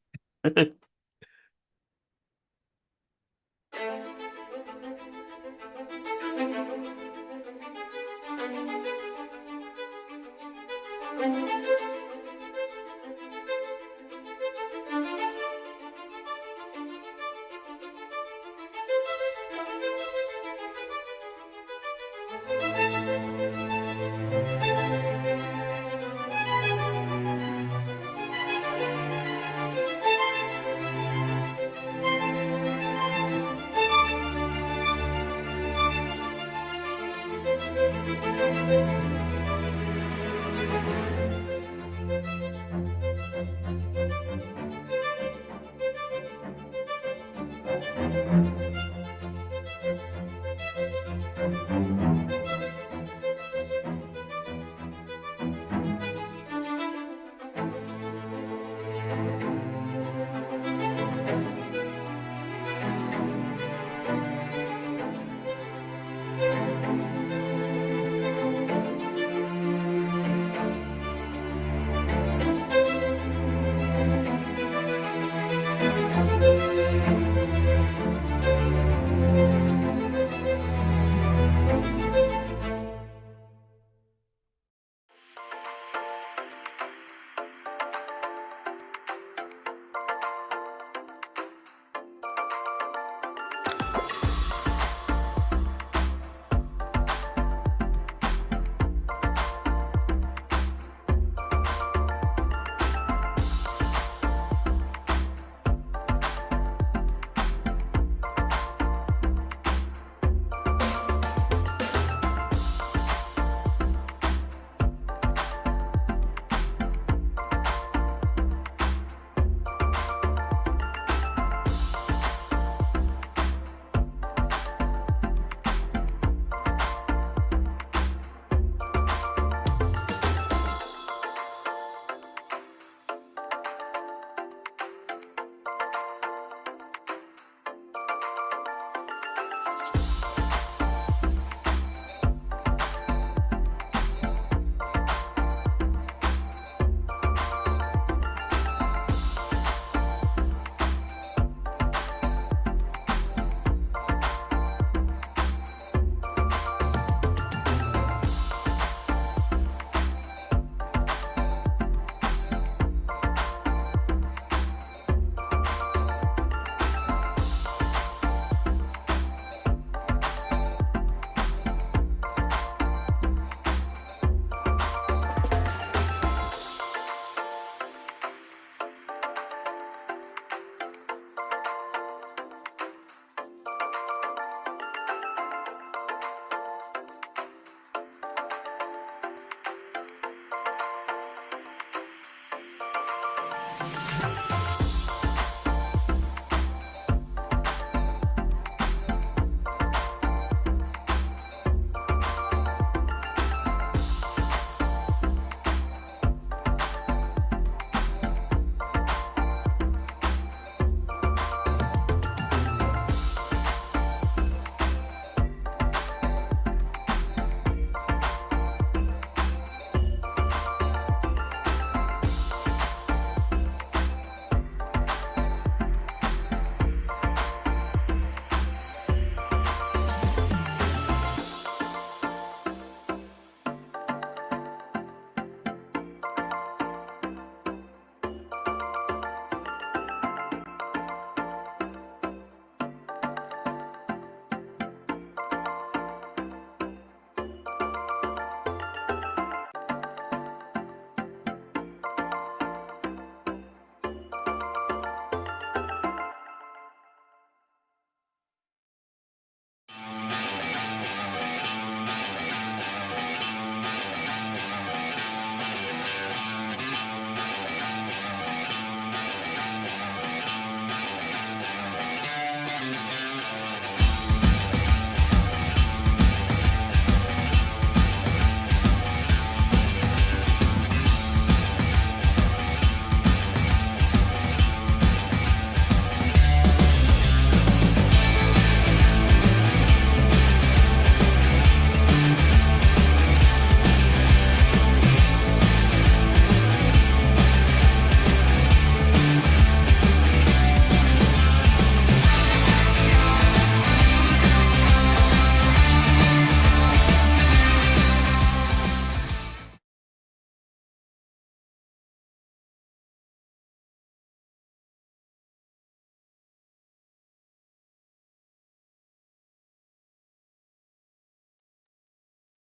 Bye.